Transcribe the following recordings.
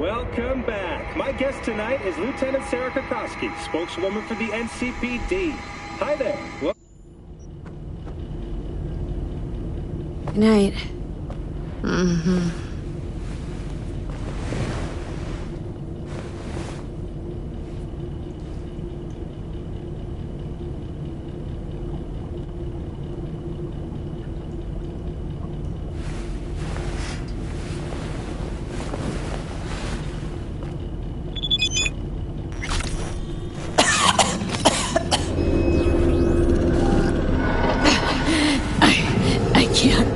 Welcome back. My guest tonight is Lieutenant Sarah Kokoski, spokeswoman for the NCPD. Hi there. Good night. I can't.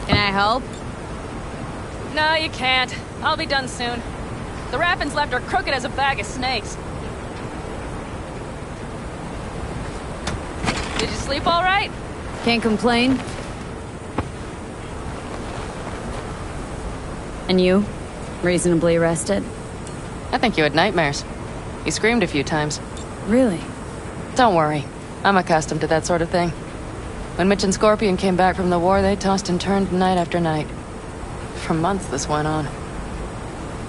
Can I help? No, you can't. I'll be done soon. The Raffins left her crooked as a bag of snakes. Did you sleep all right? Can't complain. And you? Reasonably rested? I think you had nightmares. You screamed a few times. Really? Don't worry. I'm accustomed to that sort of thing. When Mitch and Scorpion came back from the war, they tossed and turned night after night. For months this went on.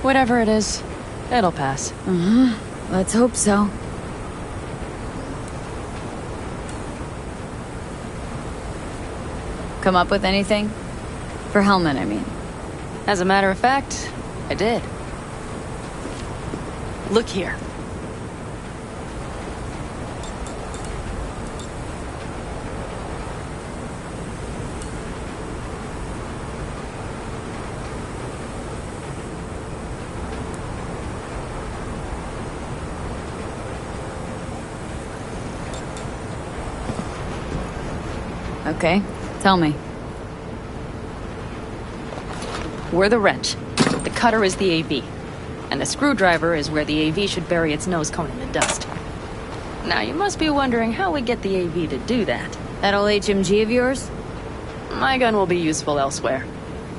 Whatever it is, it'll pass. Let's hope so. Come up with anything? For Hellman, I mean. As a matter of fact, I did. Look here. Okay, tell me. We're the wrench. The cutter is the AV. And the screwdriver is where the AV should bury its nose cone in the dust. Now, you must be wondering how we get the AV to do that. That old HMG of yours? My gun will be useful elsewhere.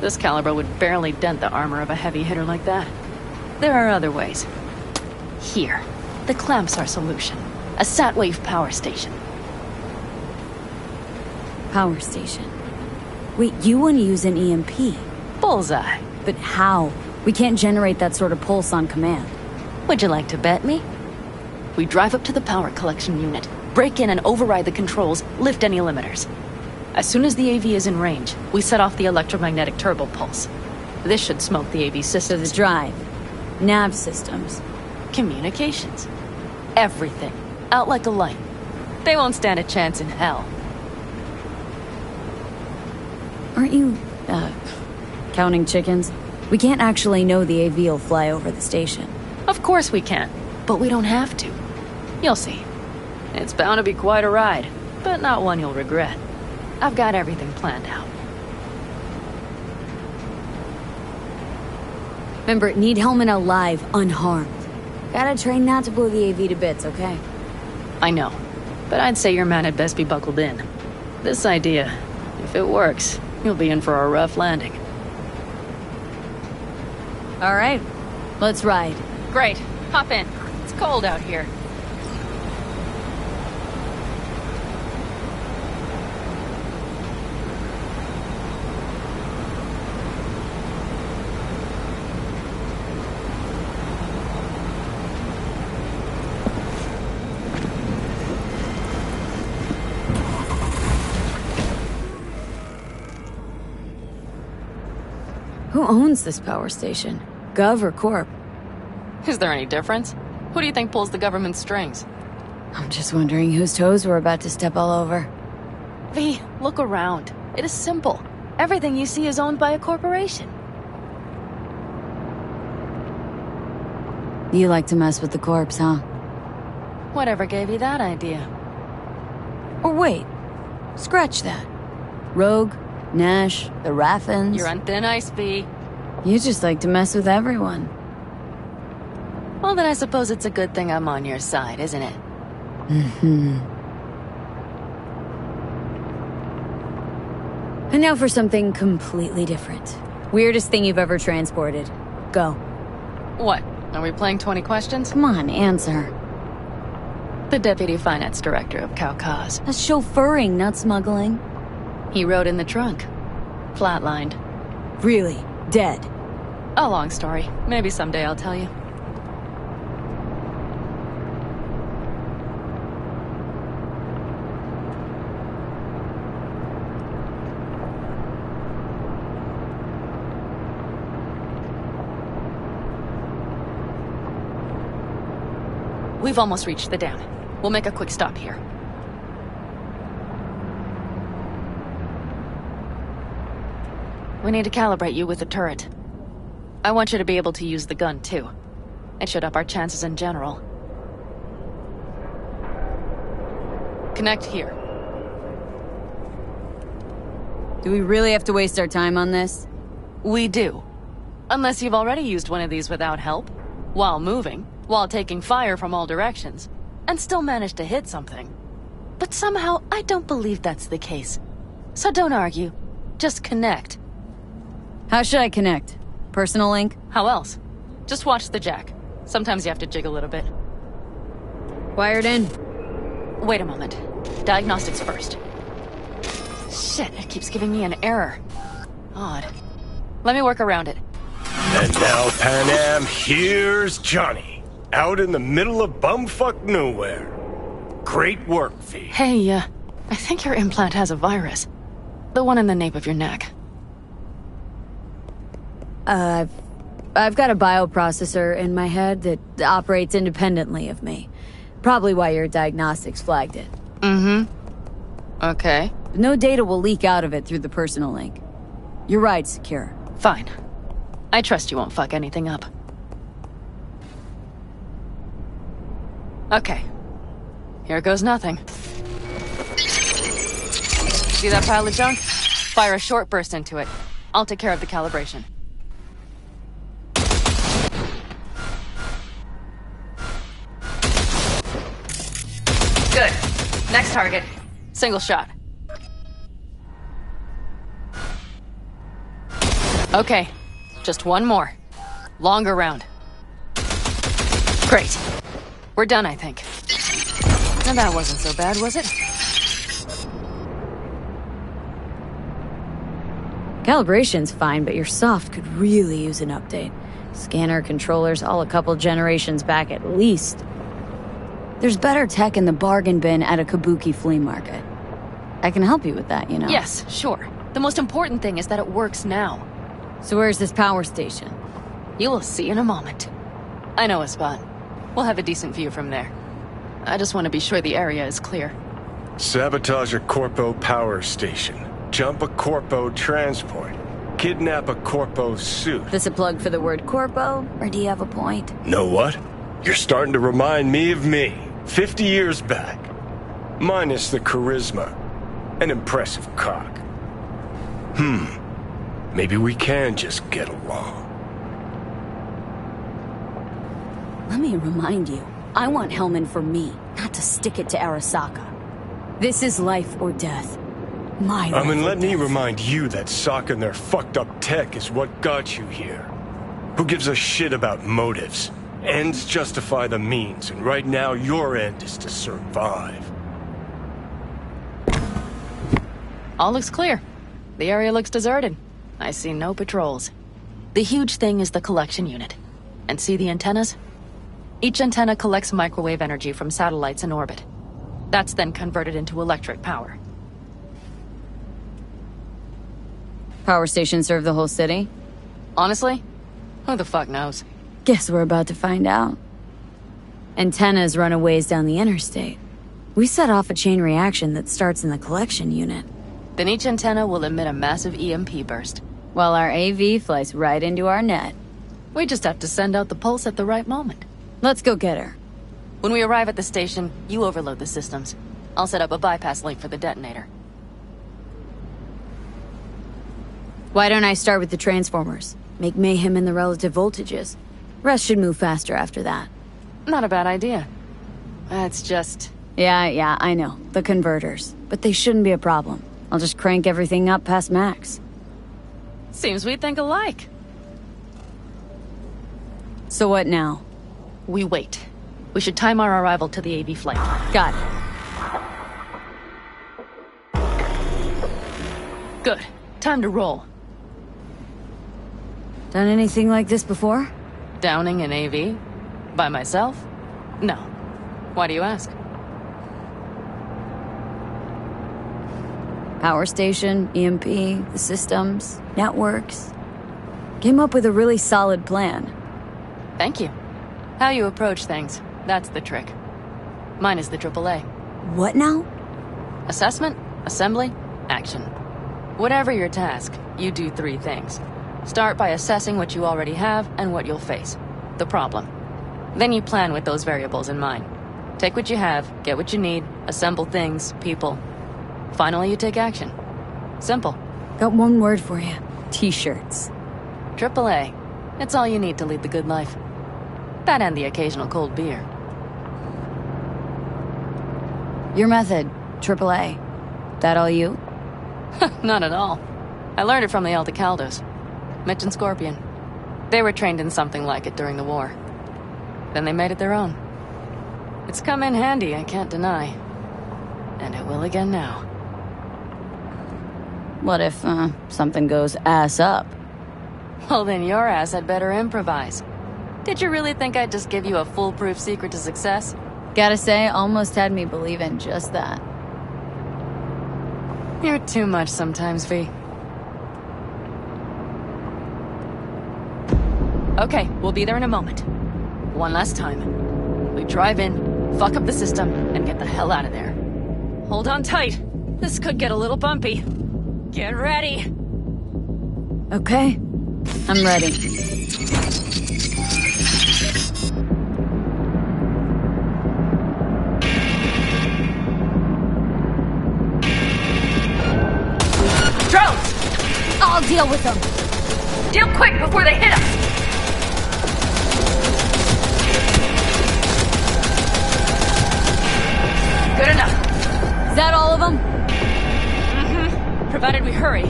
This caliber would barely dent the armor of a heavy hitter like that. There are other ways. Here. The clamp's our solution. A Satwave power station. Power station. Wait, you want to use an EMP? Bullseye. But how? We can't generate that sort of pulse on command. Would you like to bet me? We drive up to the power collection unit, break in and override the controls, lift any limiters. As soon as the AV is in range, we set off the electromagnetic turbo pulse. This should smoke the AV So systems. the drive, nav systems. Communications. Everything. Out like a light. They won't stand a chance in hell. Aren't you, counting chickens? We can't actually know the AV will fly over the station. Of course we can, but we don't have to. You'll see. It's bound to be quite a ride, but not one you'll regret. I've got everything planned out. Remember, need Hellman alive, unharmed. Gotta train not to blow the AV to bits, okay? I know, but I'd say your man had best be buckled in. This idea, if it works, you'll be in for a rough landing. All right, let's ride. Great. Hop in. It's cold out here. Who owns this power station? Gov or Corp? Is there any difference? Who do you think pulls the government's strings? I'm just wondering whose toes we're about to step all over. V, look around. It is simple. Everything you see is owned by a corporation. You like to mess with the corpse, huh? Whatever gave you that idea? Or wait, scratch that. Rogue, Nash, the Raffins. You're on thin ice, V. You just like to mess with everyone. Well, then I suppose it's a good thing I'm on your side, isn't it? Mm-hmm. And now for something completely different. Weirdest thing you've ever transported. Go. What? Are we playing 20 questions? Come on, answer. The Deputy Finance Director of Kaukaz. That's chauffeuring, not smuggling. He rode in the trunk. Flatlined. Really? Dead? A long story. Maybe someday I'll tell you. We've almost reached the dam. We'll make a quick stop here. We need to calibrate you with the turret. I want you to be able to use the gun, too. It should up our chances in general. Connect here. Do we really have to waste our time on this? We do. Unless you've already used one of these without help, while moving, while taking fire from all directions, and still managed to hit something. But somehow, I don't believe that's the case. So don't argue. Just connect. How should I connect? Personal link? How else? Just watch the jack. Sometimes you have to jig a little bit. Wired in. Wait a moment. Diagnostics first. Shit, it keeps giving me an error. Odd. Let me work around it. And now, Pan Am, here's Johnny. Out in the middle of bumfuck nowhere. Great work, V. Hey, I think your implant has a virus. The one in the nape of your neck. I've got a bioprocessor in my head that operates independently of me. Probably why your diagnostics flagged it. Mm-hmm. Okay. No data will leak out of it through the personal link. Your ride's secure. Fine. I trust you won't fuck anything up. Okay. Here goes nothing. See that pile of junk? Fire a short burst into it. I'll take care of the calibration. Good. Next target. Single shot. Okay. Just one more. Longer round. Great. We're done, I think. Now that wasn't so bad, was it? Calibration's fine, but your soft could really use an update. Scanner, controllers, all a couple generations back at least. There's better tech in the bargain bin at a Kabuki flea market. I can help you with that, you know? Yes, sure. The most important thing is that it works now. So where's this power station? You will see in a moment. I know a spot. We'll have a decent view from there. I just want to be sure the area is clear. Sabotage a Corpo power station. Jump a Corpo transport. Kidnap a Corpo suit. This a plug for the word corpo, or do you have a point? Know what? You're starting to remind me of me, 50 years back. Minus the charisma. An impressive cock. Maybe we can just get along. Let me remind you, I want Hellman for me, not to stick it to Arasaka. This is life or death. My life or Let me death. remind you that Sokka and their fucked up tech is what got you here. Who gives a shit about motives? Ends justify the means, and right now your end is to survive. All looks clear. The area looks deserted. I see no patrols. The huge thing is the collection unit. And see the antennas? Each antenna collects microwave energy from satellites in orbit. That's then converted into electric power. Power stations serve the whole city? Honestly, who the fuck knows? Guess we're about to find out. Antennas run a ways down the interstate. We set off a chain reaction that starts in the collection unit. Then each antenna will emit a massive EMP burst. While our AV flies right into our net. We just have to send out the pulse at the right moment. Let's go get her. When we arrive at the station, you overload the systems. I'll set up a bypass link for the detonator. Why don't I start with the transformers? Make mayhem in the relative voltages. Rest should move faster after that. Not a bad idea. That's just... Yeah, I know. The converters. But they shouldn't be a problem. I'll just crank everything up past max. Seems we think alike. So what now? We wait. We should time our arrival to the AV flight. Got it. Good. Time to roll. Done anything like this before? Downing an AV? By myself? No. Why do you ask? Power station, EMP, the systems, networks. Came up with a really solid plan. Thank you. How you approach things, that's the trick. Mine is the AAA. What now? Assessment, assembly, action. Whatever your task, you do 3 things. Start by assessing what you already have and what you'll face. The problem. Then you plan with those variables in mind. Take what you have, get what you need, assemble things, people. Finally, you take action. Simple. Got one word for you. T-shirts. AAA. It's all you need to lead the good life. That and the occasional cold beer. Your method, AAA. That all you? Not at all. I learned it from the Aldecaldos. Mitch and Scorpion. They were trained in something like it during the war. Then they made it their own. It's come in handy, I can't deny. And it will again now. What if, something goes ass up? Well, then your ass had better improvise. Did you really think I'd just give you a foolproof secret to success? Gotta say, almost had me believe in just that. You're too much sometimes, V. Okay, we'll be there in a moment. One last time. We drive in, fuck up the system, and get the hell out of there. Hold on tight. This could get a little bumpy. Get ready. Okay. I'm ready. Drones! I'll deal with them. Deal quick before they hit us! Good enough. Is that all of them? Mm-hmm. Provided we hurry.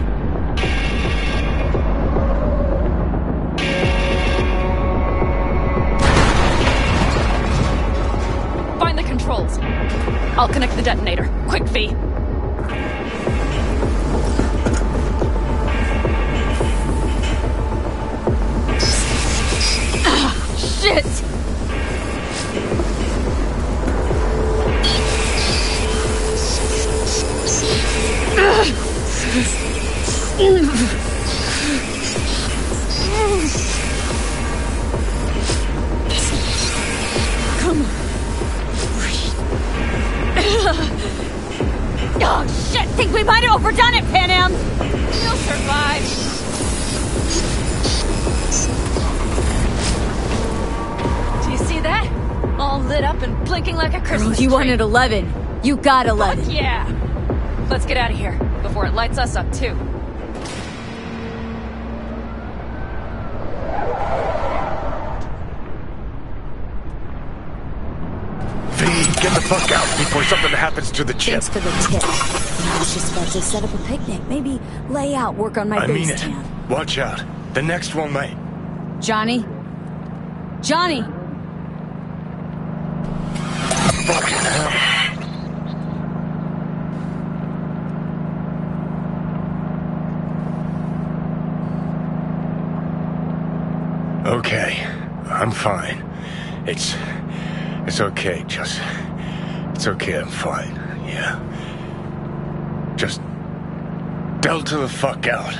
Find the controls. I'll connect the detonator. Quick, V. Shit! Come on. Oh, shit! Think we might have overdone it, Pan Am! You'll survive. Do you see that? All lit up and blinking like a Christmas You tree. wanted 11. You got 11. Fuck yeah! Let's get out of here, before it lights us up, too. V, get the fuck out before something happens to the chip. Thanks for the tip. I was just about to set up a picnic. Maybe lay out, work on my I mean base it. tan. Watch out. The next one might... Johnny? Johnny! Fucking hell. Okay, I'm fine. It's okay, just... It's okay, I'm fine, yeah. Just... delta the fuck out.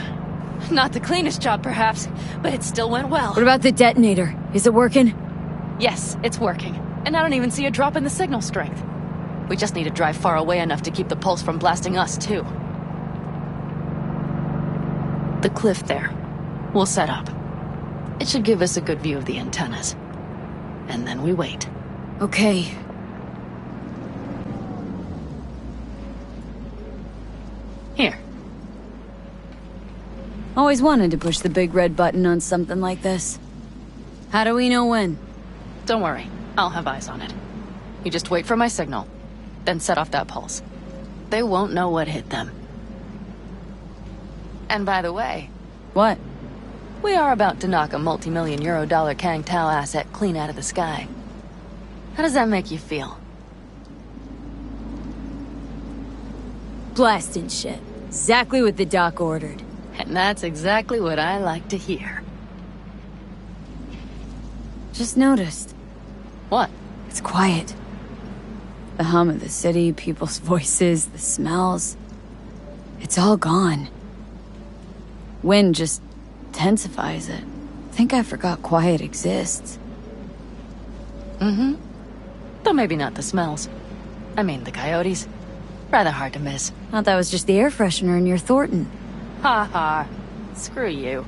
Not the cleanest job, perhaps, but it still went well. What about the detonator? Is it working? Yes, it's working. And I don't even see a drop in the signal strength. We just need to drive far away enough to keep the pulse from blasting us, too. The cliff there. We'll set up. It should give us a good view of the antennas. And then we wait. Okay. Here. Always wanted to push the big red button on something like this. How do we know when? Don't worry. I'll have eyes on it. You just wait for my signal. Then set off that pulse. They won't know what hit them. And by the way... What? We are about to knock a multi-million euro-dollar Kang Tao asset clean out of the sky. How does that make you feel? Blasting shit. Exactly what the doc ordered. And that's exactly what I like to hear. Just noticed. What? It's quiet. The hum of the city, people's voices, the smells. It's all gone. Wind just intensifies it. I think I forgot quiet exists. Mm-hmm. Though maybe not the smells. I mean, the coyotes. Rather hard to miss. Thought that was just the air freshener in your Thornton. Ha ha. Screw you.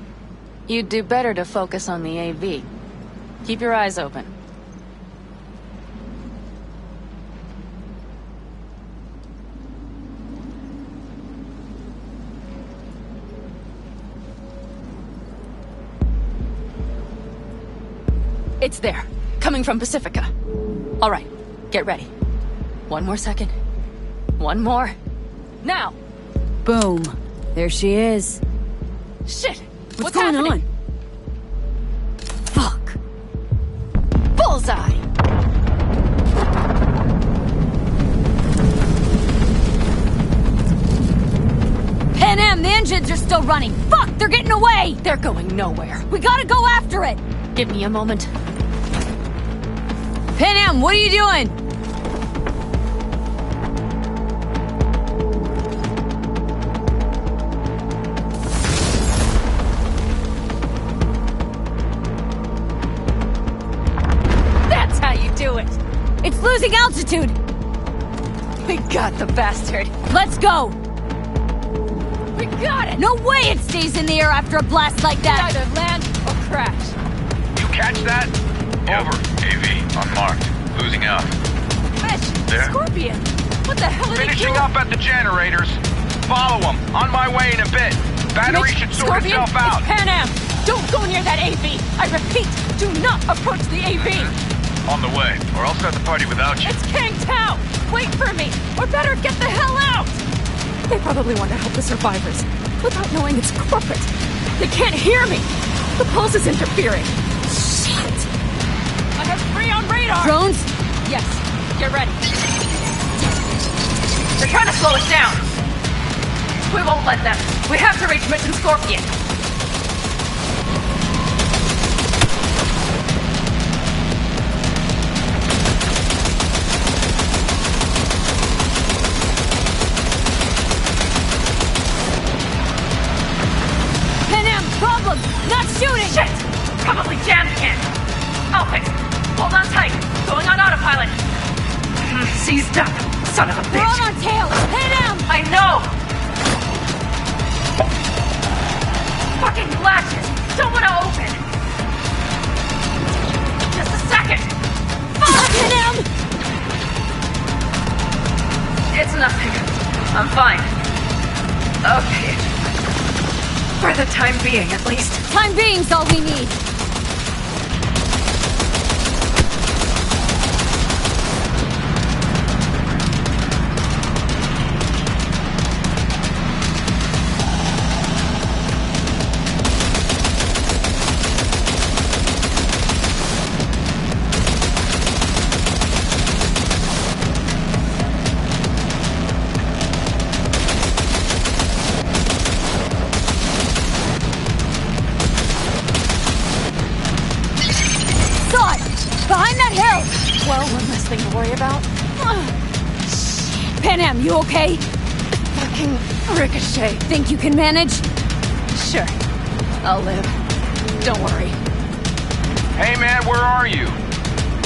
You'd do better to focus on the AV. Keep your eyes open. It's there. Coming from Pacifica. All right. Get ready. One more second. One more. Now! Boom. There she is. Shit! What's going happening? on? Fuck. Bullseye! Pan Am, the engines are still running. Fuck, they're getting away. They're going nowhere. We gotta go after it. Give me a moment. Pan Am, what are you doing? That's how you do it! It's losing altitude. We got the bastard! Let's go. We got it! No way it stays in the air after a blast like that. Either land or crash. You catch that? Over. AV. Unmarked. Losing out. Fish! There? Scorpion! What the hell are they Finishing doing? up at the generators. Follow them. On my way in a bit. Battery Mitch, should sort Scorpion, itself out. It's Pan Am! Don't go near that AV! I repeat, do not approach the AV! On the way, or I'll start the party without you. It's Kang Tao! Wait for me! Or better, get the hell out! They probably want to help the survivors, without knowing it's corporate. They can't hear me! The pulse is interfering. Shit! I have 3 on radar! Drones? Yes, get ready. They're trying to slow us down. We won't let them. We have to reach Mission Scorpion. Pan Am, problem. Not shooting. Shit! Probably jammed again. I'll fix it. Hold on tight. Going on autopilot. Seized up. Son of a We're bitch. on our tail. Pan Am. I know! Fucking latches! Don't want to open! Just a second! Fuck! Pan Am. It's nothing. I'm fine. Okay. For the time being, at least. Time being's all we need. Behind that hill! Well, one less thing to worry about. Pan Am, you okay? Fucking ricochet. Think you can manage? Sure. I'll live. Don't worry. Hey man, where are you?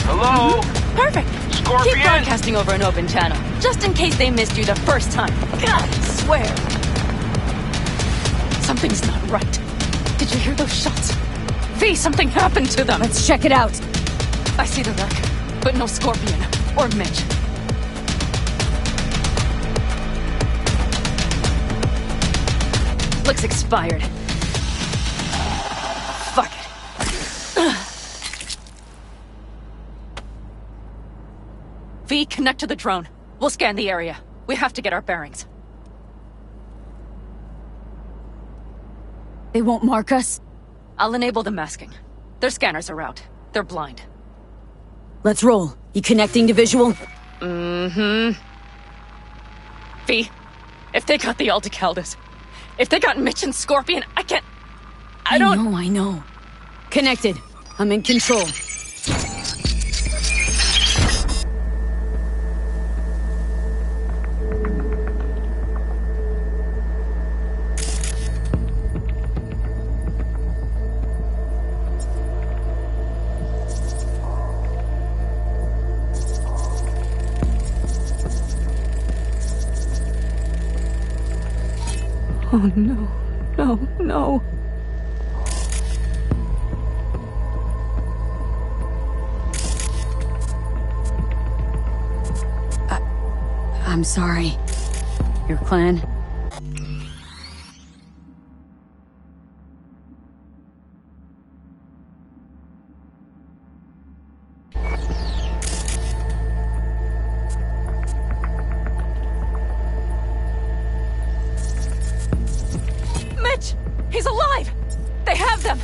Hello? Perfect. Scorpion? Keep broadcasting over an open channel, just in case they missed you the first time. God, I swear. Something's not right. Did you hear those shots? V, something happened to them. Let's check it out. I see the wreck, but no Scorpion or Mitch. Looks expired. Fuck it. V, connect to the drone. We'll scan the area. We have to get our bearings. They won't mark us? I'll enable the masking. Their scanners are out. They're blind. Let's roll. You connecting to visual? V, if they got the Aldecaldos, if they got Mitch and Scorpion, I can't... I know. Connected. I'm in control. Oh no, no. I'm sorry. Your clan? Mitch! He's alive! They have them!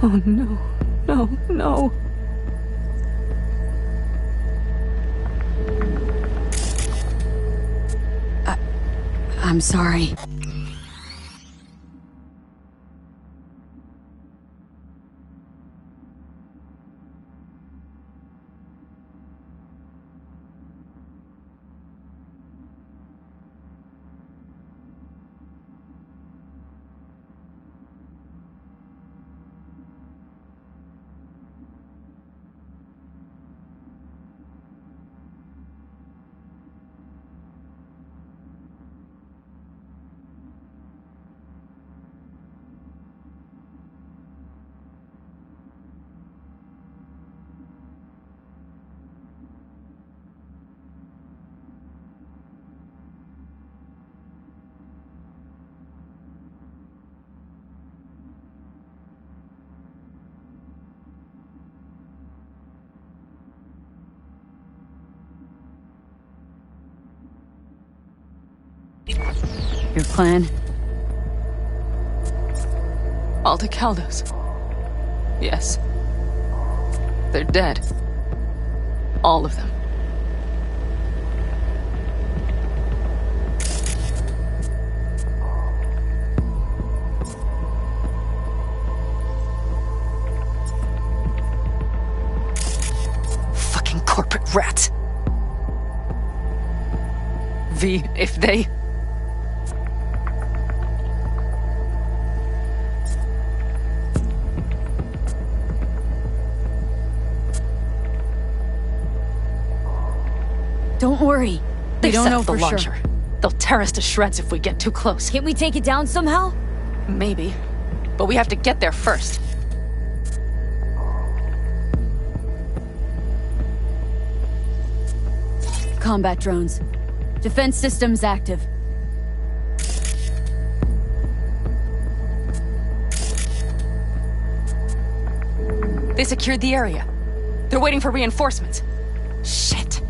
Oh no. I'm sorry. Your clan? Aldecaldos. Yes. They're dead. All of them. Fucking corporate rats. V, if they... Don't worry. They don't set know up the for launcher. sure. They'll tear us to shreds if we get too close. Can't we take it down somehow? Maybe. But we have to get there first. Combat drones. Defense systems active. They secured the area. They're waiting for reinforcements. Shit.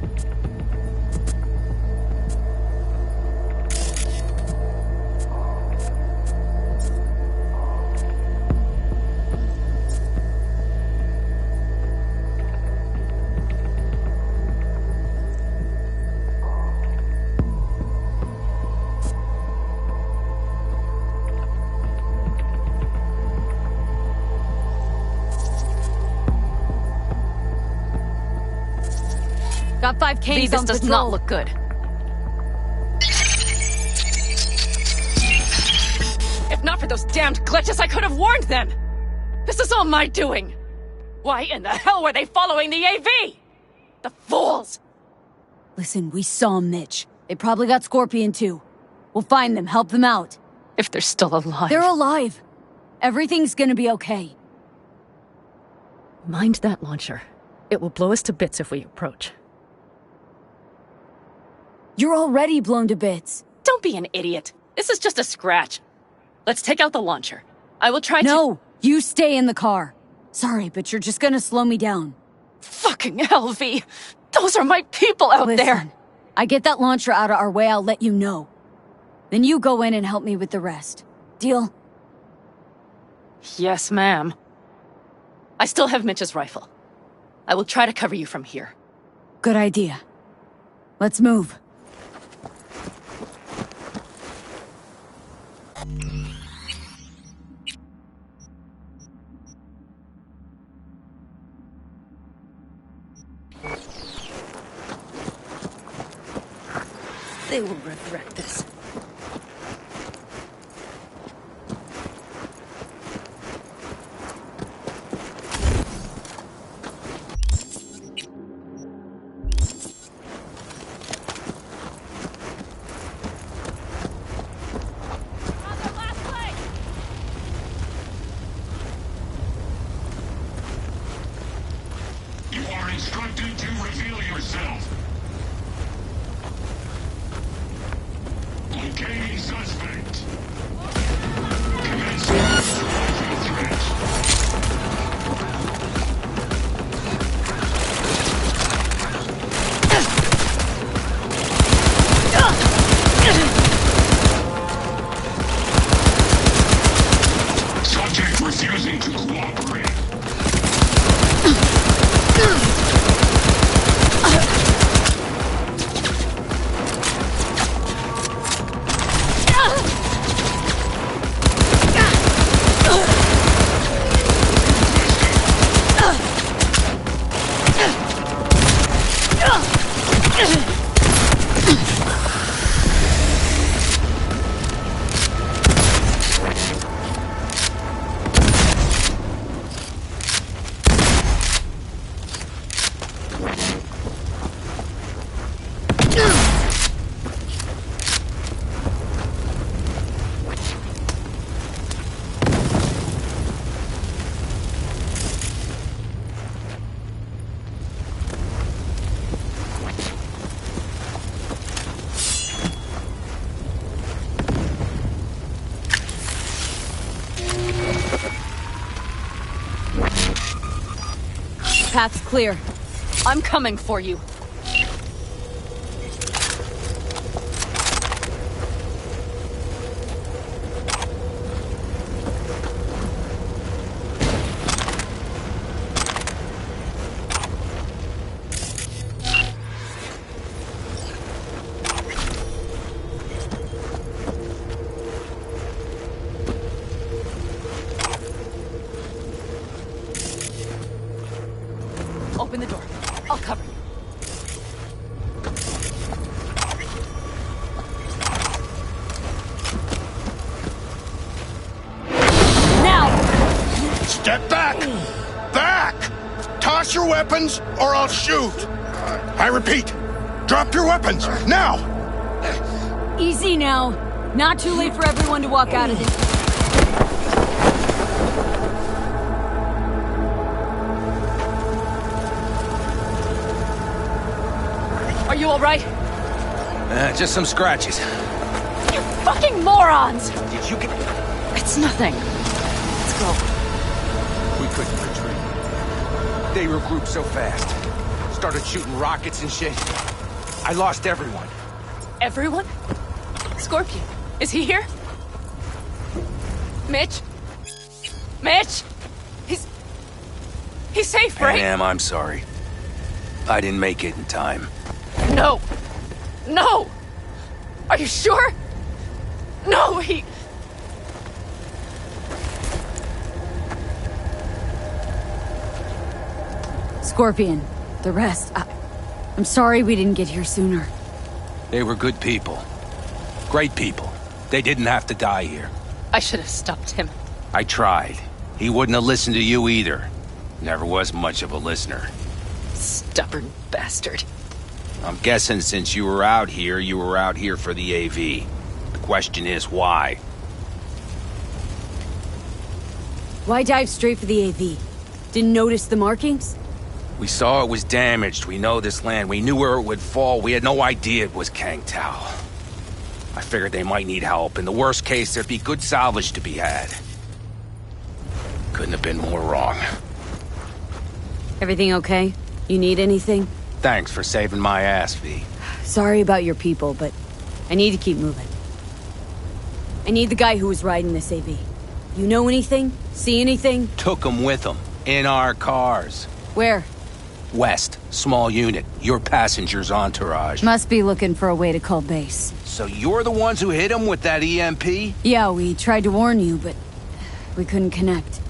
Got 5 Ks This on does patrol. not look good. If not for those damned glitches, I could have warned them! This is all my doing! Why in the hell were they following the AV? The fools! Listen, we saw Mitch. They probably got Scorpion too. We'll find them, help them out. If they're still alive. They're alive. Everything's gonna be okay. Mind that launcher. It will blow us to bits if we approach. You're already blown to bits. Don't be an idiot. This is just a scratch. Let's take out the launcher. I will try to— No, you stay in the car. Sorry, but you're just gonna slow me down. Fucking hell, V. Those are my people out Listen, there. I get that launcher out of our way, I'll let you know. Then you go in and help me with the rest. Deal? Yes, ma'am. I still have Mitch's rifle. I will try to cover you from here. Good idea. Let's move. They will regret this. You are instructed to reveal yourself. Locating suspect. Commence threat. Subject refusing to cooperate. Path's clear. I'm coming for you. Open the door. I'll cover you. Now! Step back! Back! Toss your weapons, or I'll shoot! I repeat, drop your weapons, now! Easy now. Not too late for everyone to walk out of this. Are you alright? Just some scratches. You fucking morons! Did you get... It's nothing. Let's go. We couldn't retreat. They regrouped so fast. Started shooting rockets and shit. I lost everyone. Everyone? Scorpion, is he here? Mitch? Mitch? He's safe, right? Am, I'm sorry. I didn't make it in time. No! No! Are you sure? No, he... Scorpion. The rest, I'm sorry we didn't get here sooner. They were good people. Great people. They didn't have to die here. I should have stopped him. I tried. He wouldn't have listened to you either. Never was much of a listener. Stubborn bastard. I'm guessing since you were out here for the AV. The question is why? Why dive straight for the AV? Didn't notice the markings? We saw it was damaged. We know this land. We knew where it would fall. We had no idea it was Kang Tao. I figured they might need help. In the worst case, there'd be good salvage to be had. Couldn't have been more wrong. Everything okay? You need anything? Thanks for saving my ass, V. Sorry about your people, but I need to keep moving. I need the guy who was riding this AV. You know anything? See anything? Took him with him. In our cars. Where? West. Small unit. Your passenger's entourage. Must be looking for a way to call base. So you're the ones who hit him with that EMP? Yeah, we tried to warn you, but we couldn't connect.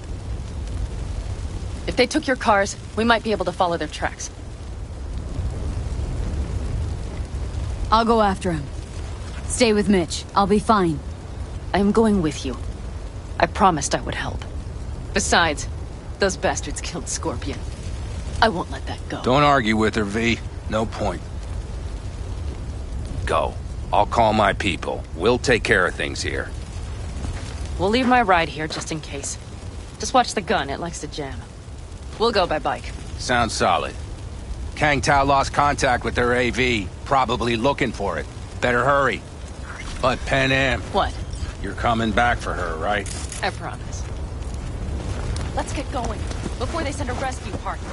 If they took your cars, we might be able to follow their tracks. I'll go after him. Stay with Mitch. I'll be fine. I am going with you. I promised I would help. Besides, those bastards killed Scorpion. I won't let that go. Don't argue with her, V. No point. Go. I'll call my people. We'll take care of things here. We'll leave my ride here just in case. Just watch the gun, it likes to jam. We'll go by bike. Sounds solid. Kang Tao lost contact with their AV. Probably looking for it. Better hurry. But Pan Am, What? you're coming back for her, right? I promise. Let's get going, before they send a rescue party.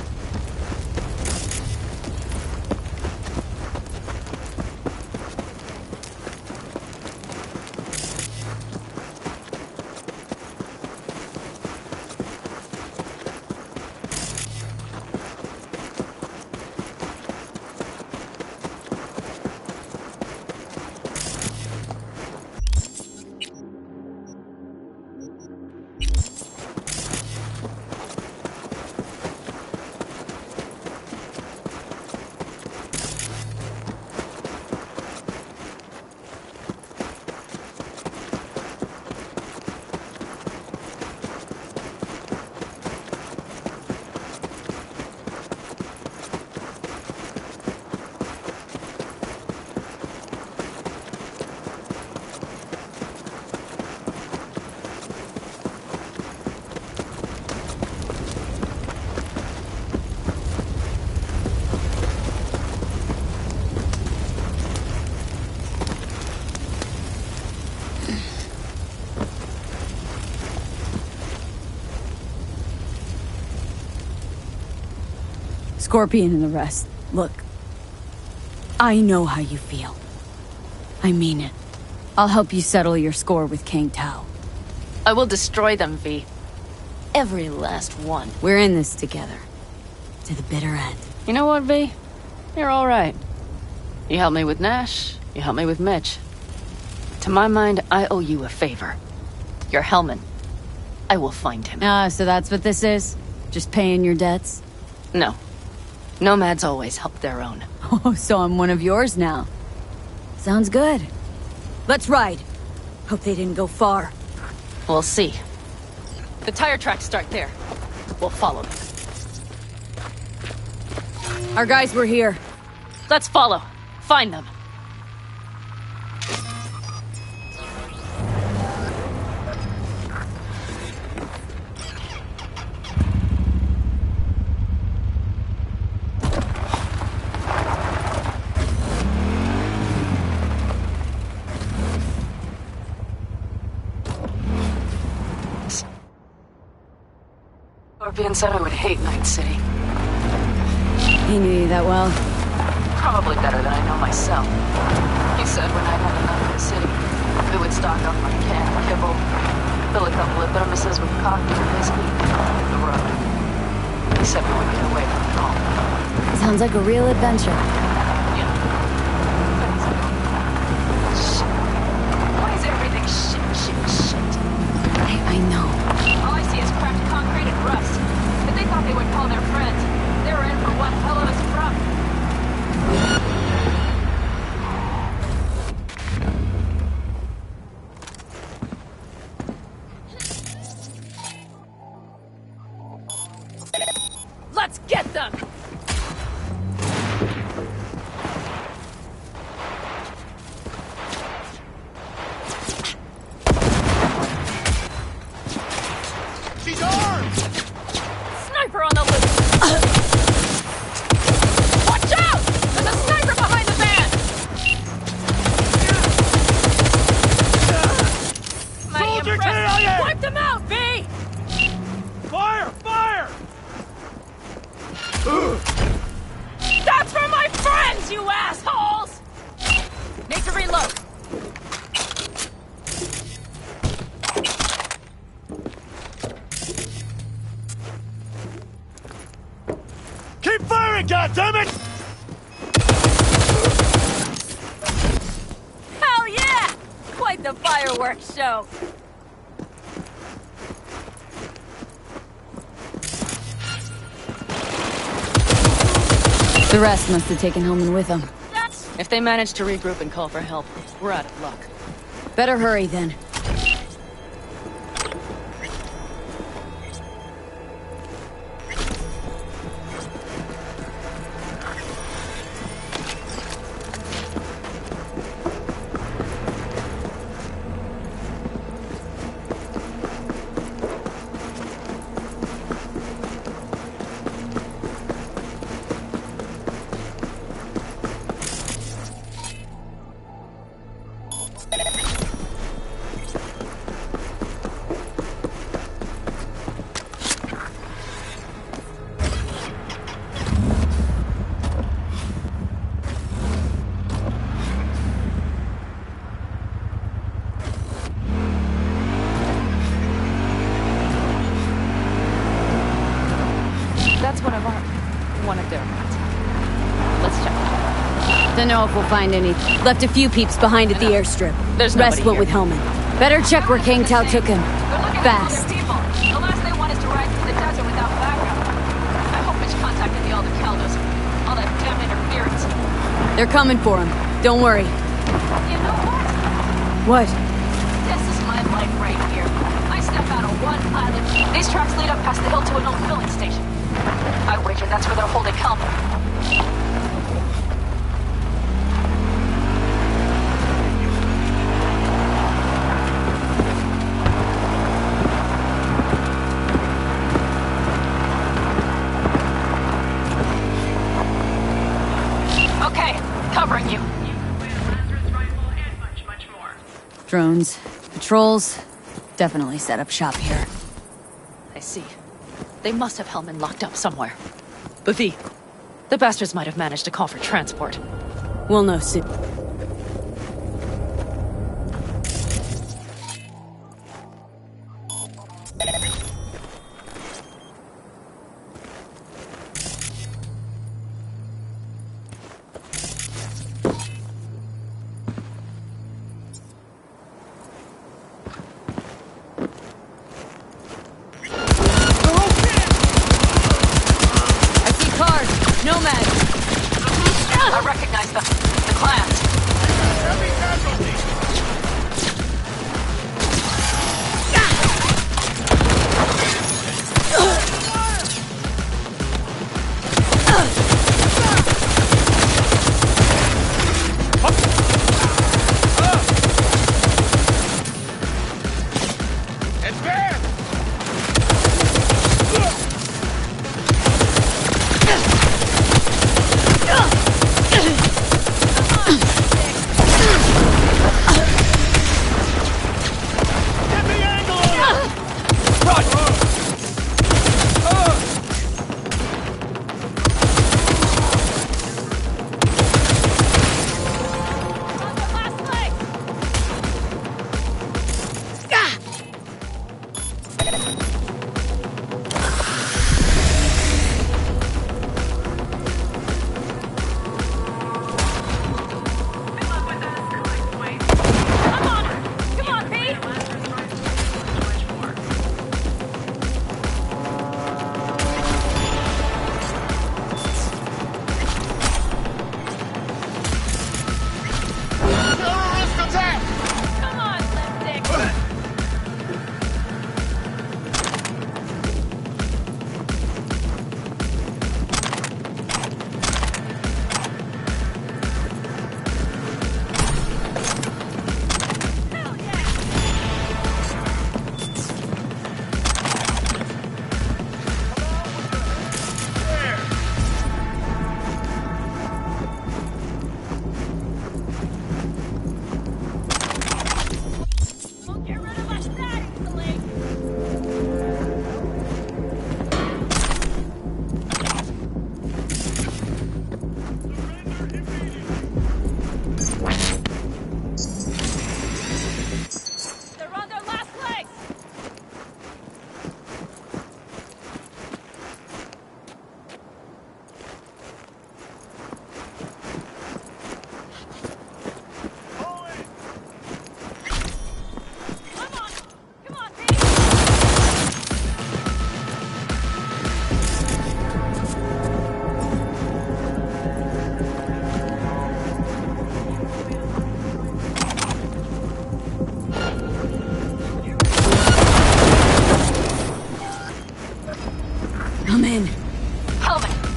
Scorpion and the rest. Look, I know how you feel. I mean it. I'll help you settle your score with Kang Tao. I will destroy them, V. Every last one. We're in this together. To the bitter end. You know what, V? You're all right. You helped me with Nash. You helped me with Mitch. To my mind, I owe you a favor. Your Hellman. I will find him. So that's what this is? Just paying your debts? No. Nomads always help their own. Oh, so I'm one of yours now. Sounds good. Let's ride. Hope they didn't go far. We'll see. The tire tracks start there. We'll follow them. Our guys were here. Let's follow. Find them. Scorpion said I would hate Night City. He knew you that well. Probably better than I know myself. He said when I had enough of the city, we would stock up on canned kibble, fill a couple of thermoses with coffee and whiskey, and hit the road. He said we would get away from it all. Sounds like a real adventure. Yeah. Shit. Why is everything shit? I know. All I see is cracked concrete and rust. If they thought they would call their friends, they were in for one hell of a surprise. Get them! She's armed! Sniper on the loose! Watch out! There's a sniper behind the van! Mighty impressive. Wipe them out, V! Fire! Fire! That's for my friends, you assholes! Need to reload. Keep firing, goddammit! Hell yeah! Quite the fireworks show. The rest must have taken Hellman with them. If they manage to regroup and call for help, we're out of luck. Better hurry then. That's one of their ones. Let's check. Don't know if we'll find any. Left a few peeps behind at the airstrip. There's Rest nobody went here. with Hellman. Better check where Kang Tao took him. Fast. The last they want is to ride through the desert without backup. I hope Mitch contacted the Alder Caldos. All that damn interference. They're coming for him. Don't worry. You know what? What? This is my life right here. I step out of one island. These tracks lead up past the hill to an old filling station. I wager that's where they're holding Hellman. Okay, covering you. Drones. Patrols. Definitely set up shop here. I see. They must have Hellman locked up somewhere. But V, the bastards might have managed to call for transport. We'll know soon. I recognize them. The clans. Heavy casualty!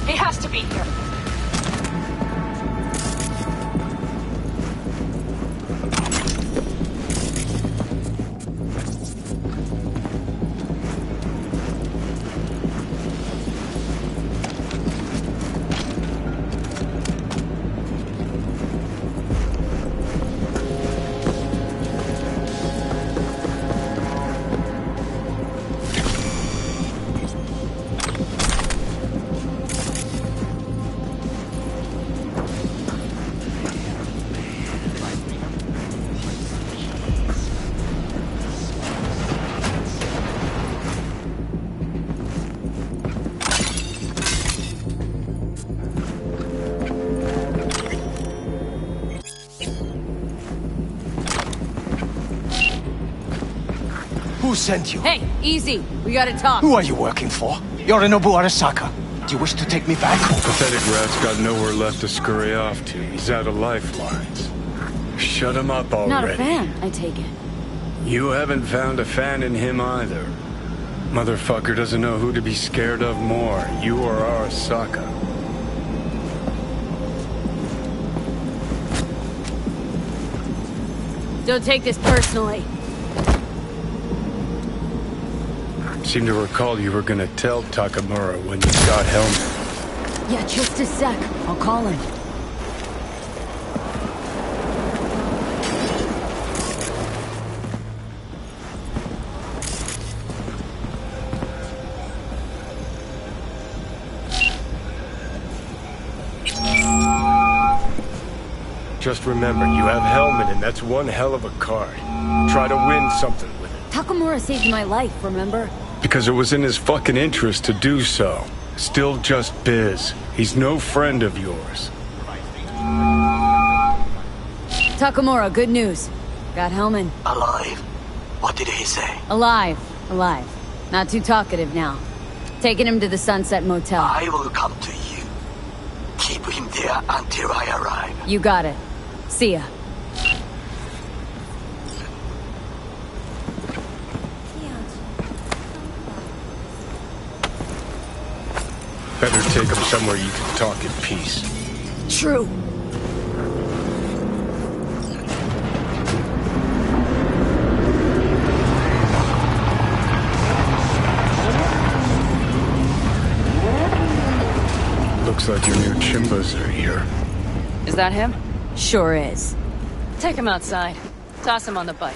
He has to be here. Who sent you? Hey, easy. We gotta talk. Who are you working for? Yorinobu Arasaka. Do you wish to take me back? Pathetic rat's got nowhere left to scurry off to. He's out of lifelines. Shut him up already. Not a fan, I take it. You haven't found a fan in him either. Motherfucker doesn't know who to be scared of more, you or Arasaka. Don't take this personally. Seem to recall you were gonna tell Takamura when you got Helmet. Yeah, just a sec. I'll call him. Just remember, you have Helmet and that's one hell of a card. Try to win something with it. Takamura saved my life, remember? Because it was in his fucking interest to do so. Still just biz. He's no friend of yours. Takamura, good news. Got Hellman. Alive. What did he say? Alive. Alive. Not too talkative now. Taking him to the Sunset Motel. I will come to you. Keep him there until I arrive. You got it. See ya. Better take him somewhere you can talk in peace. True. Looks like your new Chimbas are here. Is that him? Sure is. Take him outside. Toss him on the bike.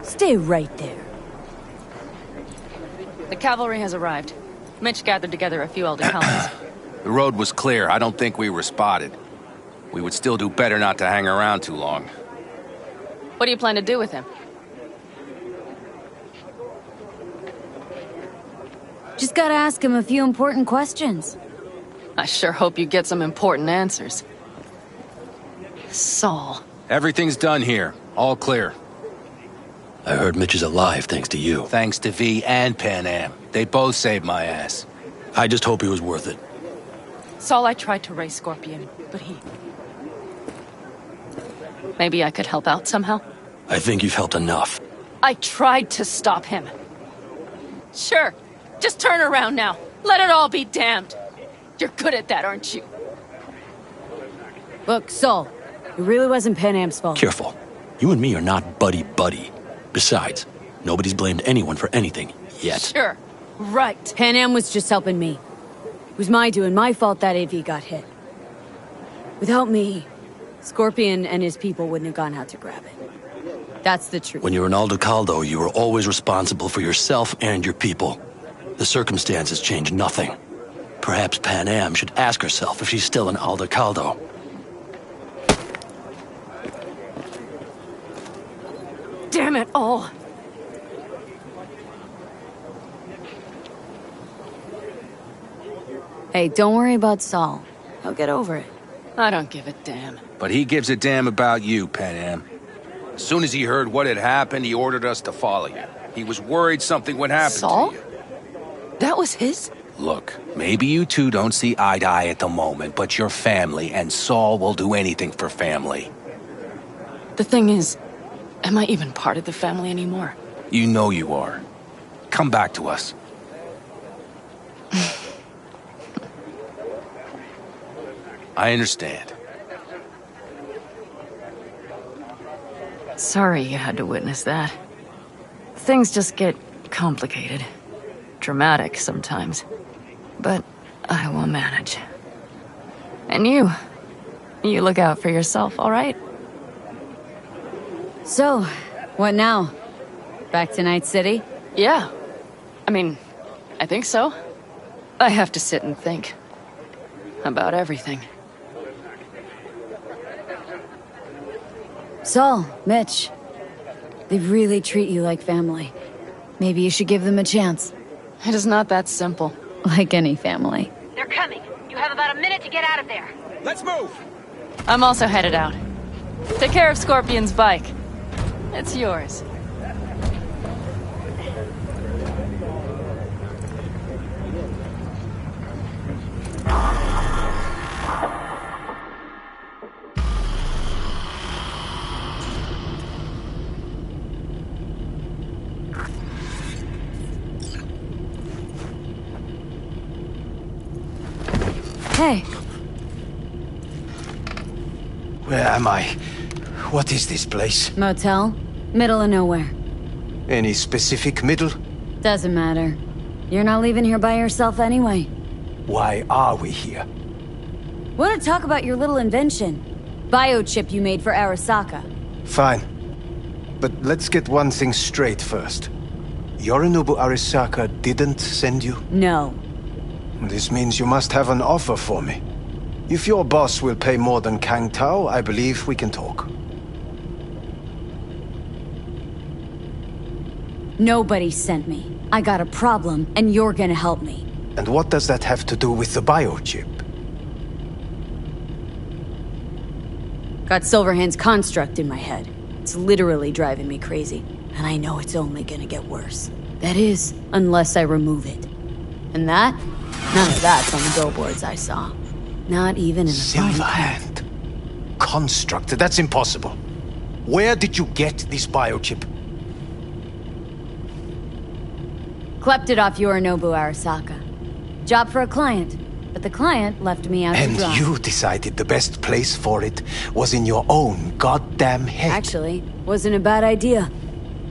Stay right there. The cavalry has arrived. Mitch gathered together a few elder helmets. The road was clear. I don't think we were spotted. We would still do better not to hang around too long. What do you plan to do with him? Just gotta ask him a few important questions. I sure hope you get some important answers. Saul. Everything's done here. All clear. I heard Mitch is alive thanks to you. Thanks to V and Pan Am. They both saved my ass. I just hope he was worth it. Saul, I tried to raise Scorpion, but he... Maybe I could help out somehow? I think you've helped enough. I tried to stop him. Sure. Just turn around now. Let it all be damned. You're good at that, aren't you? Look, Saul, it really wasn't Pan Am's fault. Careful. You and me are not buddy-buddy. Besides, nobody's blamed anyone for anything, yet. Sure. Right. Pan Am was just helping me. It was my doing, my fault that AV got hit. Without me, Scorpion and his people wouldn't have gone out to grab it. That's the truth. When you're in Aldo Caldo, you were always responsible for yourself and your people. The circumstances change nothing. Perhaps Pan Am should ask herself if she's still in Aldo Caldo. Damn it all. Hey, don't worry about Saul. He'll get over it. I don't give a damn. But he gives a damn about you, Pan Am. As soon as he heard what had happened, he ordered us to follow you. He was worried something would happen Saul? to you. That was his? Look, maybe you two don't see eye to eye at the moment, but you're family, and Saul will do anything for family. The thing is, am I even part of the family anymore? You know you are. come back to us. I understand. Sorry you had to witness that. Things just get complicated. Dramatic sometimes. But I will manage. And you look out for yourself, all right? So, what now? Back to Night City? Yeah. I mean, I think so. I have to sit and think. About everything. Saul, Mitch. They really treat you like family. Maybe you should give them a chance. It is not that simple. Like any family. They're coming. You have about a minute to get out of there. Let's move! I'm also headed out. Take care of Scorpion's bike. It's yours. Hey. Where am I? What is this place? Motel? Middle of nowhere. Any specific middle? Doesn't matter. You're not leaving here by yourself anyway. Why are we here? Want to talk about your little invention? Biochip you made for Arasaka. Fine. But let's get one thing straight first. Yorinobu Arasaka didn't send you? No. This means you must have an offer for me. If your boss will pay more than Kang Tao, I believe we can talk. Nobody sent me. I got a problem, and you're gonna help me. And what does that have to do with the biochip? Got Silverhand's construct in my head. It's literally driving me crazy. And I know it's only gonna get worse. That is, unless I remove it. And that? None of that's on the billboards I saw. Not even in the Silverhand. Construct? That's impossible. Where did you get this biochip? Klept it off Yorinobu Arasaka. Job for a client. But the client left me out to dry. And you decided the best place for it was in your own goddamn head. Actually, wasn't a bad idea.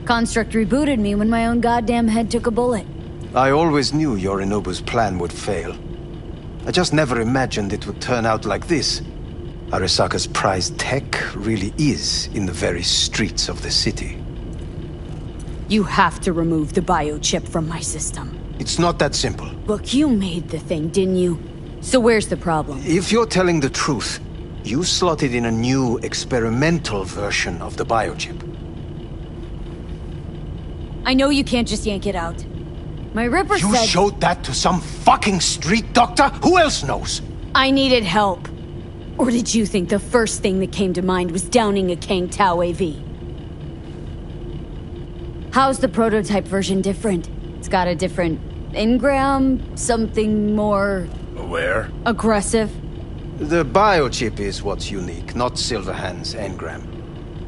Construct rebooted me when my own goddamn head took a bullet. I always knew Yorinobu's plan would fail. I just never imagined it would turn out like this. Arasaka's prized tech really is in the very streets of the city. You have to remove the biochip from my system. It's not that simple. Look, you made the thing, didn't you? So where's the problem? If you're telling the truth, you slotted in a new experimental version of the biochip. I know you can't just yank it out. My Ripper said... You showed that to some fucking street doctor? Who else knows? I needed help. Or did you think the first thing that came to mind was downing a Kang Tao AV? How's the prototype version different? It's got a different engram, something more... Aware? Aggressive? The biochip is what's unique, not Silverhand's engram.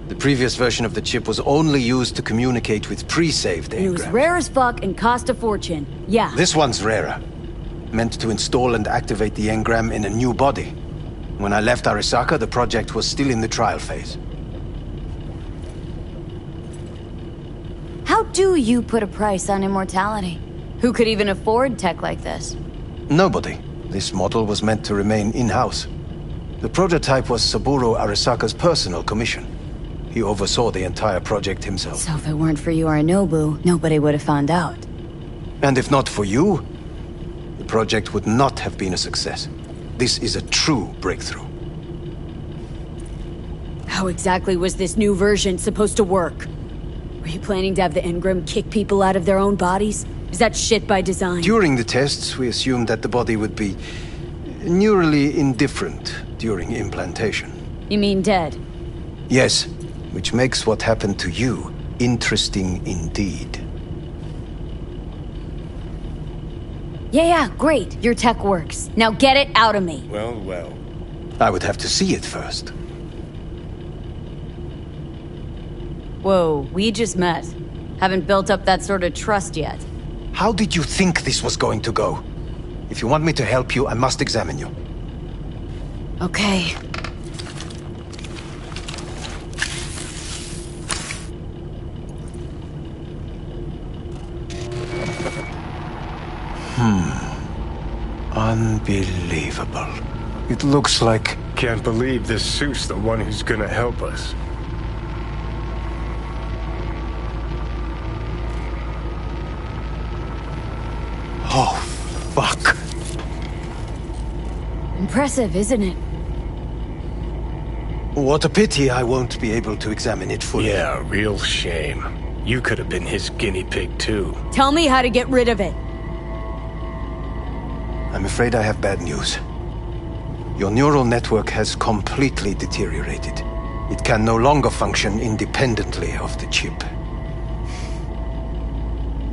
The previous version of the chip was only used to communicate with pre-saved engrams. It was rare as fuck and cost a fortune. Yeah. This one's rarer. Meant to install and activate the engram in a new body. When I left Arasaka, the project was still in the trial phase. How do you put a price on immortality? Who could even afford tech like this? Nobody. This model was meant to remain in-house. The prototype was Saburo Arasaka's personal commission. He oversaw the entire project himself. So if it weren't for Yorinobu, nobody would have found out. And if not for you, the project would not have been a success. This is a true breakthrough. How exactly was this new version supposed to work? Were you planning to have the engram kick people out of their own bodies? Is that shit by design? During the tests, we assumed that the body would be neurally indifferent during implantation. You mean dead? Yes, which makes what happened to you interesting indeed. Yeah, great. Your tech works. Now get it out of me. Well, well. I would have to see it first. Whoa, we just met. Haven't built up that sort of trust yet. How did you think this was going to go? If you want me to help you, I must examine you. Okay. Unbelievable. It looks like... Can't believe this suit's the one who's gonna help us. Oh, fuck. Impressive, isn't it? What a pity I won't be able to examine it fully. Yeah, real shame. You could have been his guinea pig too. Tell me how to get rid of it. I'm afraid I have bad news. Your neural network has completely deteriorated. It can no longer function independently of the chip.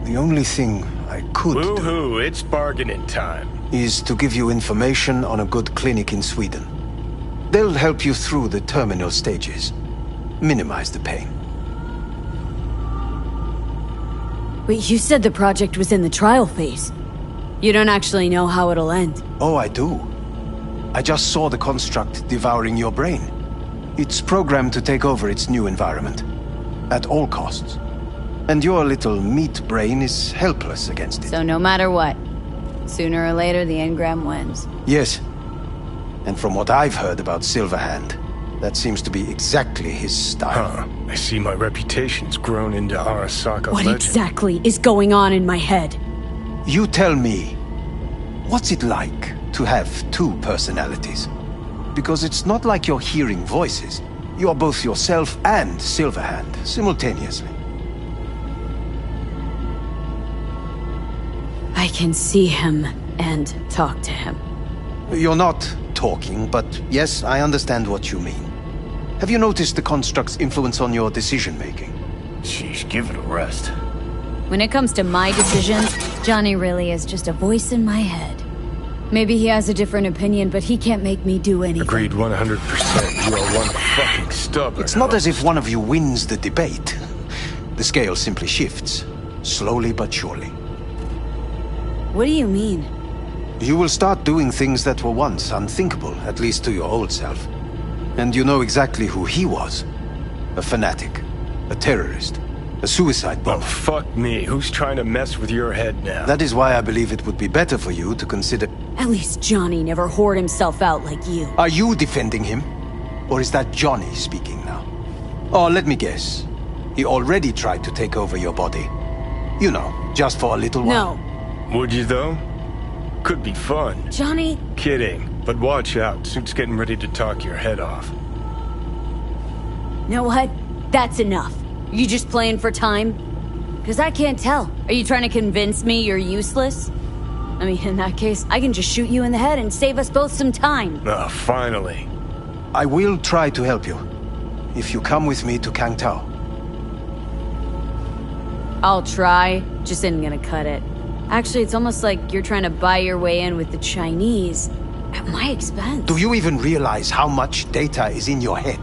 The only thing I could Woo-hoo, it's bargaining time. is to give you information on a good clinic in Sweden. They'll help you through the terminal stages. Minimize the pain. Wait, you said the project was in the trial phase. You don't actually know how it'll end. Oh, I do. I just saw the construct devouring your brain. It's programmed to take over its new environment. At all costs. And your little meat brain is helpless against it. So no matter what, sooner or later the engram wins. Yes. And from what I've heard about Silverhand, that seems to be exactly his style. Huh. I see my reputation's grown into Arasaka What legend. exactly is going on in my head? You tell me, what's it like to have two personalities? Because it's not like you're hearing voices. You're both yourself and Silverhand, simultaneously. I can see him and talk to him. You're not talking, but yes, I understand what you mean. Have you noticed the construct's influence on your decision-making? Sheesh, give it a rest. When it comes to my decisions, Johnny really is just a voice in my head. Maybe he has a different opinion, but he can't make me do anything. Agreed 100%. You are one fucking stubborn. It's not as if one of you wins the debate. The scale simply shifts, slowly but surely. What do you mean? You will start doing things that were once unthinkable, at least to your old self. And you know exactly who he was. A fanatic, a terrorist, a suicide bomber. Oh, fuck me. Who's trying to mess with your head now? That is why I believe it would be better for you to consider... At least Johnny never whored himself out like you. Are you defending him? Or is that Johnny speaking now? Oh, let me guess. He already tried to take over your body. You know, just for a little while. No. Would you, though? Could be fun. Johnny... Kidding. But watch out. Suit's getting ready to talk your head off. Know what? That's enough. You just playing for time? Because I can't tell. Are you trying to convince me you're useless? I mean, in that case, I can just shoot you in the head and save us both some time. Ah, finally. I will try to help you. If you come with me to Kangtao. I'll try. Just isn't gonna cut it. Actually, it's almost like you're trying to buy your way in with the Chinese. At my expense. Do you even realize how much data is in your head?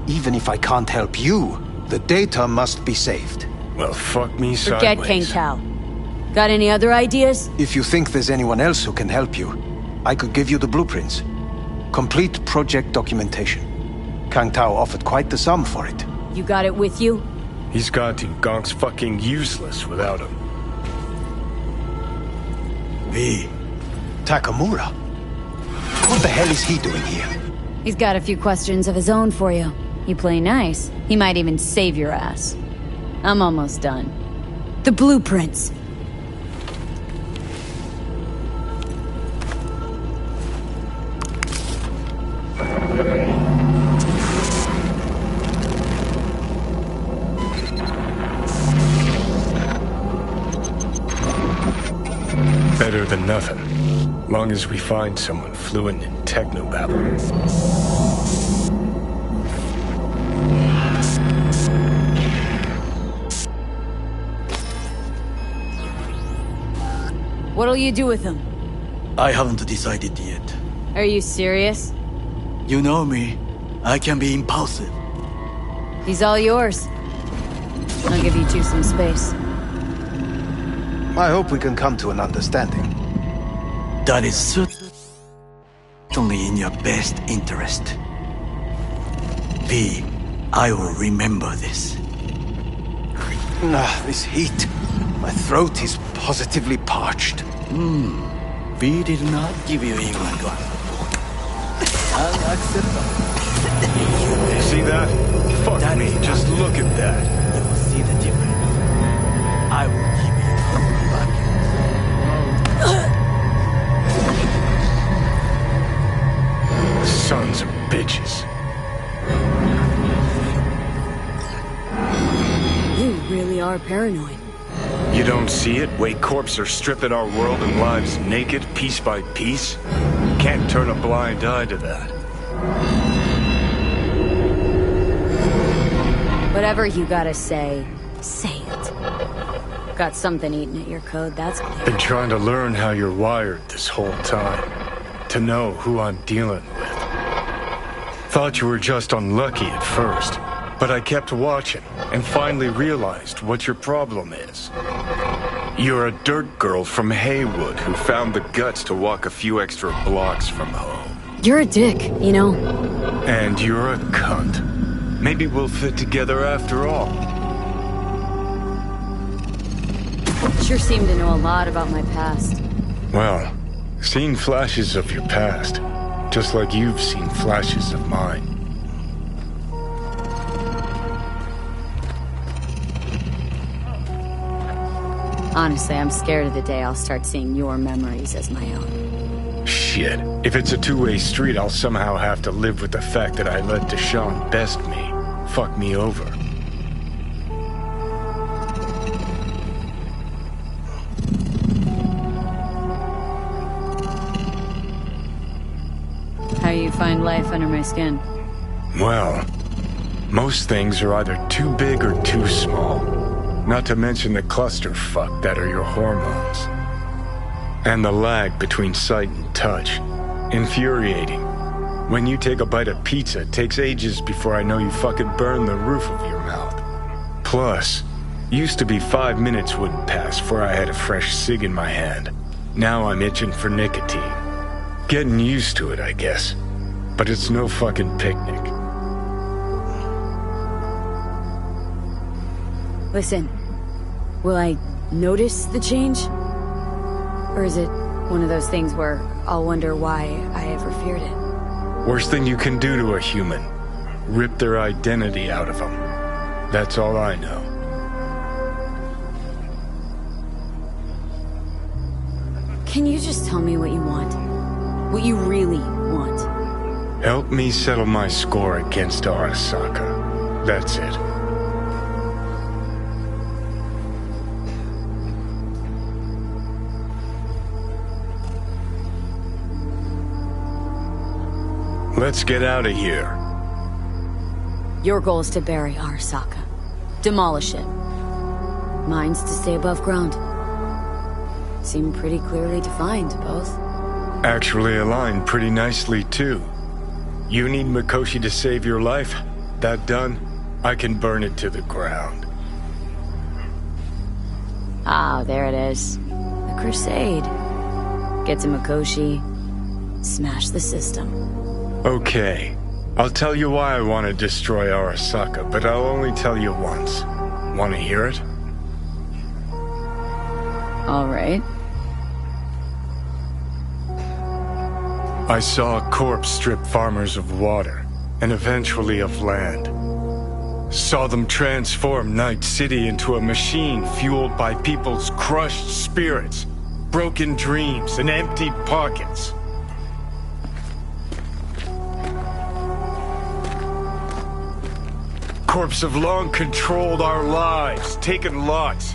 Even if I can't help you, the data must be saved. Well, fuck me Forget sideways. Kangtao. Got any other ideas? If you think there's anyone else who can help you, I could give you the blueprints. Complete project documentation. Kangtao offered quite the sum for it. You got it with you? He's got to. Gonk's fucking useless without him. V. Takamura? What the hell is he doing here? He's got a few questions of his own for you. You play nice. He might even save your ass. I'm almost done. The blueprints. Better than nothing. Long as we find someone fluent in technobabble. What'll you do with him? I haven't decided yet. Are you serious? You know me. I can be impulsive. He's all yours. I'll give you two some space. I hope we can come to an understanding. That is certainly in your best interest. V, I will remember this. This heat. My throat is positively parched. V did not give you even a glass of water. Unacceptable. See that? Fuck That me, is just not- look at that. You will see the difference. I will give you Sons of bitches. You really are paranoid. You don't see it? Way corps are stripping our world and lives naked, piece by piece? Can't turn a blind eye to that. Whatever you gotta say, say it. Got something eating at your code, that's clear. Been trying to learn how you're wired this whole time. To know who I'm dealing with. Thought you were just unlucky at first, but I kept watching and finally realized what your problem is. You're a dirt girl from Haywood who found the guts to walk a few extra blocks from home. You're a dick, you know? And you're a cunt. Maybe we'll fit together after all. Sure seem to know a lot about my past. Well, seen flashes of your past, just like you've seen flashes of mine. Honestly, I'm scared of the day I'll start seeing your memories as my own. Shit. If it's a two-way street, I'll somehow have to live with the fact that I let Deshaun best me. Fuck me over. How you find life under my skin? Well, most things are either too big or too small. Not to mention the clusterfuck that are your hormones. And the lag between sight and touch. Infuriating. When you take a bite of pizza, it takes ages before I know you fucking burn the roof of your mouth. Plus, used to be 5 minutes wouldn't pass before I had a fresh cig in my hand. Now I'm itching for nicotine. Getting used to it, I guess. But it's no fucking picnic. Listen, will I notice the change? Or is it one of those things where I'll wonder why I ever feared it? Worst thing you can do to a human. Rip their identity out of them. That's all I know. Can you just tell me what you want? What you really want? Help me settle my score against Arasaka. That's it. Let's get out of here. Your goal is to bury Arasaka. Demolish it. Mine's to stay above ground. Seem pretty clearly defined, both. Actually aligned pretty nicely, too. You need Mikoshi to save your life? That done? I can burn it to the ground. Ah, there it is. The Crusade. Get to Mikoshi. Smash the system. Okay. I'll tell you why I want to destroy Arasaka, but I'll only tell you once. Want to hear it? All right. I saw a corpse strip farmers of water, and eventually of land. Saw them transform Night City into a machine fueled by people's crushed spirits, broken dreams, and emptied pockets. Corps have long controlled our lives, taken lots,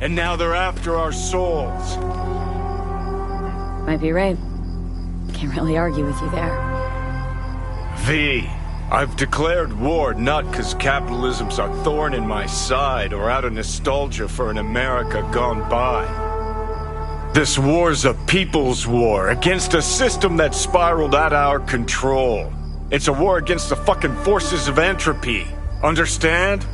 and now they're after our souls. Might be right. Can't really argue with you there. V, I've declared war not because capitalism's a thorn in my side or out of nostalgia for an America gone by. This war's a people's war against a system that spiraled out of our control. It's a war against the fucking forces of entropy. Understand?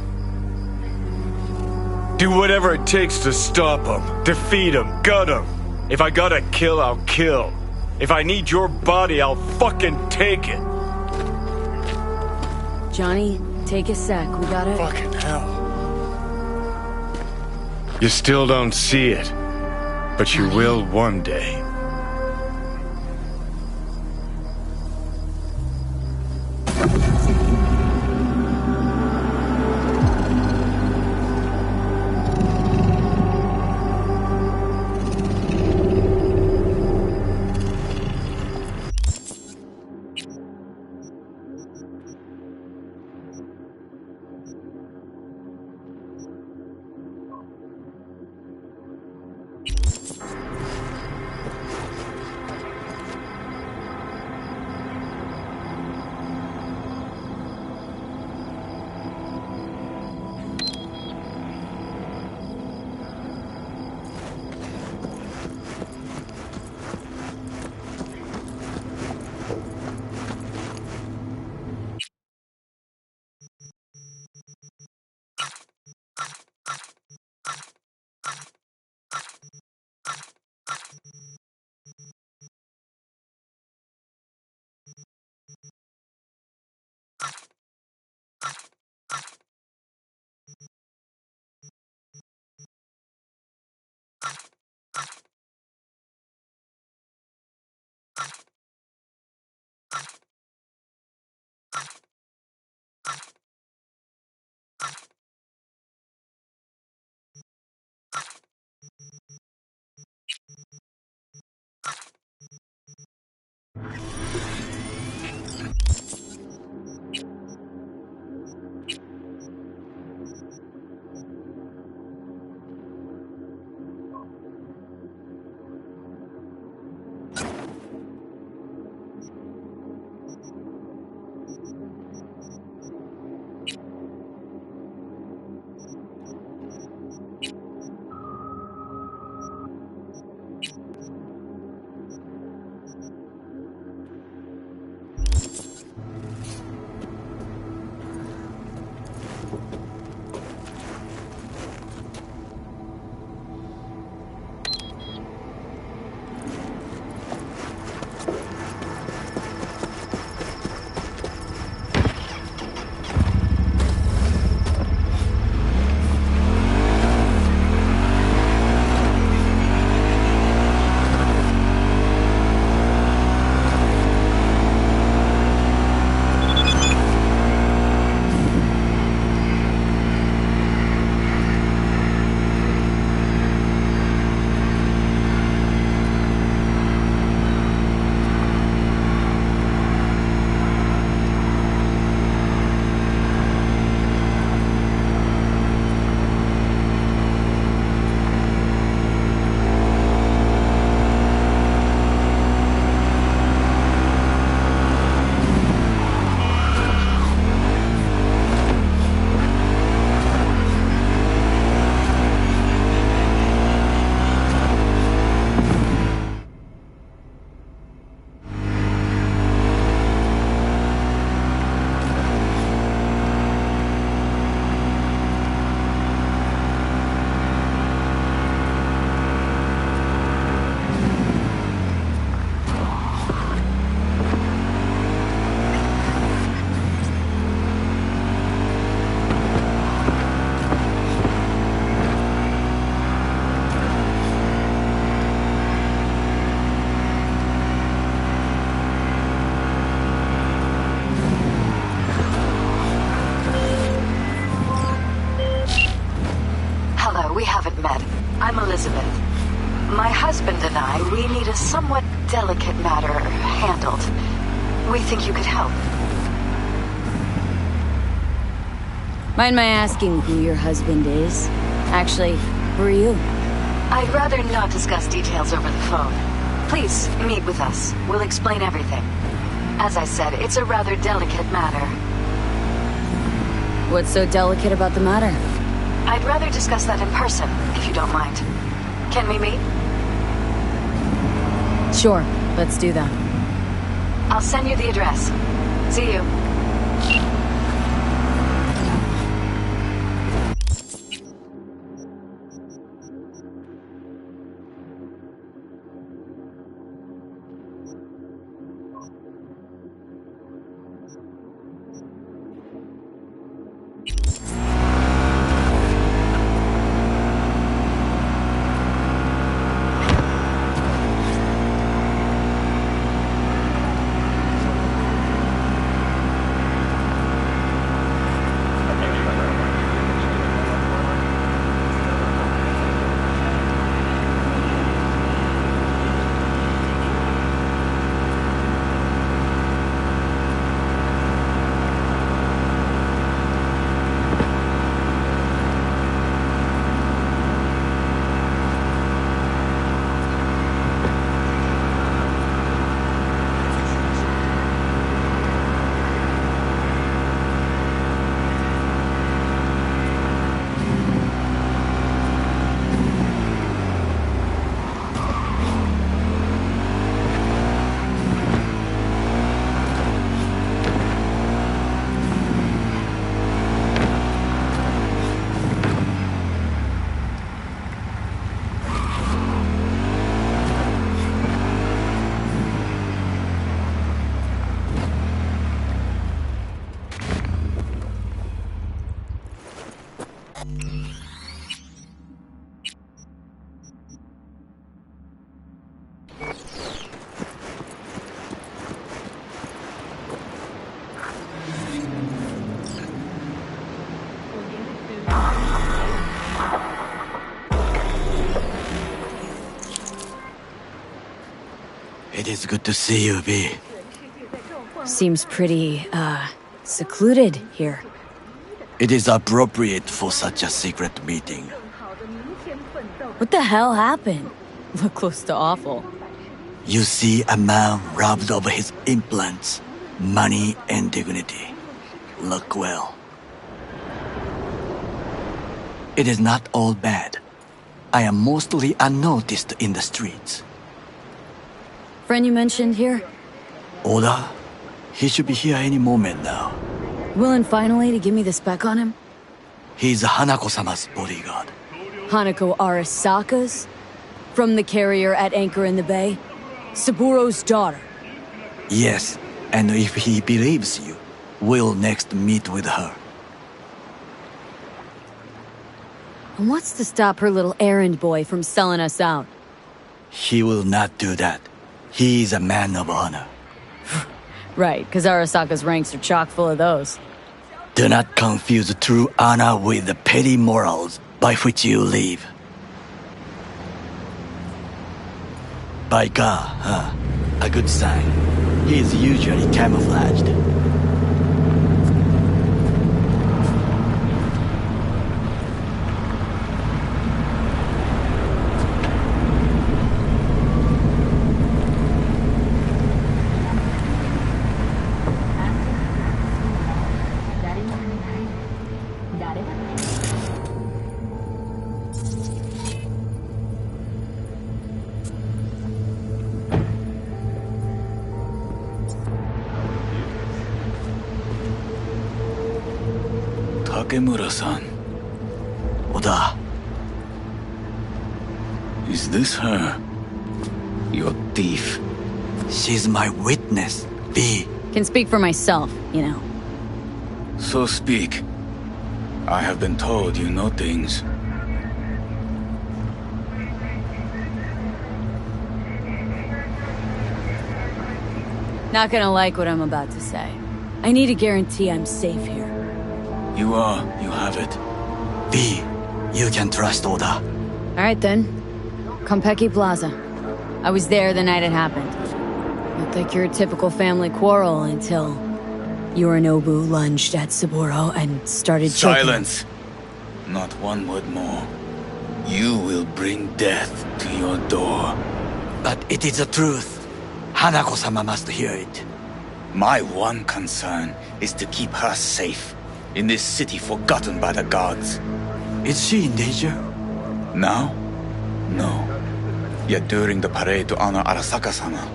Do whatever it takes to stop them, defeat them, gut them. If I gotta kill, I'll kill. If I need your body, I'll fucking take it. Johnny, take a sec. We gotta... Fucking hell. You still don't see it, but you will one day. I'm Elizabeth. My husband and I, we need a somewhat delicate matter handled. We think you could help. Mind my asking who your husband is? Actually, who are you? I'd rather not discuss details over the phone. Please, meet with us. We'll explain everything. As I said, it's a rather delicate matter. What's so delicate about the matter? I'd rather discuss that in person, if you don't mind. Can we meet? Sure, let's do that. I'll send you the address. See you. It is good to see you, V. Seems pretty, secluded here. It is appropriate for such a secret meeting. What the hell happened? Look close to awful. You see a man robbed of his implants, money and dignity. Look well. It is not all bad. I am mostly unnoticed in the streets. Friend you mentioned here? Oda? He should be here any moment now. Willing finally to give me the spec on him? He's Hanako-sama's bodyguard. Hanako Arasaka's? From the carrier at anchor in the bay? Saburo's daughter? Yes, and if he believes you, we'll next meet with her. And what's to stop her little errand boy from selling us out? He will not do that. He is a man of honor. Right, because Arasaka's ranks are chock full of those. Do not confuse true honor with the petty morals by which you live. By God, huh? A good sign. He is usually camouflaged. Takemura-san. Oda. Is this her? Your thief? She's my witness, V. Can speak for myself, you know. So speak. I have been told you know things. Not gonna like what I'm about to say. I need a guarantee I'm safe here. You have it. V, you can trust Oda. Alright then. Konpeki Plaza. I was there the night it happened. Looked like your typical family quarrel until Yorinobu lunged at Saburo and started choking. Silence! Not one word more. You will bring death to your door. But it is the truth. Hanako-sama must hear it. My one concern is to keep her safe in this city forgotten by the gods. Is she in danger? Now? No. Yet during the parade to honor Arasaka-sama,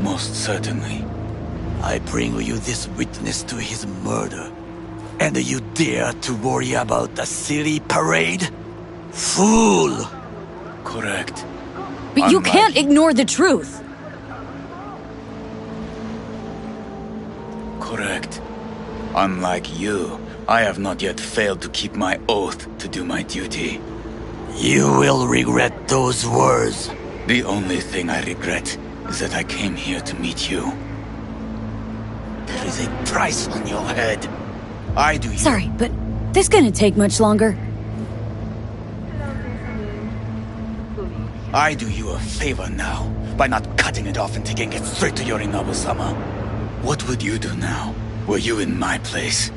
most certainly. I bring you this witness to his murder, and you dare to worry about a silly parade? Fool! Correct. But you can't ignore the truth! Correct. Unlike you, I have not yet failed to keep my oath to do my duty. You will regret those words. The only thing I regret is that I came here to meet you. There is a price on your head. I do you... Sorry, but this gonna take much longer. I do you a favor now, by not cutting it off and taking it straight to Yorinobu-sama. What would you do now, were you in my place?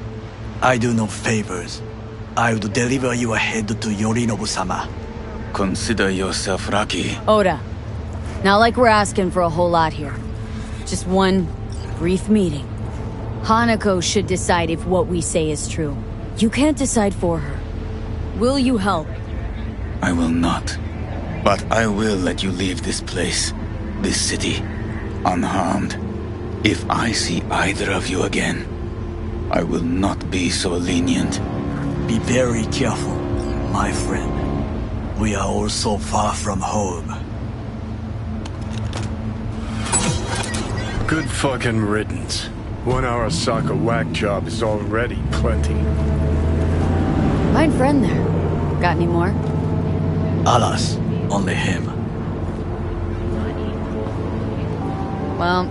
I do no favors. I would deliver your head to Yorinobu-sama. Consider yourself lucky. Oda, not like we're asking for a whole lot here. Just one brief meeting. Hanako should decide if what we say is true. You can't decide for her. Will you help? I will not. But I will let you leave this place, this city, unharmed. If I see either of you again, I will not be so lenient. Be very careful, my friend. We are all so far from home. Good fucking riddance. One Arasaka whack job is already plenty. Fine friend there. Got any more? Alas, only him. Well,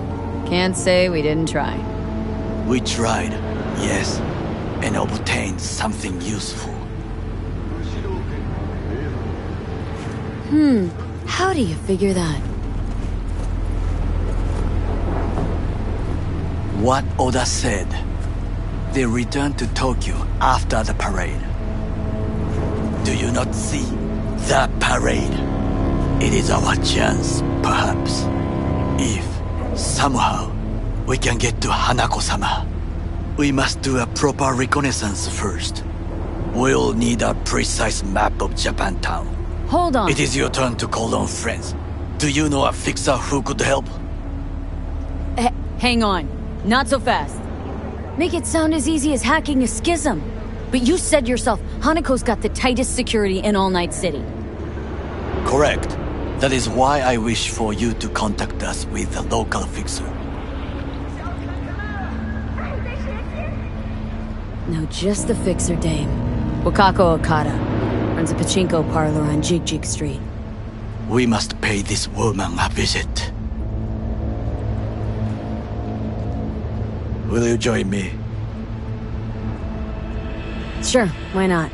can't say we didn't try. We tried, yes, and obtained something useful. How do you figure that? What Oda said. They returned to Tokyo after the parade. Do you not see the parade? It is our chance, perhaps. If, somehow, we can get to Hanako-sama, we must do a proper reconnaissance first. We'll need a precise map of Japantown. Hold on. It is your turn to call on friends. Do you know a fixer who could help? Hang on. Not so fast. Make it sound as easy as hacking a schism. But you said yourself, Hanako's got the tightest security in All Night City. Correct. That is why I wish for you to contact us with a local fixer. No, just the fixer dame. Wakako Okada. Runs a pachinko parlor on Jig Street. We must pay this woman a visit. Will you join me? Sure, why not?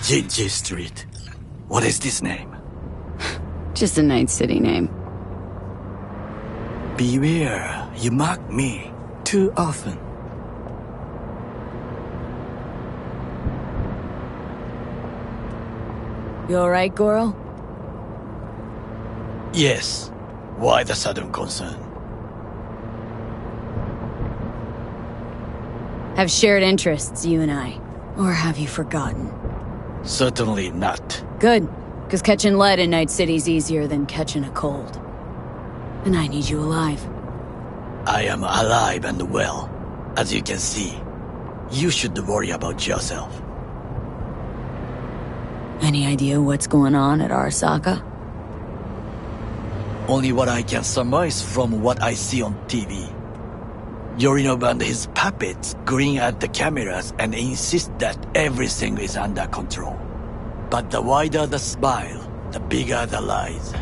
Jig Street. What is this name? Just a Night City name. Beware, you mock me too often. You alright, Goro? Yes. Why the sudden concern? Have shared interests, you and I. Or have you forgotten? Certainly not. Good, because catching lead in Night City's easier than catching a cold. And I need you alive. I am alive and well, as you can see. You should worry about yourself. Any idea what's going on at Arasaka? Only what I can surmise from what I see on TV. Yorinobu and his puppets grin at the cameras and insist that everything is under control. But the wider the smile, the bigger the lies.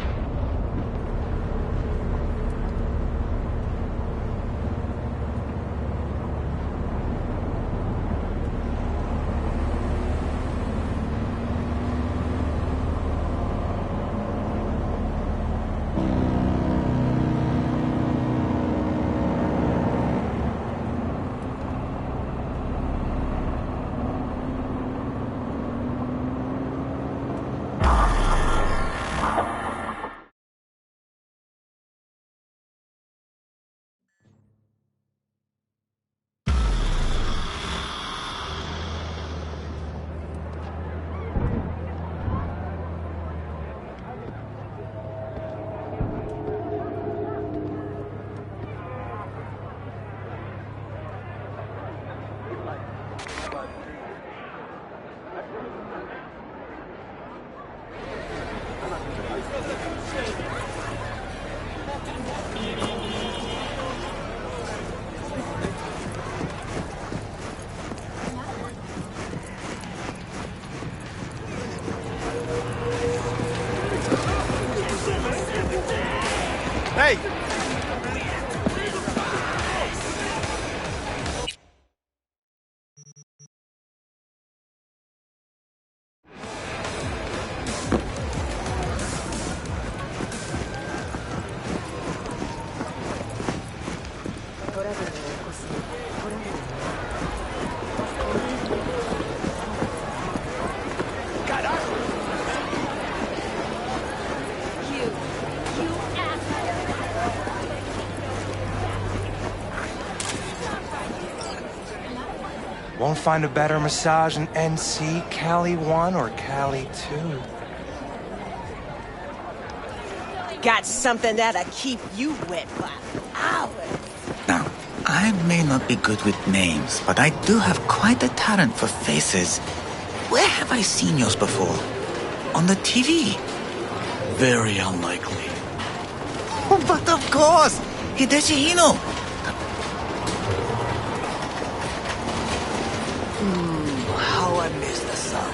Hey! don't find a better massage in NC, Cali 1 or Cali 2. Got something that'll keep you wet for hours. Now, I may not be good with names, but I do have quite a talent for faces. Where have I seen yours before? On the TV? Very unlikely. Oh, but of course! Hideshi Hino! How I miss the sun.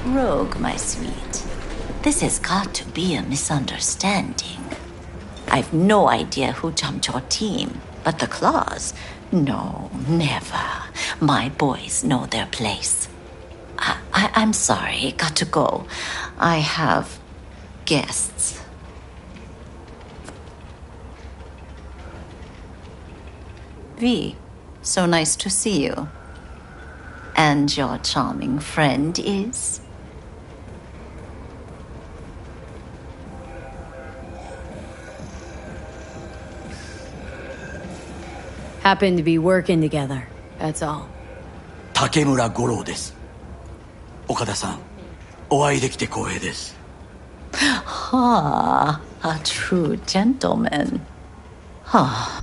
Rogue, my sweet. This has got to be a misunderstanding. I've no idea who jumped your team, but the Claws? No, never. My boys know their place. I'm sorry, got to go. I have guests. V, so nice to see you. And your charming friend is? Happen to be working together, that's all. 竹村五郎です。岡田さん、お会いできて光栄です。Ah, a true gentleman. Ah.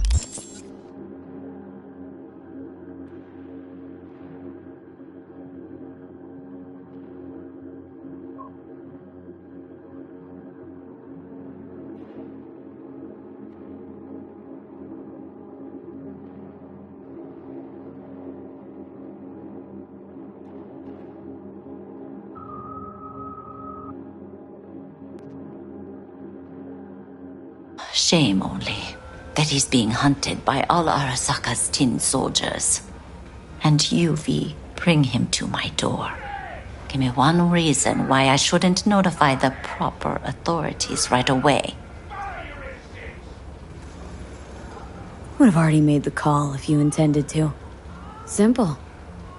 Shame only that he's being hunted by all Arasaka's tin soldiers. And you, V, bring him to my door. Give me one reason why I shouldn't notify the proper authorities right away. Would have already made the call if you intended to. Simple.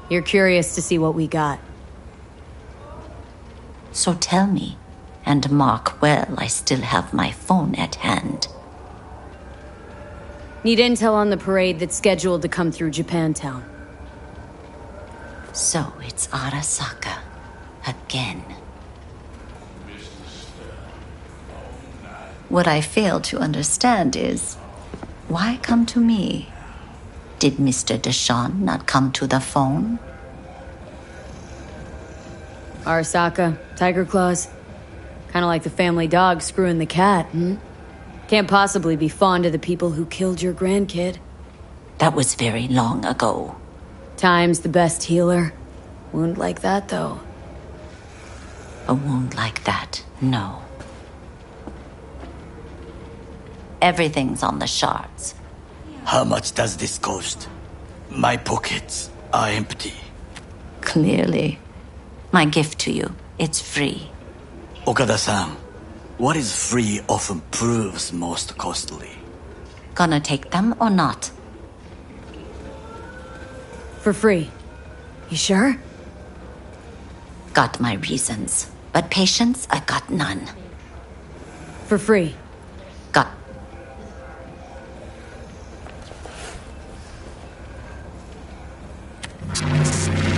You're curious to see what we got. So tell me, and mark well I still have my phone at hand. Need intel on the parade that's scheduled to come through Japantown. So it's Arasaka. Again. What I fail to understand is, why come to me? Did Mr. Deshawn not come to the phone? Arasaka, Tiger Claws. Kinda like the family dog screwing the cat, hmm? Can't possibly be fond of the people who killed your grandkid. That was very long ago. Time's the best healer. Wound like that, though. A wound like that, no. Everything's on the shards. How much does this cost? My pockets are empty. Clearly. My gift to you, it's free. Okada-san, what is free often proves most costly. Gonna take them or not? For free. You sure? Got my reasons, but patience, I got none. For free. Got...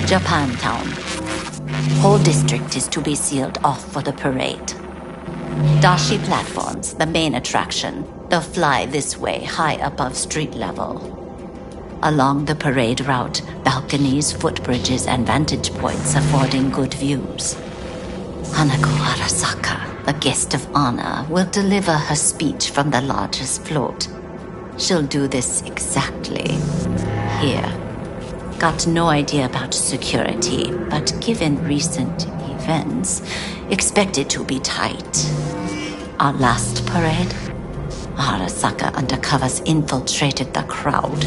Japantown. Whole district is to be sealed off for the parade. Dashi platforms, the main attraction. They'll fly this way, high above street level. Along the parade route, balconies, footbridges, and vantage points affording good views. Hanako Arasaka, the guest of honor, will deliver her speech from the largest float. She'll do this exactly here. Got no idea about security, but given recent events, expect it to be tight. Our last parade, Arasaka undercovers infiltrated the crowd.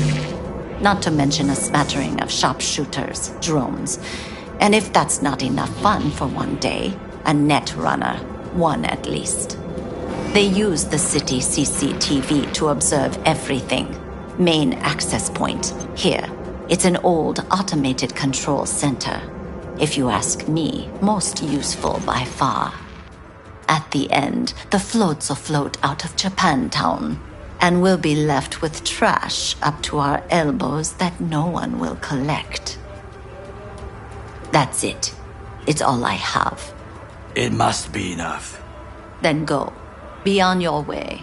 Not to mention a smattering of sharpshooters, drones, and if that's not enough fun for one day, a net runner, one at least. They use the city CCTV to observe everything. Main access point, here. It's an old automated control center. If you ask me, most useful by far. At the end, the floats will float out of Japantown, and we'll be left with trash up to our elbows that no one will collect. That's it. It's all I have. It must be enough. Then go. Be on your way.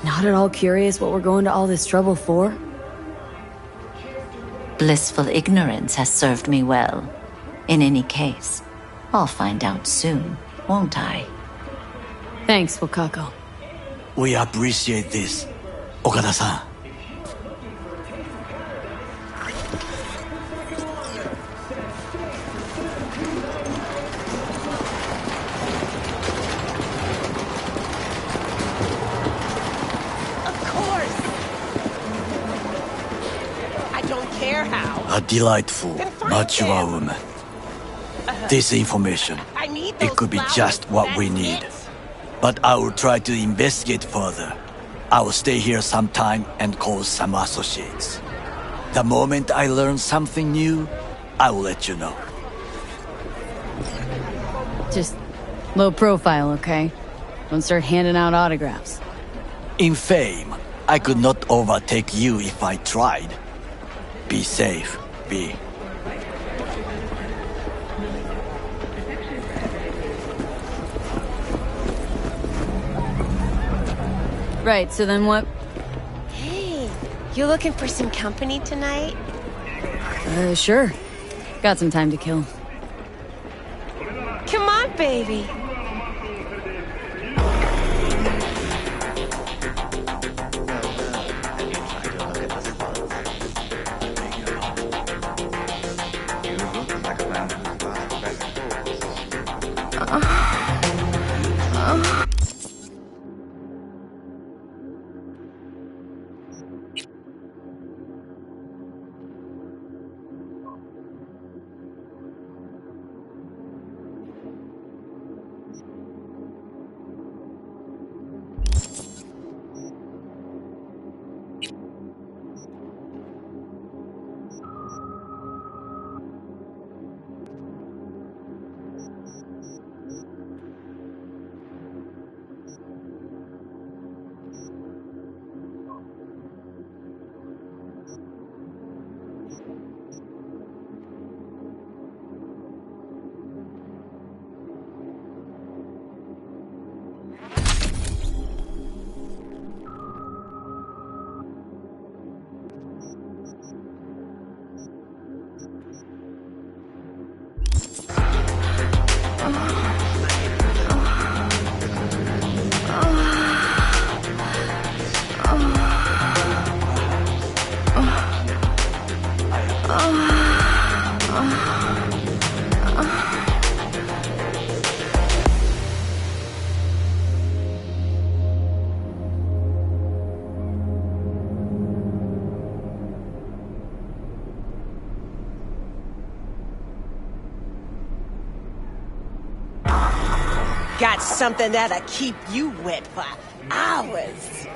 Not at all curious what we're going to all this trouble for? Blissful ignorance has served me well. In any case, I'll find out soon, won't I? Thanks, Wakako. We appreciate this, Okada-san. A delightful, mature woman. This information, it could be just what we need. But I will try to investigate further. I will stay here some time and call some associates. The moment I learn something new, I will let you know. Just low profile, okay? Don't start handing out autographs. In fame, I could not overtake you if I tried. Be safe, B. Right, so then what? Hey, you looking for some company tonight? Sure. Got some time to kill. Come on, baby. Got something that'll keep you wet for hours.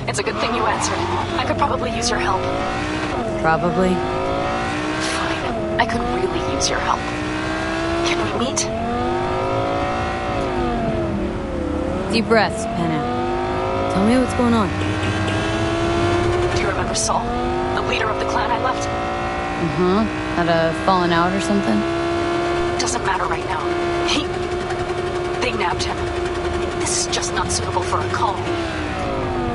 It's a good thing you answered. I could probably use your help. Probably. Fine. I could really use your help. Can we meet? Deep breaths, Panam. Tell me what's going on. Do you remember Saul? The leader of the clan I left? Uh-huh. Had a falling out or something? Doesn't matter right now. They nabbed him. This is just not suitable for a call.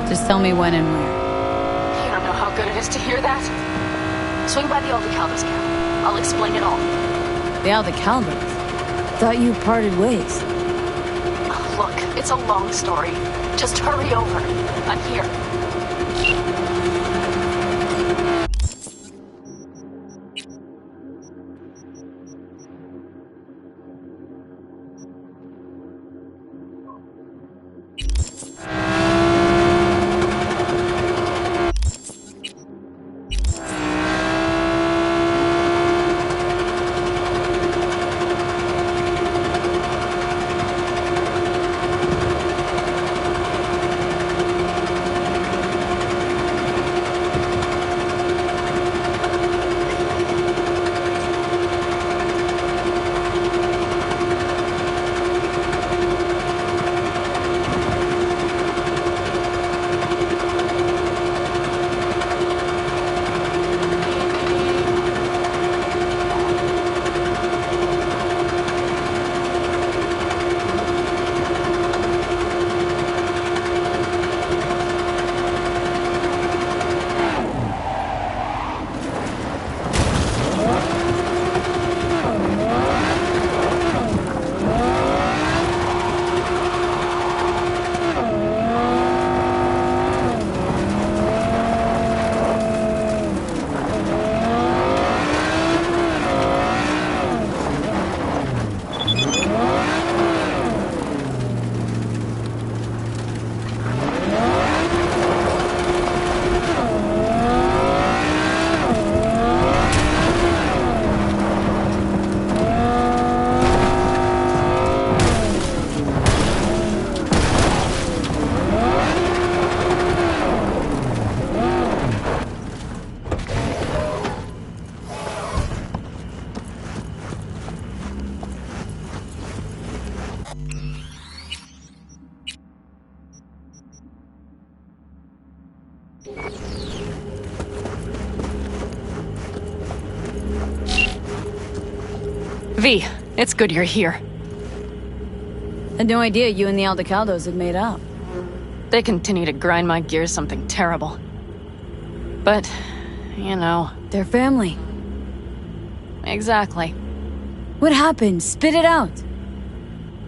Just tell me when and where. You don't know how good it is to hear that. Swing by the Aldecaldos camp. I'll explain it all. The Aldecaldos? Thought you parted ways. Look, it's a long story. Just hurry over. I'm here. V, it's good you're here. Had no idea you and the Aldecaldos had made up. They continue to grind my gears something terrible. But, you know... They're family. Exactly. What happened? Spit it out.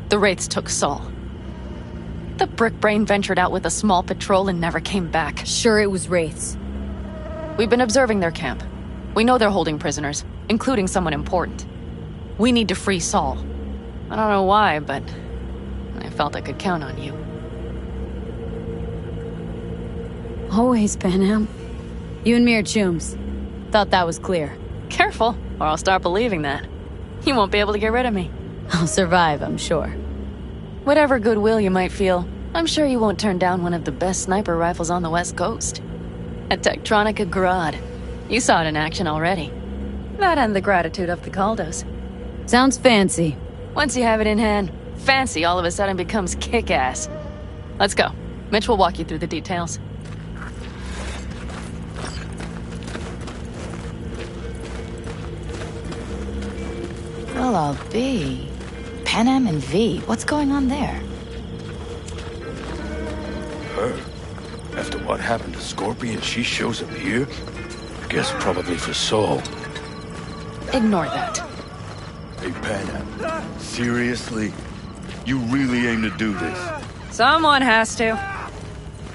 The Wraiths took Saul. The Brickbrain ventured out with a small patrol and never came back. Sure, it was Wraiths. We've been observing their camp. We know they're holding prisoners, including someone important. We need to free Saul. I don't know why, but felt I could count on you. Always, Panam. You and me are chums. Thought that was clear. Careful, or I'll start believing that. You won't be able to get rid of me. I'll survive, I'm sure. Whatever goodwill you might feel, I'm sure you won't turn down one of the best sniper rifles on the West Coast. A Tektronica Grad. You saw it in action already. That and the gratitude of the Caldos. Sounds fancy. Once you have it in hand, fancy all of a sudden becomes kick-ass. Let's go. Mitch will walk you through the details. Well, I'll be. Panam and V, what's going on there? Her? After what happened to Scorpion, she shows up here? Guess probably for Saul. Ignore that. Hey, Panam. Seriously? You really aim to do this? Someone has to.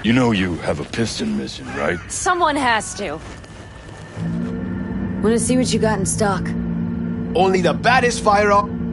You know you have a piston mission, right? Someone has to. Wanna see what you got in stock? Only the baddest firearm.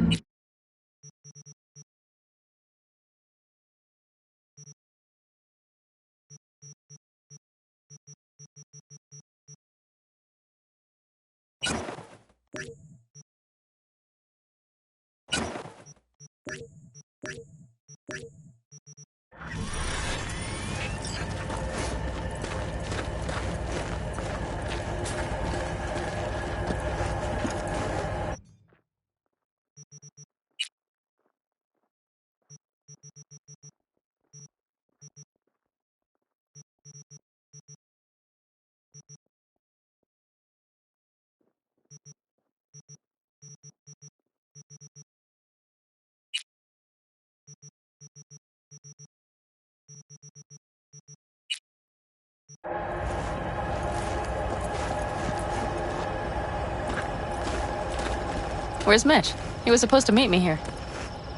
Where's Mitch? He was supposed to meet me here.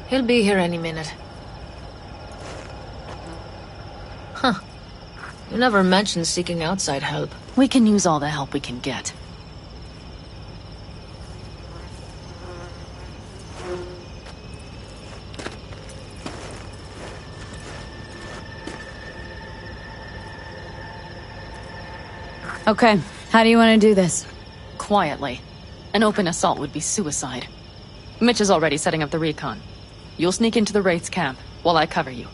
He'll be here any minute. Huh. You never mentioned seeking outside help. We can use all the help we can get. Okay, how do you want to do this? Quietly. An open assault would be suicide. Mitch is already setting up the recon. You'll sneak into the Wraith's camp while I cover you.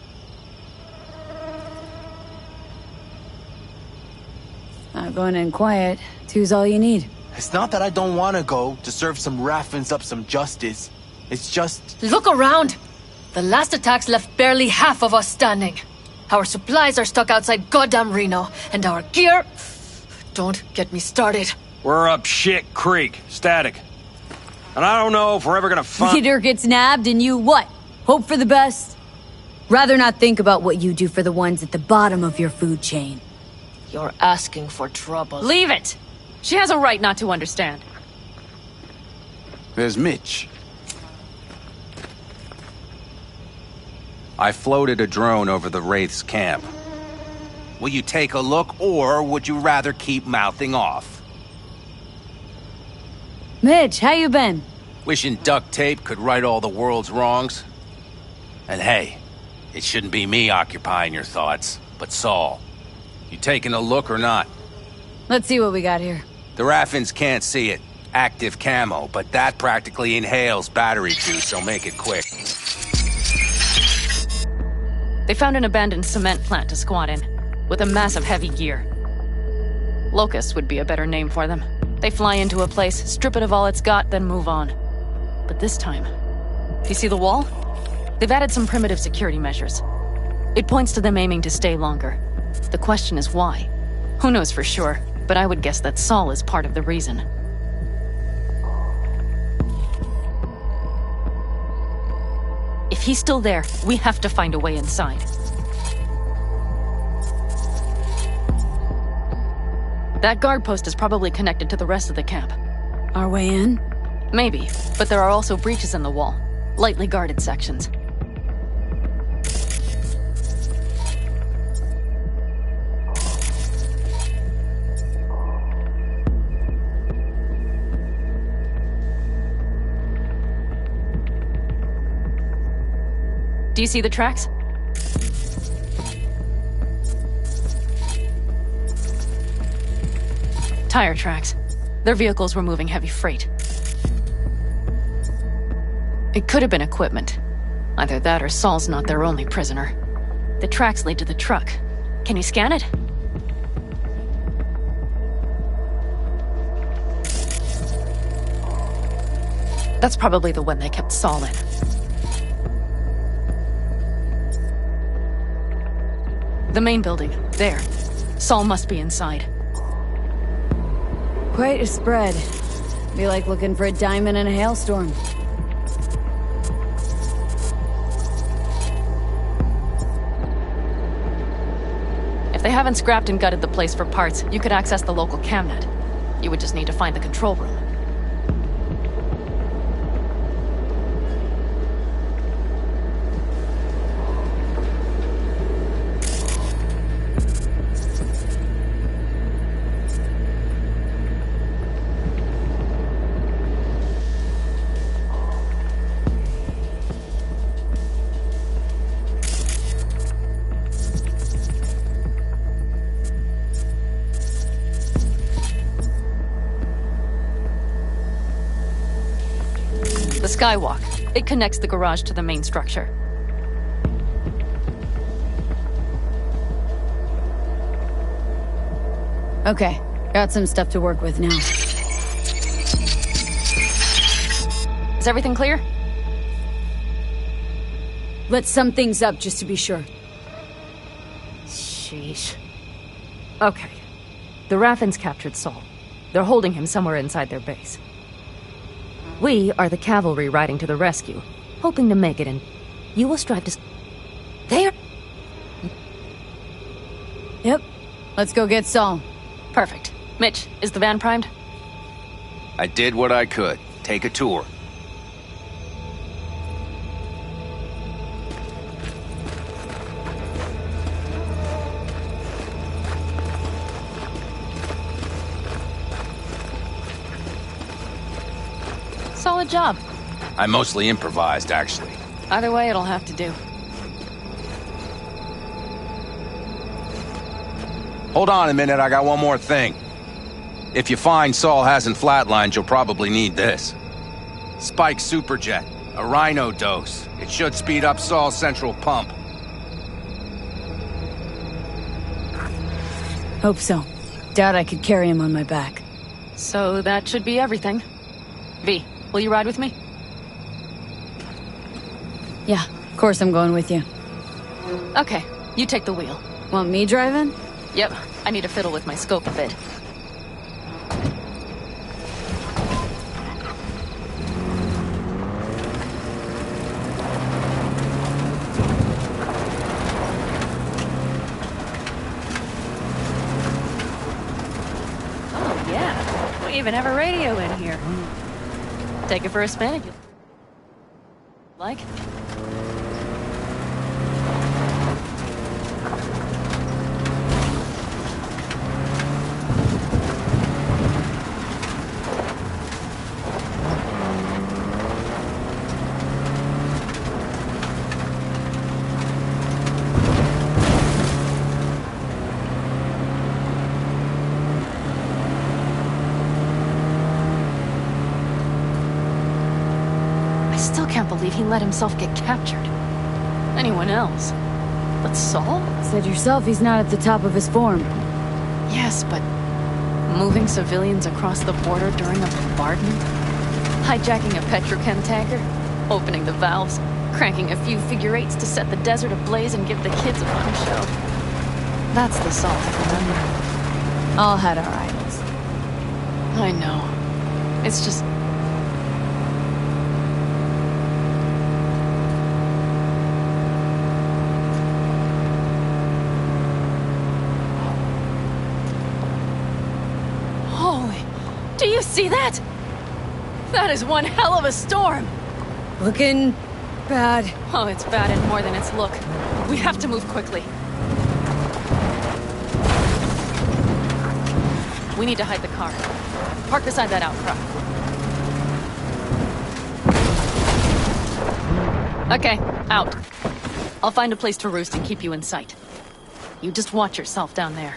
Going in quiet. Two's all you need. It's not that I don't want to go to serve some Raffins up some justice. It's just... Look around! The last attacks left barely half of us standing. Our supplies are stuck outside goddamn Reno, and our gear... Don't get me started. We're up shit creek, static. And I don't know if we're ever gonna find... Leader gets nabbed and you what? Hope for the best? Rather not think about what you do for the ones at the bottom of your food chain. You're asking for trouble. Leave it! She has a right not to understand. There's Mitch. I floated a drone over the Wraith's camp. Will you take a look, or would you rather keep mouthing off? Mitch, how you been? Wishing duct tape could right all the world's wrongs? And hey, it shouldn't be me occupying your thoughts, but Saul. You taking a look or not? Let's see what we got here. The Raffins can't see it. Active camo, but that practically inhales battery juice, so make it quick. They found an abandoned cement plant to squat in, with a massive heavy gear. Locusts would be a better name for them. They fly into a place, strip it of all it's got, then move on. But this time... You see the wall? They've added some primitive security measures. It points to them aiming to stay longer. The question is why? Who knows for sure, but I would guess that Saul is part of the reason. If he's still there, we have to find a way inside. That guard post is probably connected to the rest of the camp. Our way in? Maybe, but there are also breaches in the wall. Lightly guarded sections. Do you see the tracks? Tire tracks. Their vehicles were moving heavy freight. It could have been equipment. Either that or Saul's not their only prisoner. The tracks lead to the truck. Can you scan it? That's probably the one they kept Saul in. The main building. There. Saul must be inside. Quite a spread. Be like looking for a diamond in a hailstorm. If they haven't scrapped and gutted the place for parts, you could access the local camnet. You would just need to find the control room. Skywalk. It connects the garage to the main structure. Okay, got some stuff to work with now. Is everything clear? Let's sum things up just to be sure. Sheesh. Okay. The Raffins captured Saul. They're holding him somewhere inside their base. We are the cavalry riding to the rescue, hoping to make it, and you will strive to... There! Yep. Let's go get Saul. Perfect. Mitch, is the van primed? I did what I could. Take a tour. Solid job. I mostly improvised, actually. Either way, it'll have to do. Hold on a minute, I got one more thing. If you find Saul hasn't flatlined, you'll probably need this. Spike Superjet, a Rhino dose. It should speed up Saul's central pump. Hope so. Doubt I could carry him on my back. So that should be everything. V, will you ride with me? Yeah, of course I'm going with you. Okay, you take the wheel. Want me driving? Yep, I need to fiddle with my scope a bit. Oh yeah, we even have a radio in here. Take it for a spin if you like. Can't believe he let himself get captured. Anyone else? But Saul? Said yourself he's not at the top of his form. Yes, but moving civilians across the border during a bombardment? Hijacking a petrochem tanker? Opening the valves? Cranking a few figure eights to set the desert ablaze and give the kids a fun show? That's the Saul, remember? All had our idols. I know. It's just... Do you see that? That is one hell of a storm. Looking bad. Oh, it's bad and more than its look. We have to move quickly. We need to hide the car. Park beside that outcrop. Okay, out. I'll find a place to roost and keep you in sight. You just watch yourself down there.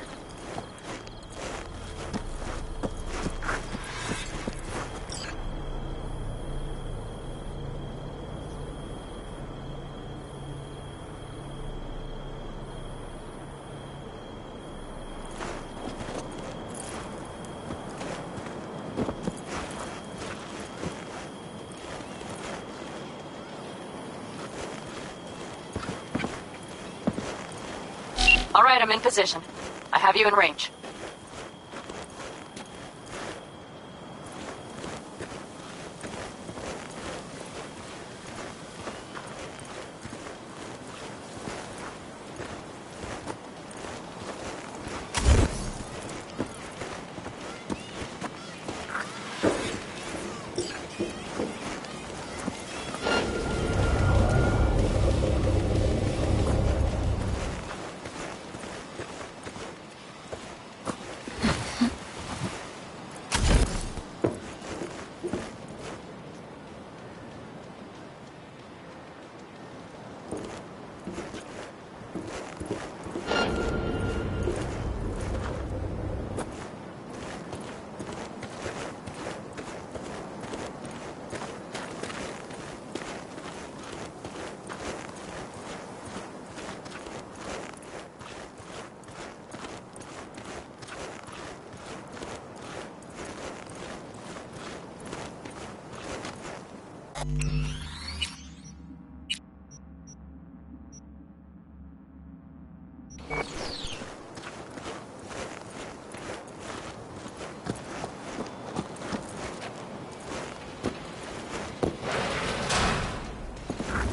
All right, I'm in position. I have you in range.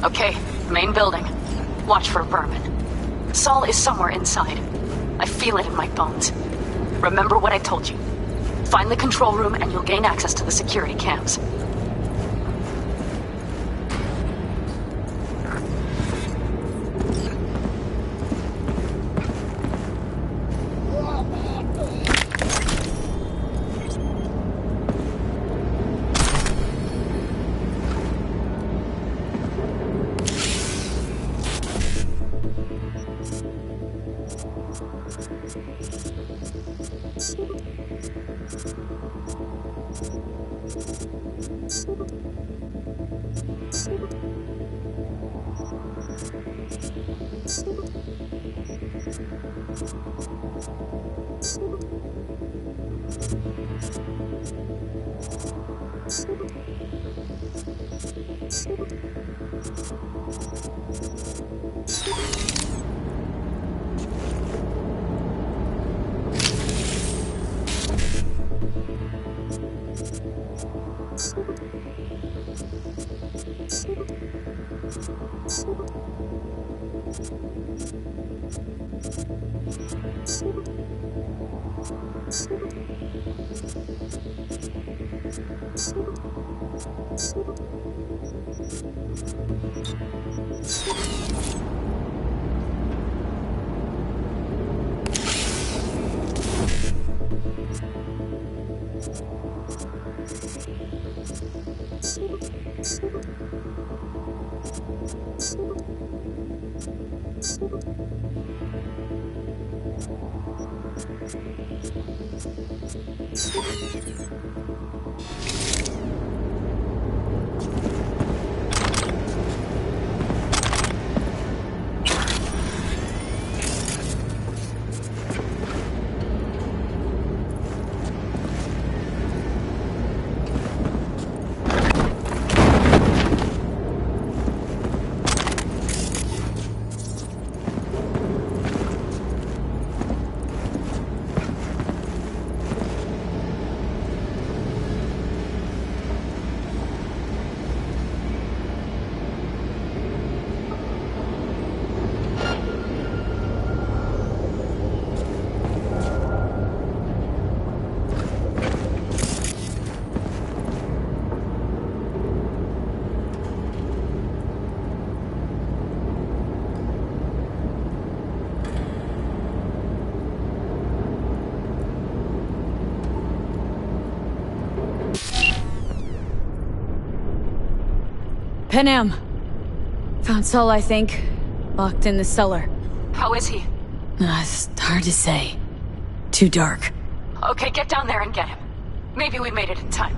Okay, main building. Watch for vermin. Saul is somewhere inside. I feel it in my bones. Remember what I told you. Find the control room and you'll gain access to the security cams. Panam. Found Saul, I think. Locked in the cellar. How is he? It's hard to say. Too dark. Okay, get down there and get him. Maybe we made it in time.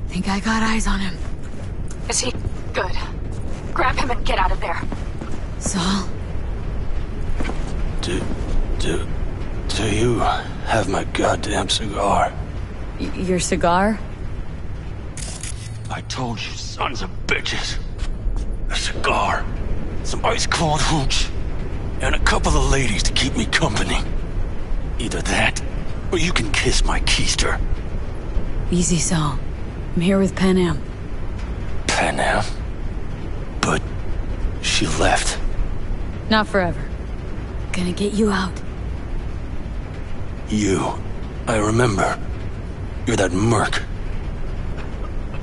Think I got eyes on him. Is he good? Grab him and get out of there. Saul? Do you have my goddamn cigar? Your cigar? I told you, sons of bitches. A cigar, some ice-cold hooch, and a couple of ladies to keep me company. Either that, or you can kiss my keister. Easy, Saul. I'm here with Pan Am. Pan Am? But she left. Not forever. Gonna get you out. You. I remember. You're that merc.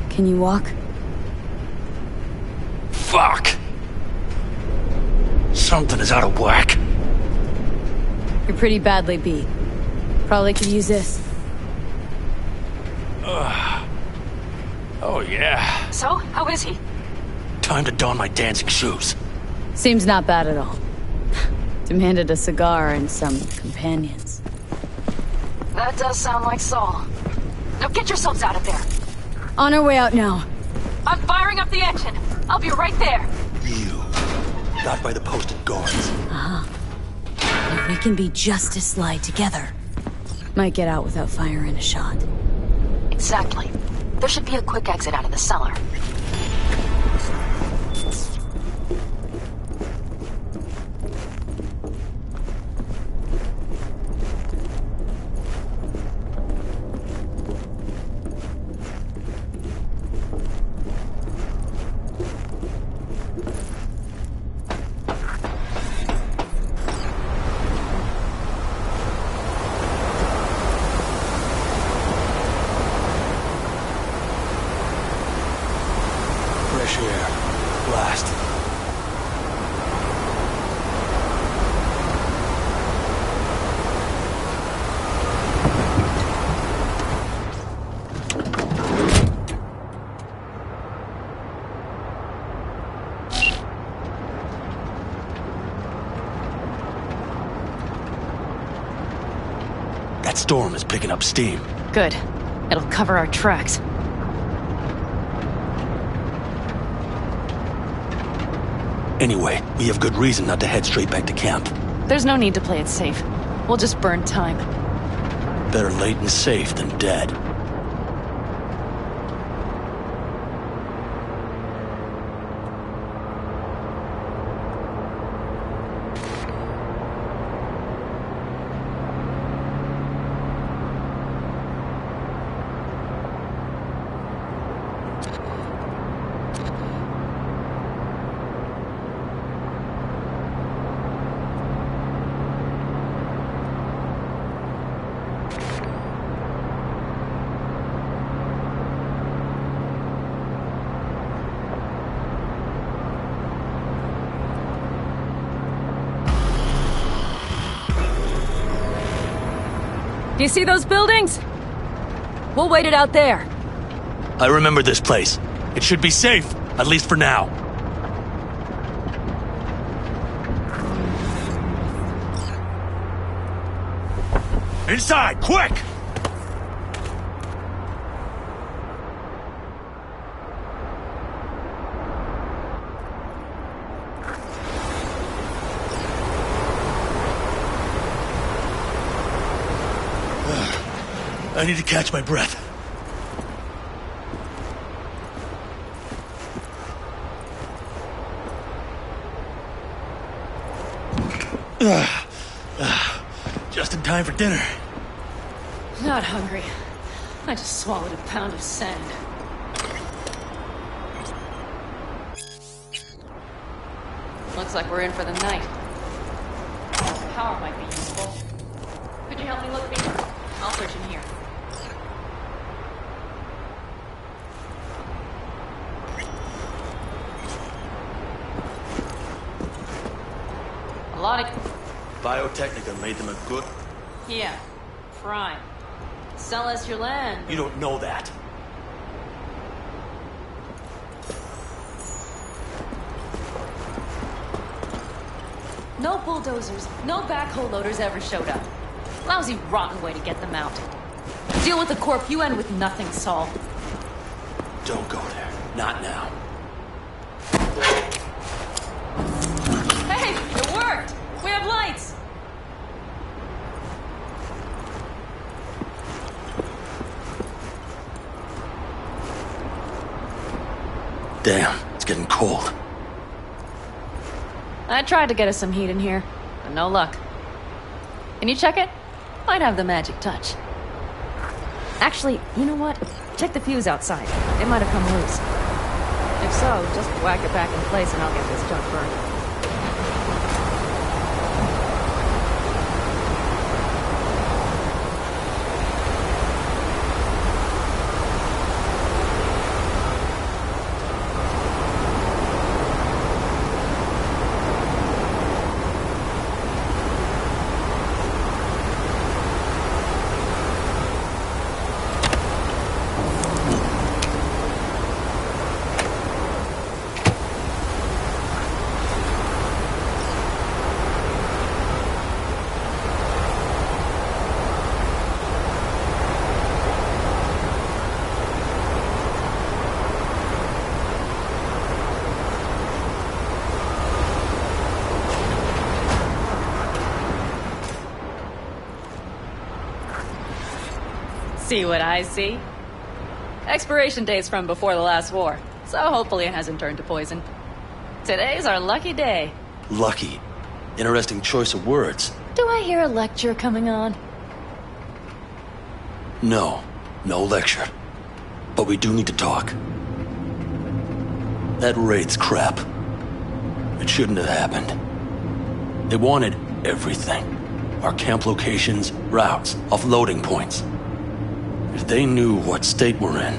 Can you walk? Fuck! Something is out of whack. You're pretty badly beat. Probably could use this. Oh, yeah. So, how is he? Time to don my dancing shoes. Seems not bad at all. Demanded a cigar and some companions. That does sound like Saul. Now get yourselves out of there. On our way out now. I'm firing up the engine. I'll be right there. You. Got by the posted guards. Uh-huh. If we can be just as sly together, might get out without firing a shot. Exactly. There should be a quick exit out of the cellar. storm is picking up steam. Good. It'll cover our tracks. Anyway, we have good reason not to head straight back to camp. There's no need to play it safe. We'll just burn time. Better late and safe than dead. Do you see those buildings? We'll wait it out there. I remember this place. It should be safe, at least for now. Inside, quick! I need to catch my breath. Just in time for dinner. Not hungry. I just swallowed a pound of sand. Looks like we're in for the night. Power might be useful. Could you help me look deeper? I'll search in here. A lot of... Biotechnica made them a good... Yeah, prime. Sell us your land. You don't know that. No bulldozers, no backhoe loaders ever showed up. Lousy, rotten way to get them out. Deal with the corp, you end with nothing, Saul. Don't go there. Not now. Hey, it worked! We have lights! Damn, it's getting cold. I tried to get us some heat in here, but no luck. Can you check it? Might have the magic touch. Actually, you know what? Check the fuse outside. It might have come loose. If so, just whack it back in place and I'll get this junk burned. See what I see? Expiration date's from before the last war, so hopefully it hasn't turned to poison. Today's our lucky day. Lucky. Interesting choice of words. Do I hear a lecture coming on? No. No lecture. But we do need to talk. That raid's crap. It shouldn't have happened. They wanted everything. Our camp locations, routes, offloading points. If they knew what state we're in,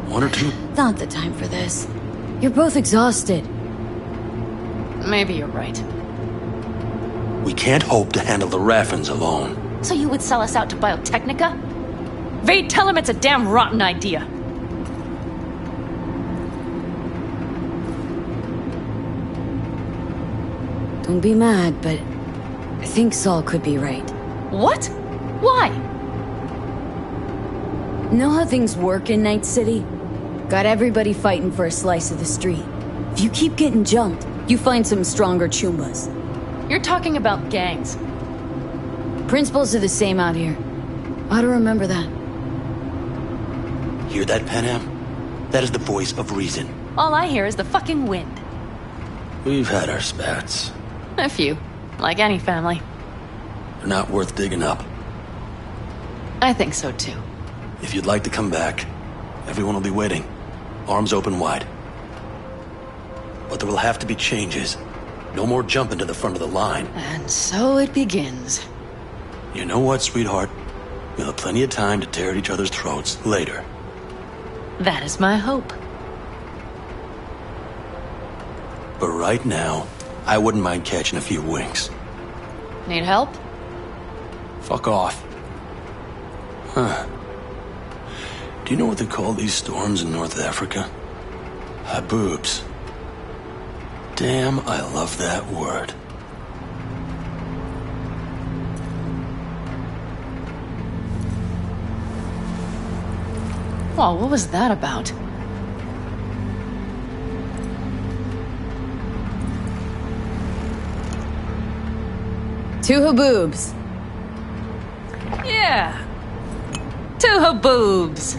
one or two... Not the time for this. You're both exhausted. Maybe you're right. We can't hope to handle the Raffens alone. So you would sell us out to Biotechnica? Vade, tell him it's a damn rotten idea. Don't be mad, but I think Saul could be right. What? Why? Know how things work in Night City? Got everybody fighting for a slice of the street. If you keep getting jumped, you find some stronger chumbas. You're talking about gangs. Principles are the same out here. Ought to remember that. Hear that, Panam? That is the voice of reason. All I hear is the fucking wind. We've had our spats. A few. Like any family. They're not worth digging up. I think so too. If you'd like to come back, everyone will be waiting. Arms open wide. But there will have to be changes. No more jumping to the front of the line. And so it begins. You know what, sweetheart? We'll have plenty of time to tear at each other's throats later. That is my hope. But right now, I wouldn't mind catching a few winks. Need help? Fuck off. Huh. Do you know what they call these storms in North Africa? Haboobs. Damn, I love that word. Well, what was that about? Two haboobs. Yeah. Two haboobs.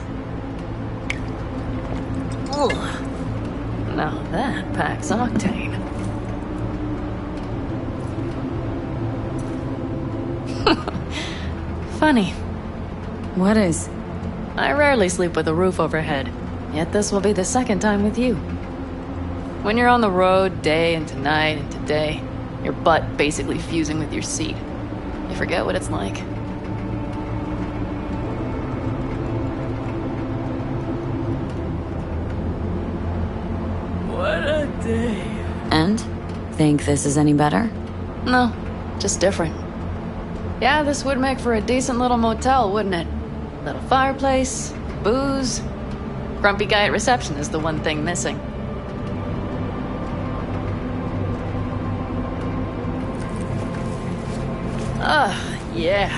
Ugh. Now that packs octane. Funny. What is? I rarely sleep with a roof overhead, yet this will be the second time with you. When you're on the road day into night into day, your butt basically fusing with your seat, you forget what it's like. What a day. And? Think this is any better? No, just different. Yeah, this would make for a decent little motel, wouldn't it? Little fireplace, booze. Grumpy guy at reception is the one thing missing. Yeah.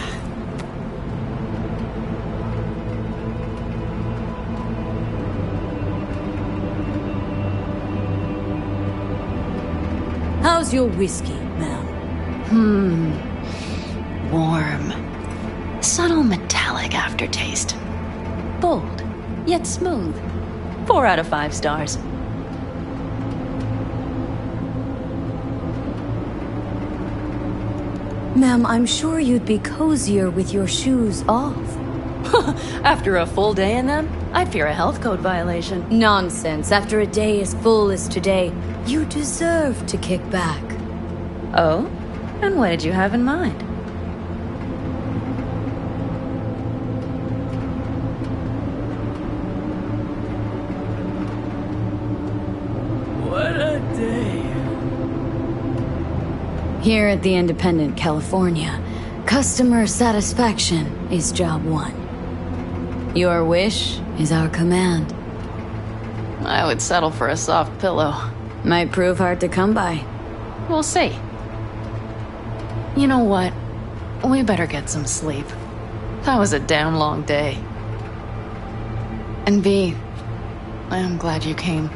How's your whiskey, ma'am? Warm. Subtle metallic aftertaste. Bold, yet smooth. 4 out of 5 stars. Ma'am, I'm sure you'd be cozier with your shoes off. After a full day in them, I'd fear a health code violation. Nonsense. After a day as full as today, you deserve to kick back. Oh? And what did you have in mind? What a day. Here at the Independent, California, customer satisfaction is job 1. Your wish is our command. I would settle for a soft pillow. Might prove hard to come by. We'll see. You know what? We better get some sleep. That was a damn long day. And B, I am glad you came.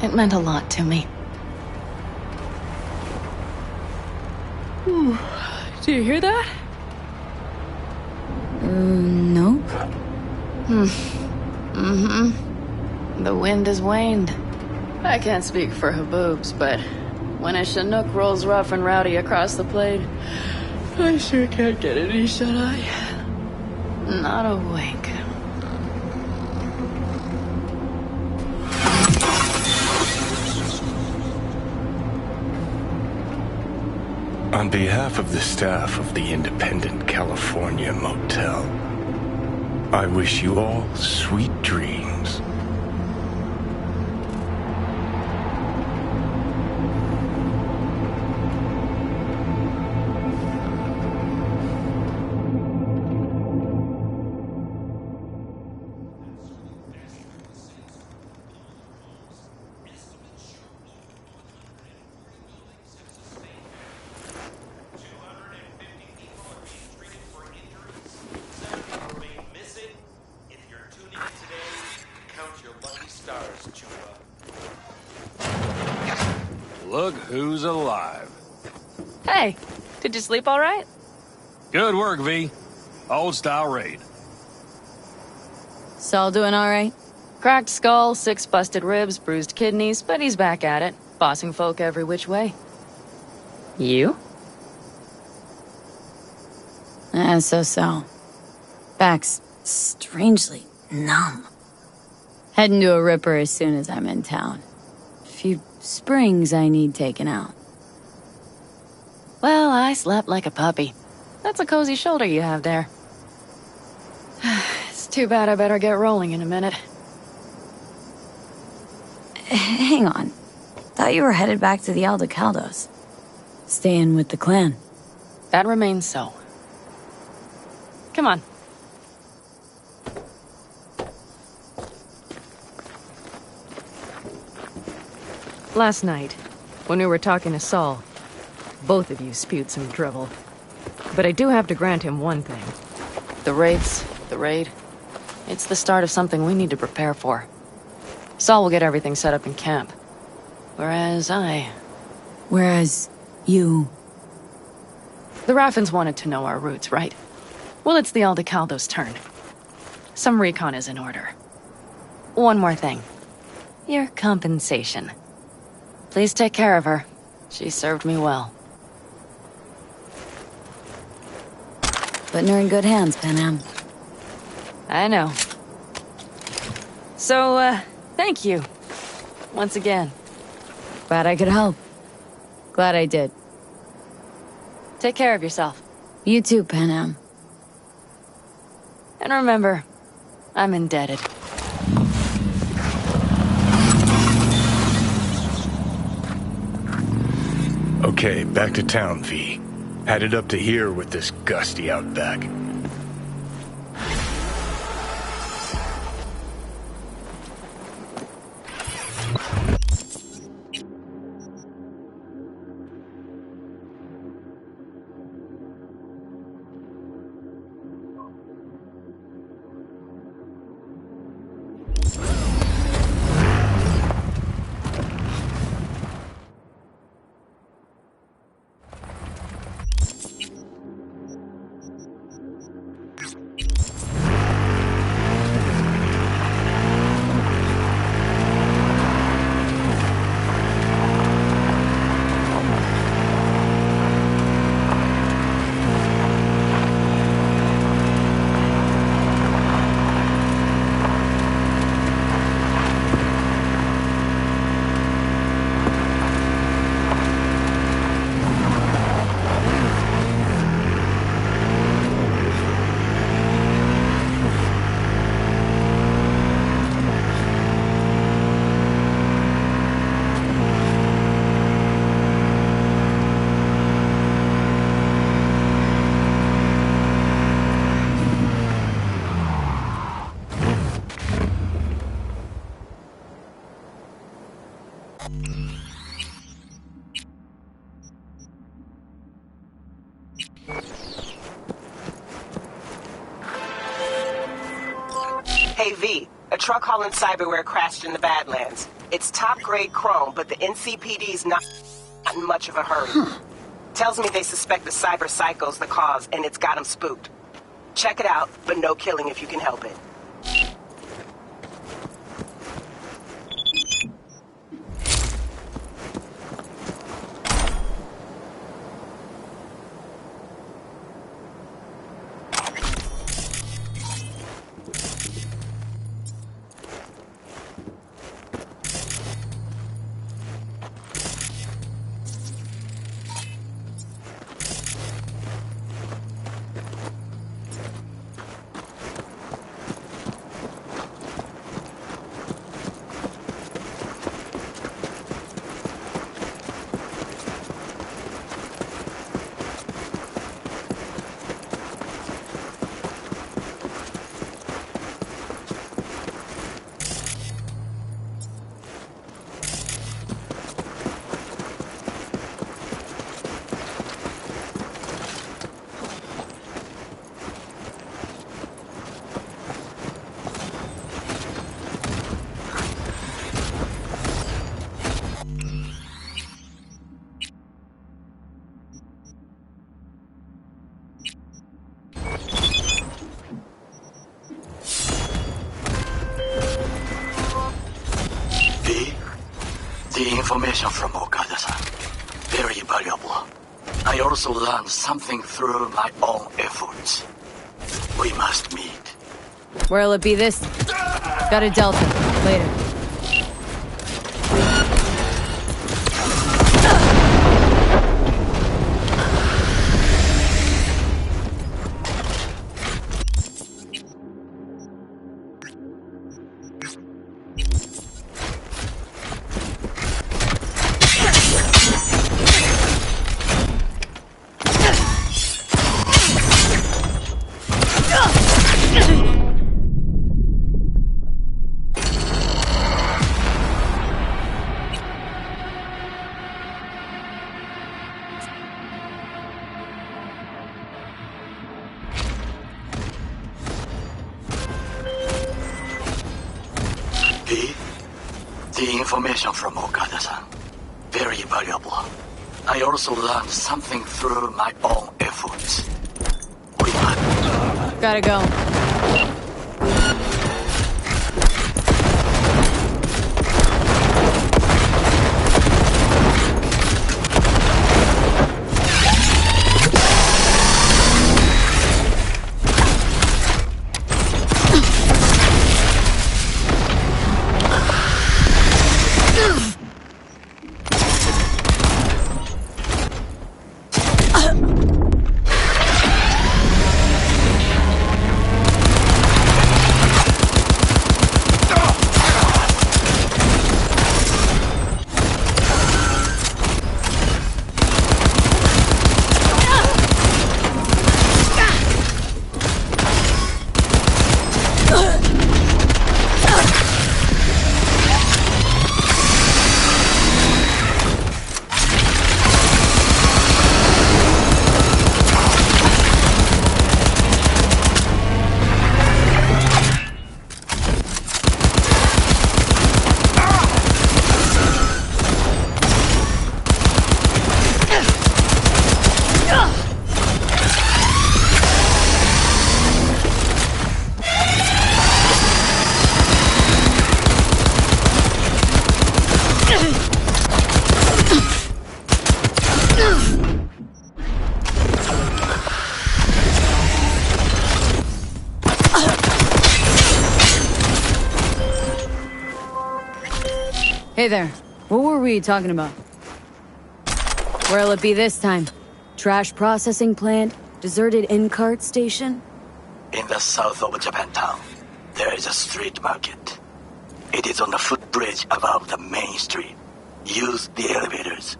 It meant a lot to me. Do you hear that? Nope. The wind has waned. I can't speak for Haboobs, but when a Chinook rolls rough and rowdy across the plain, I sure can't get any shut-eye. Not a wink. On behalf of the staff of the Independent California Motel, I wish you all sweet dreams. Look who's alive. Hey, did you sleep all right? Good work, V. Old style raid. Saul doing all right? Cracked skull, 6 busted ribs, bruised kidneys, but he's back at it, bossing folk every which way. You? So. Back's strangely numb. Heading to a ripper as soon as I'm in town. A few springs I need taken out. Well, I slept like a puppy. That's a cozy shoulder you have there. It's too bad I better get rolling in a minute. Hang on. Thought you were headed back to the Aldecaldos. Staying with the clan. That remains so. Come on. Last night, when we were talking to Saul, both of you spewed some drivel. But I do have to grant him one thing. The raid, it's the start of something we need to prepare for. Saul will get everything set up in camp. Whereas you... The Raffins wanted to know our roots, right? Well, it's the Aldecaldos' turn. Some recon is in order. One more thing. Your compensation. Please take care of her. She served me well. Putting her in good hands, Panam. I know. So, thank you. Once again. Glad I could help. Glad I did. Take care of yourself. You too, Panam. And remember, I'm indebted. Okay, back to town, V. Headed up to here with this gusty outback. Hey, V. A truck hauling cyberware crashed in the Badlands. It's top-grade chrome, but the NCPD's not in much of a hurry. Tells me they suspect the cyber psycho's the cause, and it's got them spooked. Check it out, but no killing if you can help it. The information from Okada-san, very valuable. I also learned something through my own efforts. We must meet. Where'll it be this? Got a Delta. Later. The information from Okada-san, very valuable. I also learned something through my own efforts. We must... Gotta go. Hey there. What were we talking about? Where'll it be this time? Trash processing plant? Deserted in-cart station? In the south of Japantown, there is a street market. It is on the footbridge above the main street. Use the elevators.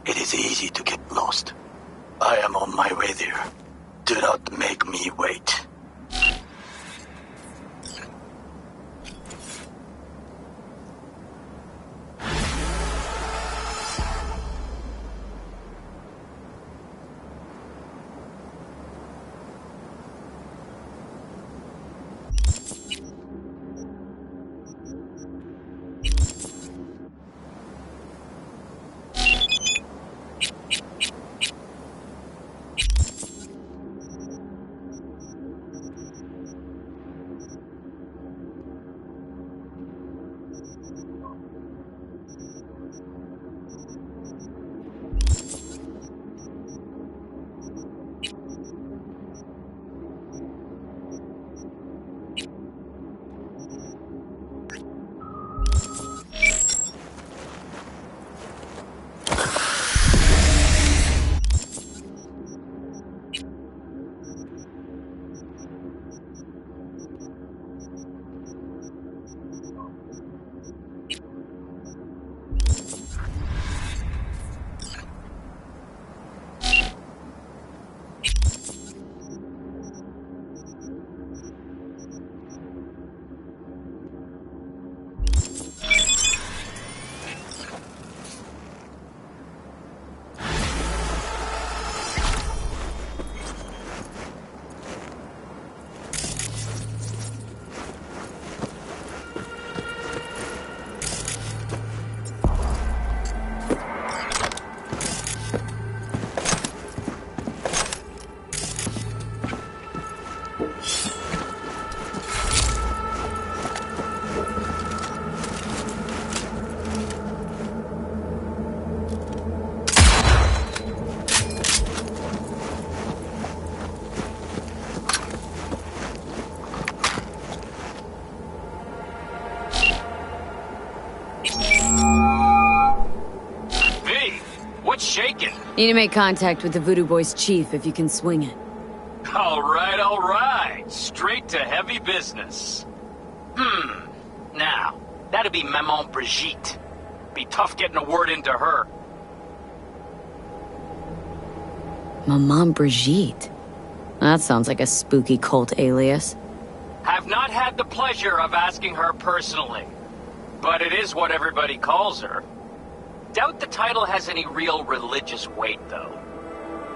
It is easy to get lost. I am on my way there. Do not make me wait. thinking? Need to make contact with the Voodoo Boys chief if you can swing it. All right. Straight to heavy business. Now, that'd be Maman Brigitte. Be tough getting a word into her. Maman Brigitte? That sounds like a spooky cult alias. Have not had the pleasure of asking her personally, but it is what everybody calls her. Doubt the title has any real religious weight, though.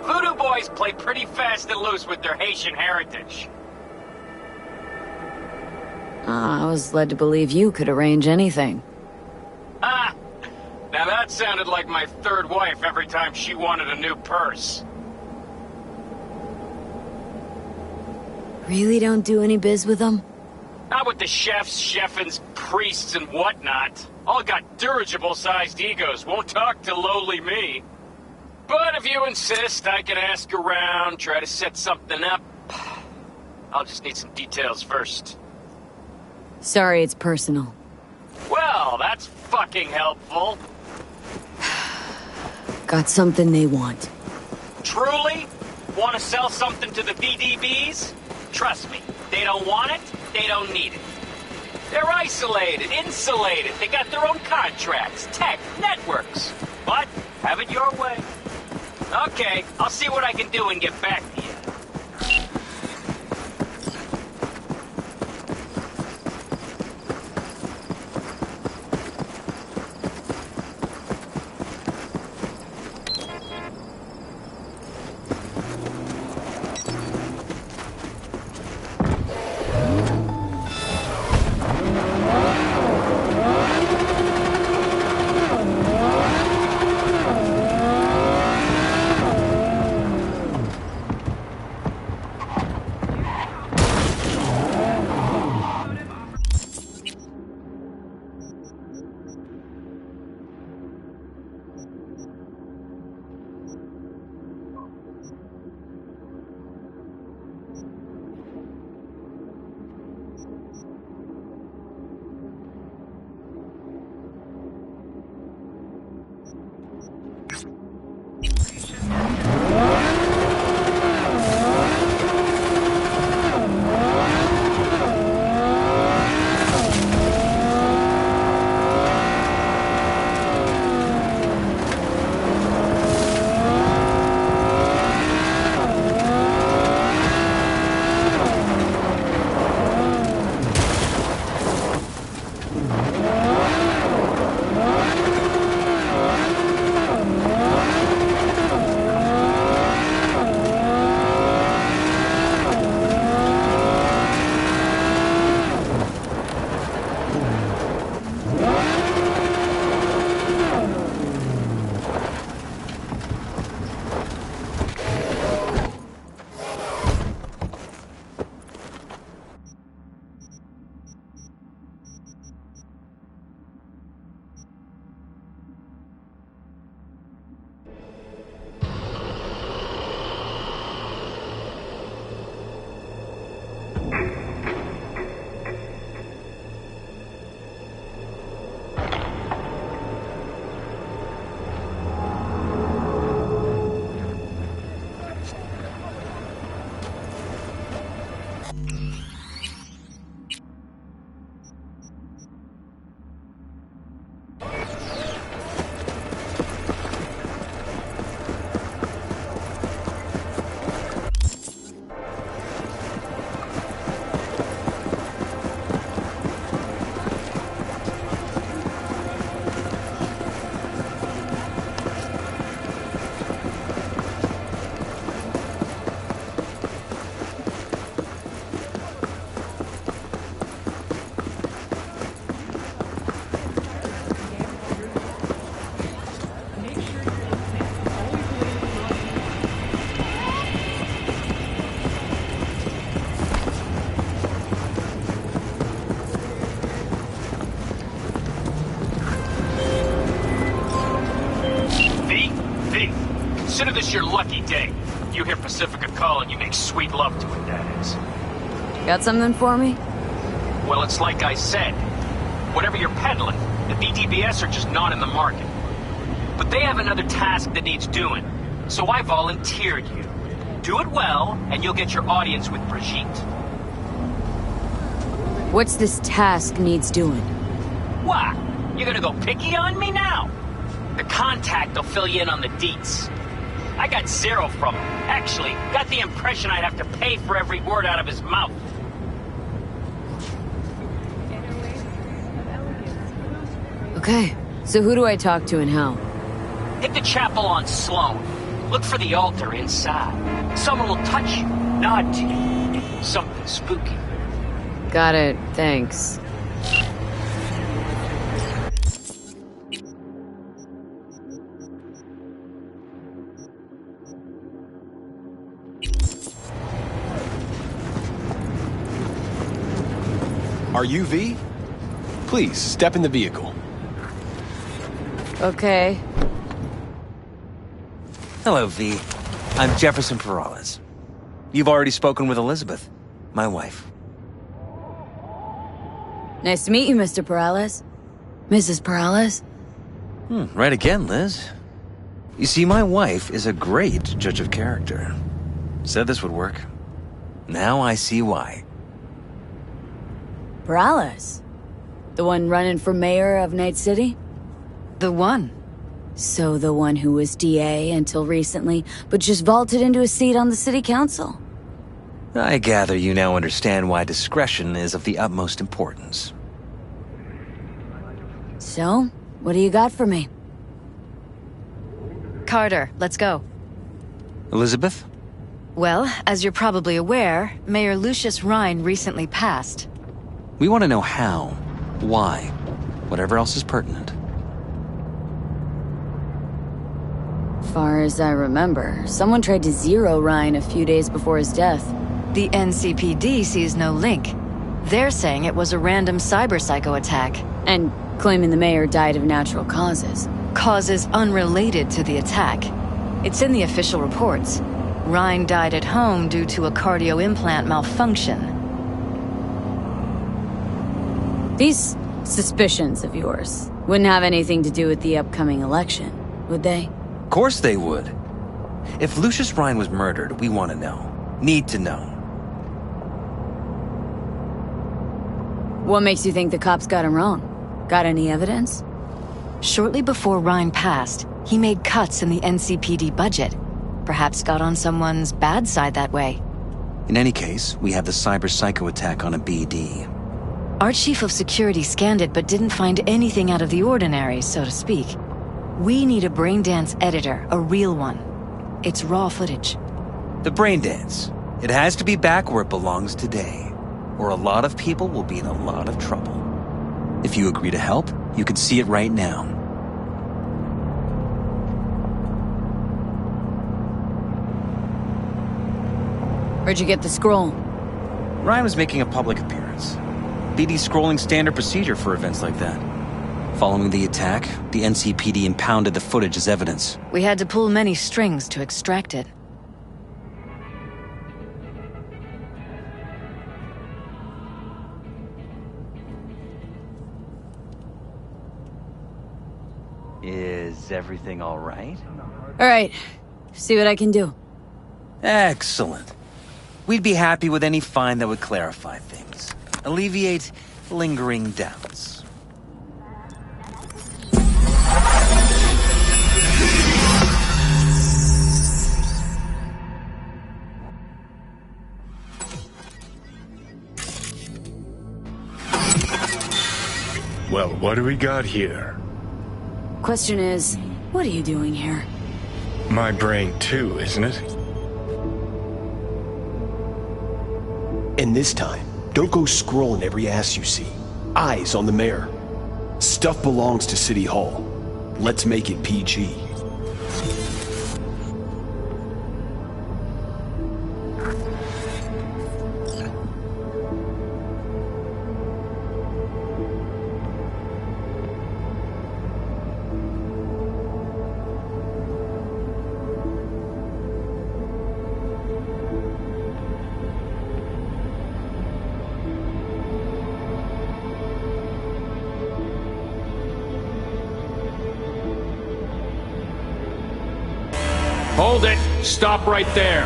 Voodoo Boys play pretty fast and loose with their Haitian heritage. I was led to believe you could arrange anything. Now that sounded like my third wife every time she wanted a new purse. Really don't do any biz with them? Not with the chefs, cheffins, priests, and whatnot. All got dirigible-sized egos, won't talk to lowly me. But if you insist, I can ask around, try to set something up. I'll just need some details first. Sorry, it's personal. Well, that's fucking helpful. Got something they want. Truly? Want to sell something to the VDBs? Trust me, they don't want it, they don't need it. They're isolated, insulated, they got their own contracts, tech, networks. But, have it your way. Okay, I'll see what I can do and get back to you. Consider this your lucky day. You hear Pacifica call and you make sweet love to it, that is. Got something for me? Well, it's like I said. Whatever you're peddling, the BDBS are just not in the market. But they have another task that needs doing, so I volunteered you. Do it well, and you'll get your audience with Brigitte. What's this task needs doing? What? You gonna go picky on me now? The contact will fill you in on the deets. I got zero from him. Actually, got the impression I'd have to pay for every word out of his mouth. Okay, so who do I talk to and how? Hit the chapel on Sloan. Look for the altar inside. Someone will touch you, nod to you. Something spooky. Got it, thanks. Are you V? Please, step in the vehicle. Okay. Hello, V. I'm Jefferson Perales. You've already spoken with Elizabeth, my wife. Nice to meet you, Mr. Perales. Mrs. Perales? Right again, Liz. You see, my wife is a great judge of character. Said this would work. Now I see why. Perales? The one running for mayor of Night City? The one. So the one who was DA until recently, but just vaulted into a seat on the city council. I gather you now understand why discretion is of the utmost importance. So, what do you got for me? Carter, let's go. Elizabeth? Well, as you're probably aware, Mayor Lucius Rhine recently passed. We want to know how, why, whatever else is pertinent. Far as I remember, someone tried to zero Ryan a few days before his death. The NCPD sees no link. They're saying it was a random cyber-psycho attack. And claiming the mayor died of natural causes. Causes unrelated to the attack. It's in the official reports. Ryan died at home due to a cardio implant malfunction. These suspicions of yours wouldn't have anything to do with the upcoming election, would they? Of course they would. If Lucius Rhine was murdered, we want to know. Need to know. What makes you think the cops got him wrong? Got any evidence? Shortly before Rhine passed, he made cuts in the NCPD budget. Perhaps got on someone's bad side that way. In any case, we have the cyber-psycho attack on a BD. Our chief of security scanned it but didn't find anything out of the ordinary, so to speak. We need a braindance editor, a real one. It's raw footage. The braindance. It has to be back where it belongs today, or a lot of people will be in a lot of trouble. If you agree to help, you can see it right now. Where'd you get the scroll? Ryan was making a public appearance. BD scrolling standard procedure for events like that. Following the attack, the NCPD impounded the footage as evidence. We had to pull many strings to extract it. Is everything all right? All right. See what I can do. Excellent. We'd be happy with any find that would clarify things. Alleviate lingering doubts. Well, what do we got here? Question is, what are you doing here? My brain too, isn't it? And this time, don't go scrolling every ass you see. Eyes on the mayor. Stuff belongs to City Hall. Let's make it PG. Hold it! Stop right there!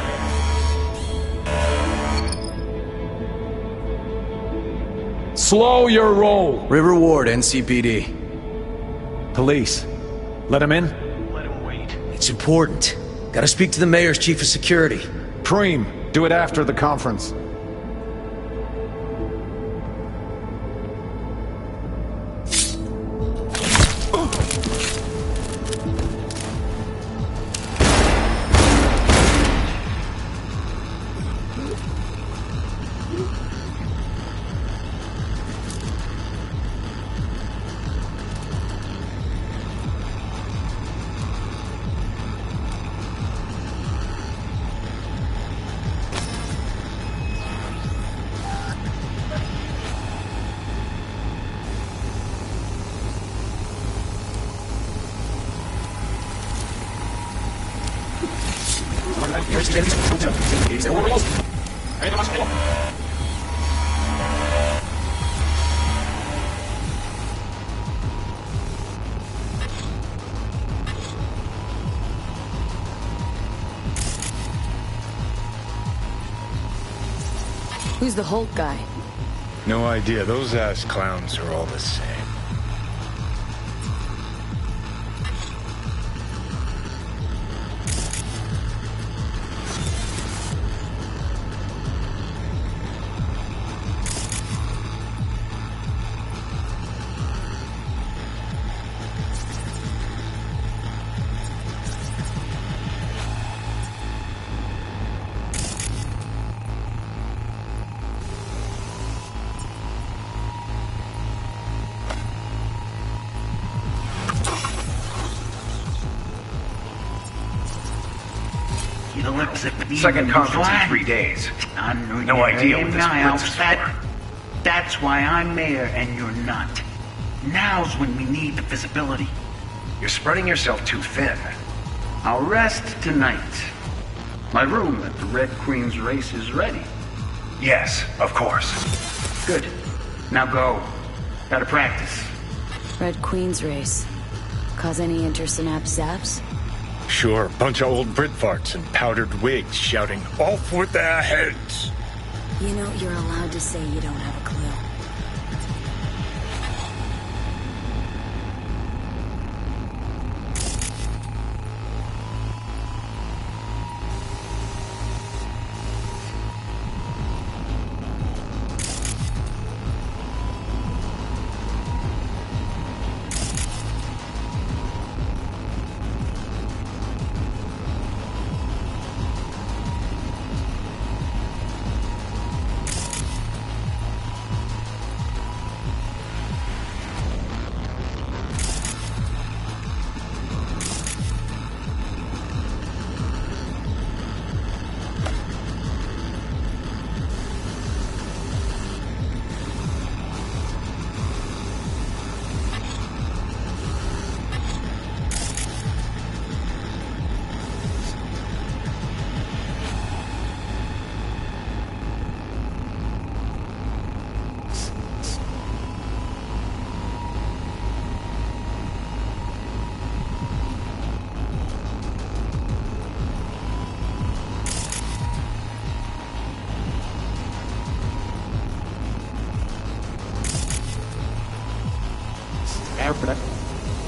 Slow your roll! River Ward, NCPD. Police. Let him in? Let him wait. It's important. Gotta speak to the mayor's chief of security. Preem, do it after the conference. Who's the Hulk guy? No idea. Those ass clowns are all the same. Second conference in 3 days. No idea what this blitz is for. That's why I'm mayor and you're not. Now's when we need the visibility. You're spreading yourself too thin. I'll rest tonight. My room at the Red Queen's race is ready. Yes, of course. Good. Now go. Gotta practice. Red Queen's race. Cause any intersynapse zaps? Sure, bunch of old Brit farts and powdered wigs shouting, "Off with their heads!" You know, you're allowed to say you don't have a clue.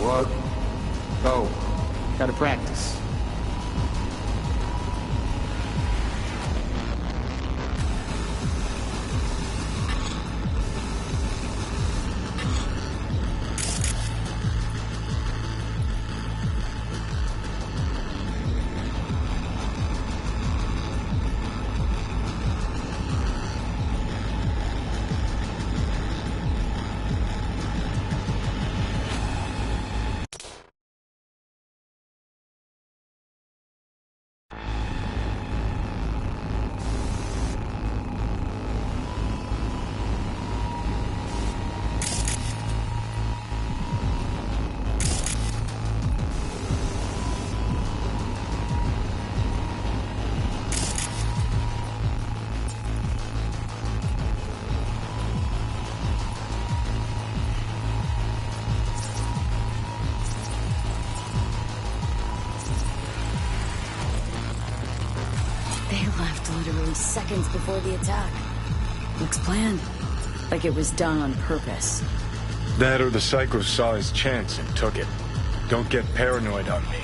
What? Go. Gotta practice. seconds before the attack. Looks planned. Like it was done on purpose. That or the Psycho saw his chance and took it. Don't get paranoid on me.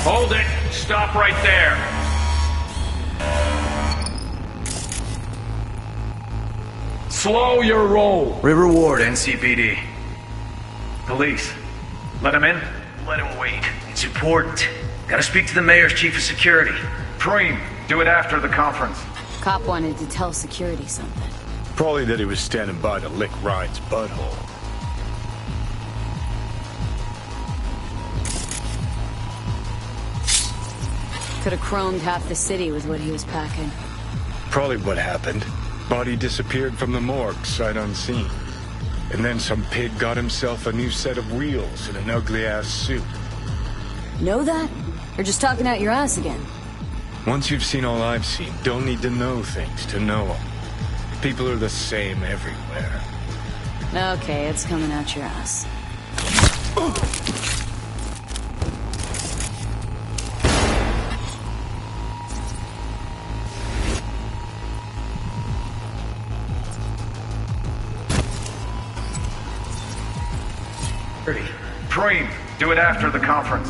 Hold it! Stop right there! Slow your roll! River Ward, NCPD. Police. Let him in? Let him wait. It's important. Gotta speak to the mayor's chief of security. Preem, do it after the conference. Cop wanted to tell security something. Probably that he was standing by to lick Ryan's butthole. Could have chromed half the city with what he was packing. Probably what happened. Body disappeared from the morgue, sight unseen. And then some pig got himself a new set of wheels and an ugly-ass suit. Know that? Or just talking out your ass again? Once you've seen all I've seen, don't need to know things to know them. People are the same everywhere. Okay, it's coming out your ass. Preem, do it after the conference.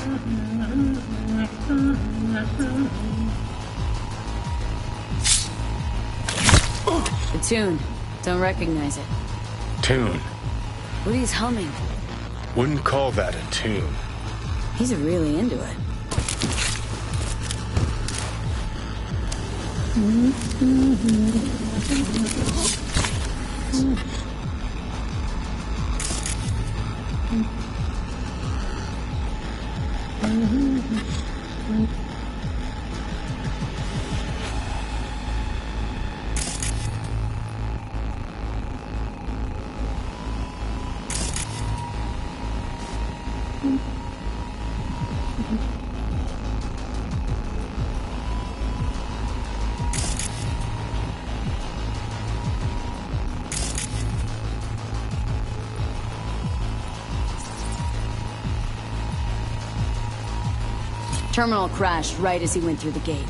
The tune. Don't recognize it. Tune. What he's humming. Wouldn't call that a tune. He's really into it. Terminal crashed right as he went through the gate.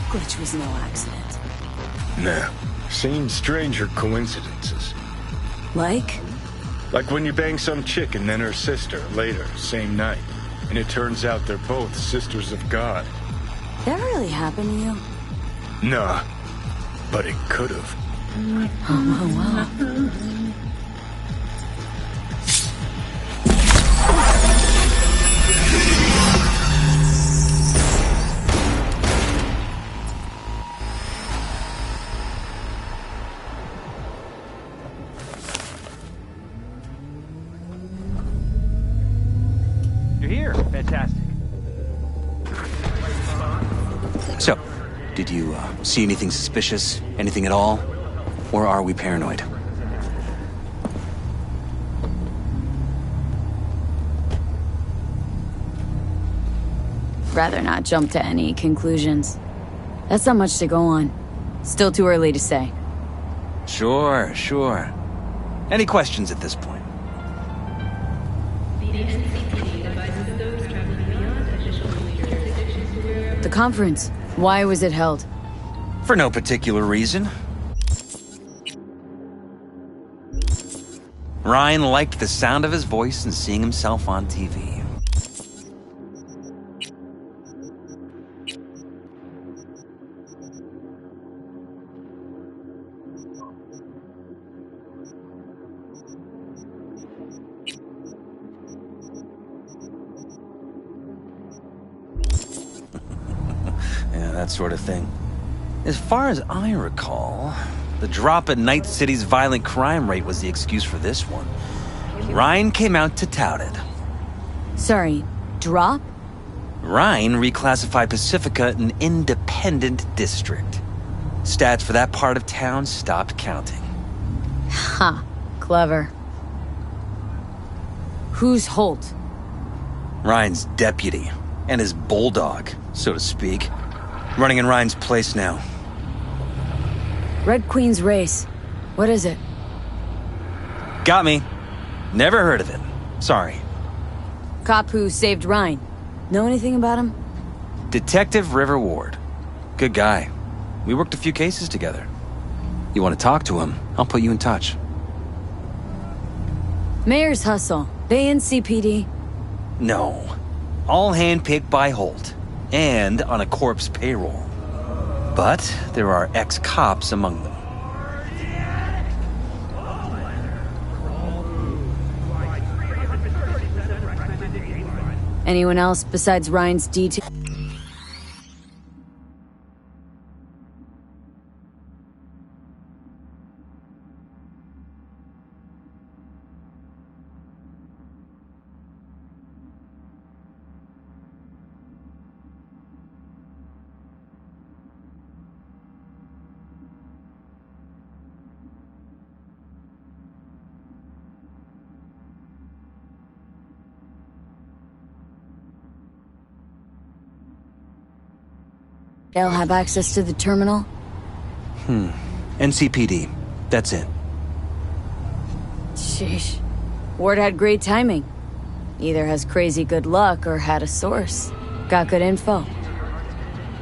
Glitch was no accident. Nah. Seen stranger coincidences. Like? Like when you bang some chick and then her sister later, same night. And it turns out they're both sisters of God. That really happened to you? Nah. But it could've. Oh, wow. So, did you see anything suspicious? Anything at all? Or are we paranoid? Rather not jump to any conclusions. That's not much to go on. Still too early to say. Sure, sure. Any questions at this point? The conference. Why was it held? For no particular reason. Ryan liked the sound of his voice and seeing himself on TV. Yeah, that sort of thing. As far as I recall, the drop in Night City's violent crime rate was the excuse for this one. Ryan came out to tout it. Sorry, drop? Ryan reclassified Pacifica an independent district. Stats for that part of town stopped counting. Ha, clever. Who's Holt? Ryan's deputy, and his bulldog, so to speak. Running in Ryan's place now. Red Queen's race. What is it? Got me. Never heard of it. Sorry. Cop who saved Ryan. Know anything about him? Detective River Ward. Good guy. We worked a few cases together. You want to talk to him, I'll put you in touch. Mayor's hustle. They NCPD? No. All handpicked by Holt. And on a corpse payroll. But there are ex-cops among them. Anyone else besides Ryan's detail? They'll have access to the terminal? NCPD. That's it. Sheesh. Ward had great timing. Either has crazy good luck or had a source. Got good info.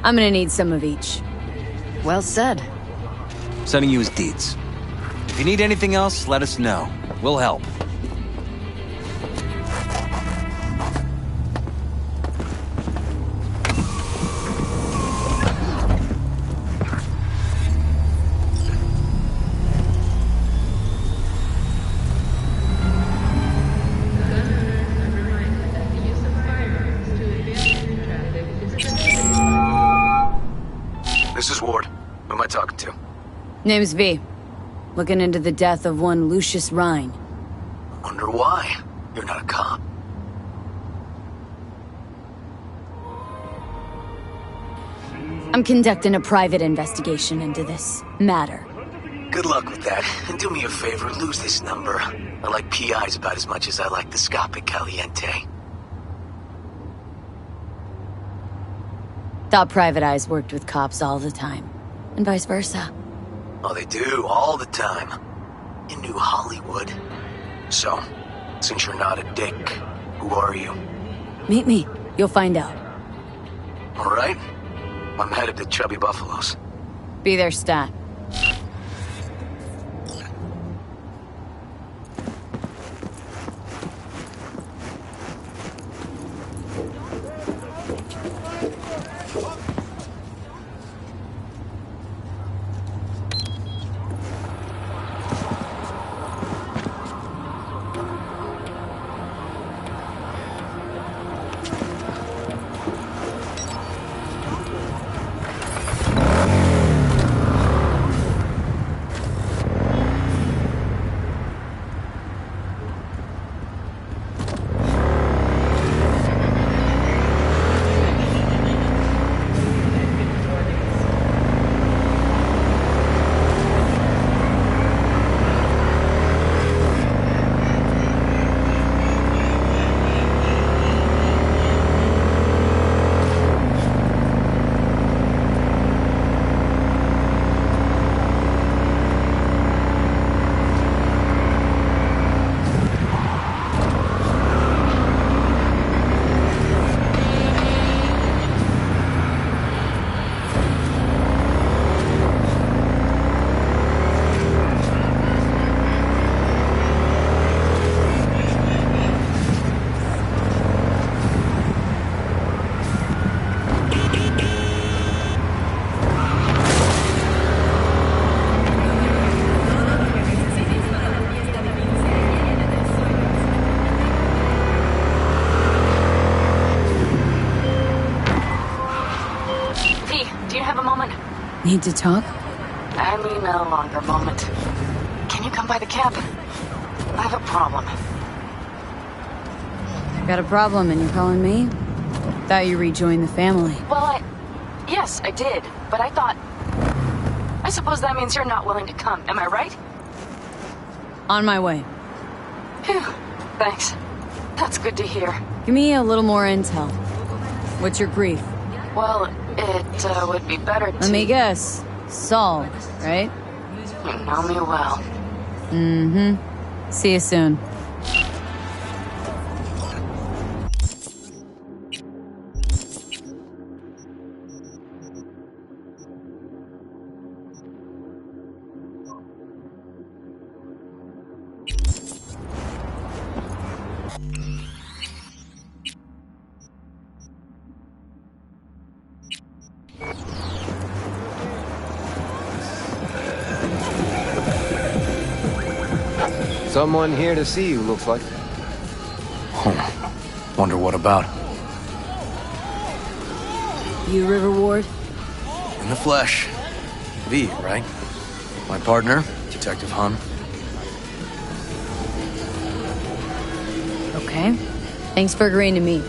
I'm gonna need some of each. Well said. Sending you his deeds. If you need anything else, let us know. We'll help. This is Ward. Who am I talking to? Name's V. Looking into the death of one Lucius Rhine. Wonder why. You're not a cop. I'm conducting a private investigation into this matter. Good luck with that. And do me a favor, lose this number. I like PIs about as much as I like the Scopic Caliente. Thought private eyes worked with cops all the time. And vice versa. Oh, they do, all the time. In New Hollywood. So, since you're not a dick, who are you? Meet me. You'll find out. Alright. I'm headed to Chubby Buffaloes. Be there, stat. Need to talk? I mean, a longer moment. Can you come by the cabin? I have a problem. Got a problem and you're calling me? Thought you rejoined the family. Well, yes, I did. But I thought... I suppose that means you're not willing to come, am I right? On my way. Phew, thanks. That's good to hear. Give me a little more intel. What's your grief? Well, it would be better to... Let me guess. Saul, right? You know me well. Mm-hmm. See you soon. Someone here to see you, looks like. Wonder what about? You River Ward? In the flesh. V, right? My partner, Detective Hun. Okay. Thanks for agreeing to meet.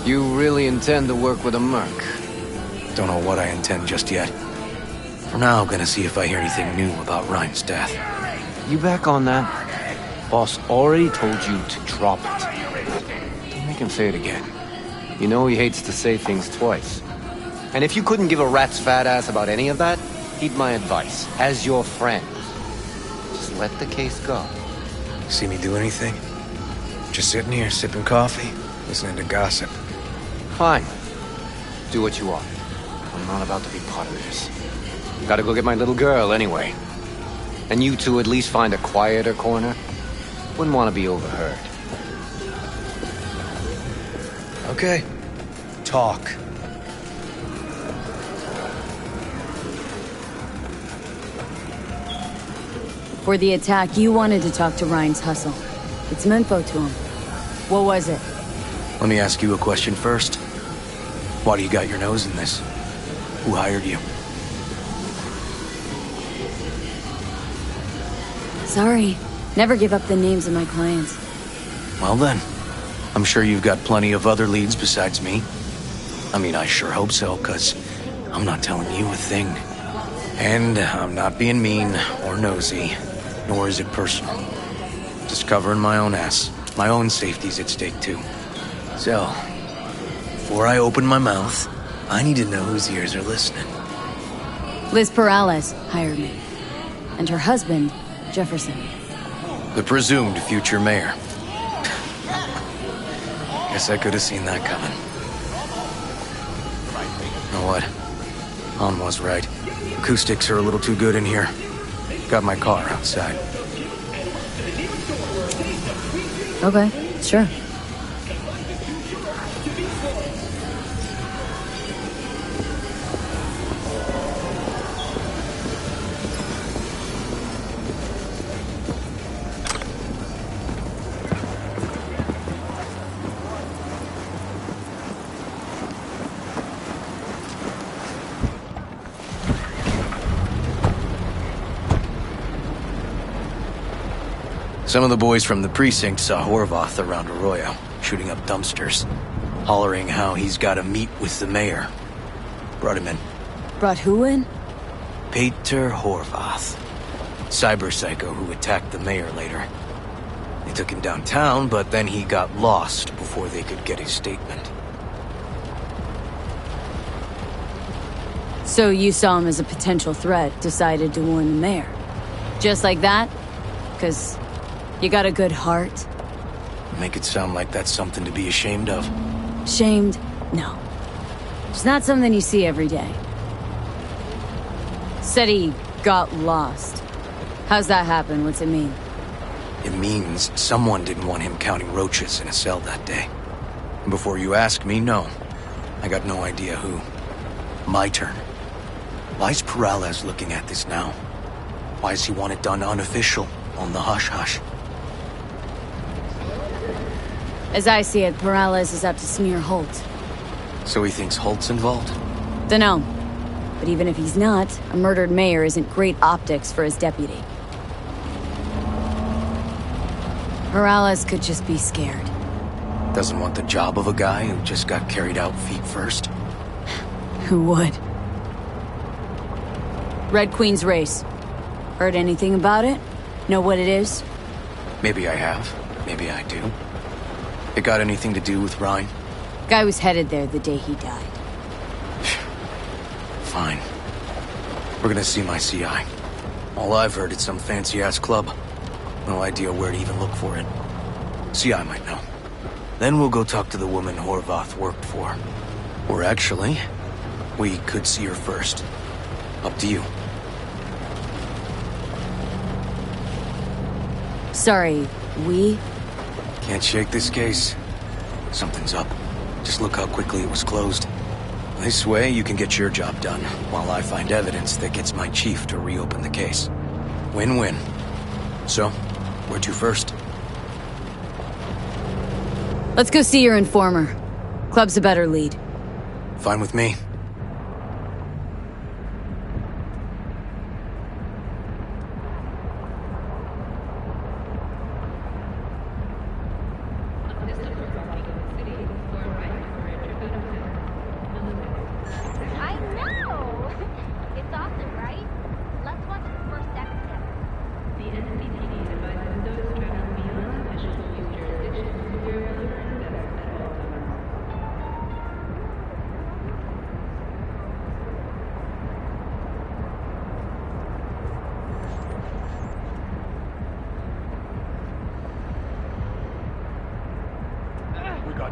You really intend to work with a merc? Don't know what I intend just yet. For now, I'm gonna see if I hear anything new about Ryan's death. You back on that? Boss already told you to drop it. Don't make him say it again. You know he hates to say things twice. And if you couldn't give a rat's fat ass about any of that, heed my advice. As your friend, just let the case go. See me do anything? Just sitting here, sipping coffee, listening to gossip. Fine. Do what you want. I'm not about to be part of this. Gotta go get my little girl anyway. And you two at least find a quieter corner. Wouldn't want to be overheard. Okay. Talk. For the attack, you wanted to talk to Ryan's hustle. Get some info to him. What was it? Let me ask you a question first. Why do you got your nose in this? Who hired you? Sorry. Never give up the names of my clients. Well then, I'm sure you've got plenty of other leads besides me. I mean, I sure hope so, 'cause I'm not telling you a thing. And I'm not being mean or nosy, nor is it personal. Just covering my own ass. My own safety's at stake too. So, before I open my mouth, I need to know whose ears are listening. Liz Perales hired me. And her husband, Jefferson. The presumed future mayor. Guess I could have seen that coming. You know what? Han was right. Acoustics are a little too good in here. Got my car outside. Okay, sure. Some of the boys from the precinct saw Horvath around Arroyo, shooting up dumpsters, hollering how he's got to meet with the mayor. Brought him in. Brought who in? Peter Horvath. Cyber psycho who attacked the mayor later. They took him downtown, but then he got lost before they could get his statement. So you saw him as a potential threat, decided to warn the mayor. Just like that? 'Cause you got a good heart? Make it sound like that's something to be ashamed of. Shamed? No. It's not something you see every day. Said he got lost. How's that happen? What's it mean? It means someone didn't want him counting roaches in a cell that day. And before you ask me, no. I got no idea who. My turn. Why's Perales looking at this now? Why does he want it done unofficial, on the hush-hush? As I see it, Perales is out to smear Holt. So he thinks Holt's involved? Dunno. But even if he's not, a murdered mayor isn't great optics for his deputy. Perales could just be scared. Doesn't want the job of a guy who just got carried out feet first? Who would? Red Queen's race. Heard anything about it? Know what it is? Maybe I have. Maybe I do. It got anything to do with Ryan? Guy was headed there the day he died. Fine. We're gonna see my CI. All I've heard is some fancy-ass club. No idea where to even look for it. CI might know. Then we'll go talk to the woman Horvath worked for. Or actually, we could see her first. Up to you. Sorry, we? Can't shake this case. Something's up. Just look how quickly it was closed. This way, you can get your job done, while I find evidence that gets my chief to reopen the case. Win-win. So, Where to first? Let's go see your informer. Club's a better lead. Fine with me.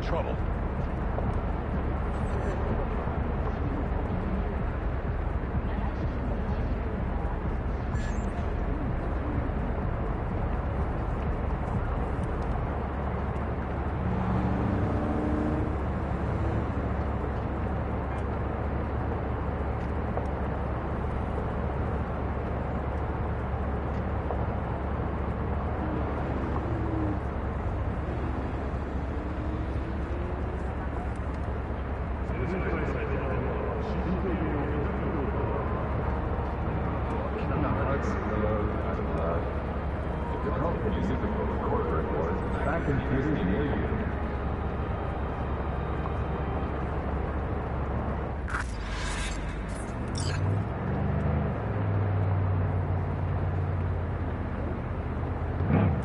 Trouble.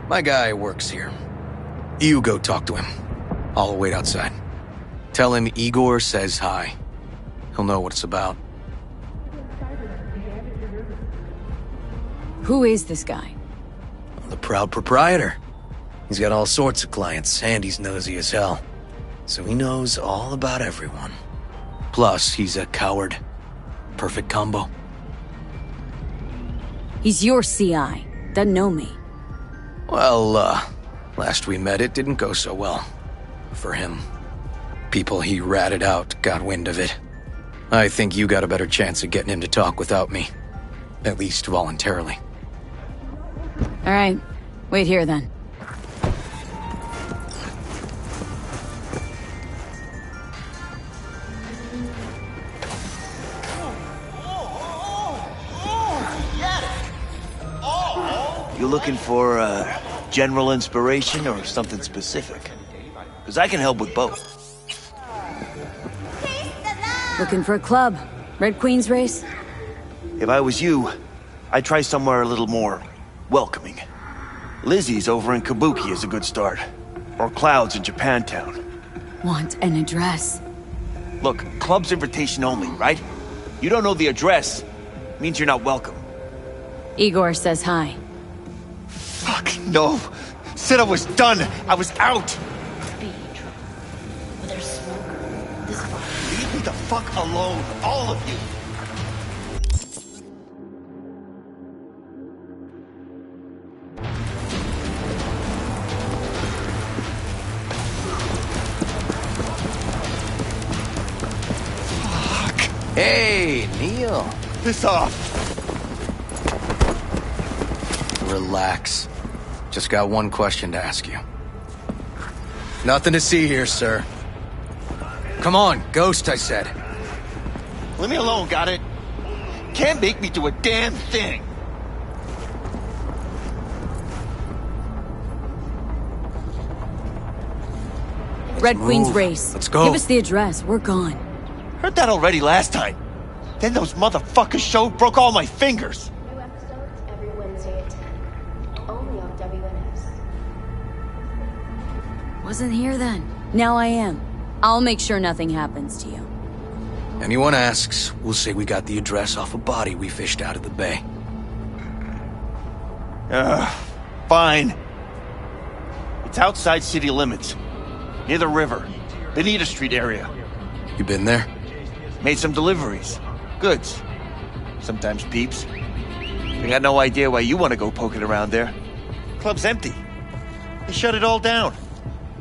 My guy works here. You go talk to him. I'll wait outside. Tell him Igor says hi. He'll know what it's about. Who is this guy? The proud proprietor. He's got all sorts of clients, and he's nosy as hell. So he knows all about everyone. Plus, he's a coward. Perfect combo. He's your CI. Doesn't know me. Well, last we met it didn't go so well. For him. People he ratted out got wind of it. I think you got a better chance of getting him to talk without me. At least voluntarily. All right. Wait here, then. You looking for general inspiration or something specific? Because I can help with both. Looking for a club? Red Queen's race? If I was you, I'd try somewhere a little more welcoming. Lizzie's over in Kabuki is a good start. Or Cloud's in Japantown. Want an address? Look, club's invitation only, right? You don't know the address. Means you're not welcome. Igor says hi. Fuck, no. Said I was done. I was out. There's smoke. Leave me the fuck alone, all of you. Hey, Neil. Piss off. Relax. Just got one question to ask you. Nothing to see here, sir. Come on, Ghost, I said. Leave me alone, got it? Can't make me do a damn thing. Red Queen's race. Let's go. Give us the address. We're gone. Heard that already last time. Then those motherfuckers showed, broke all my fingers. New episodes every Wednesday at 10. Only on WNS. Wasn't here then. Now I am. I'll make sure nothing happens to you. Anyone asks, we'll say we got the address off a body we fished out of the bay. Fine. It's outside city limits. Near the river. Benita Street area. You been there? Made some deliveries. Goods. Sometimes peeps. I got no idea why you want to go poking around there. Club's empty. They shut it all down.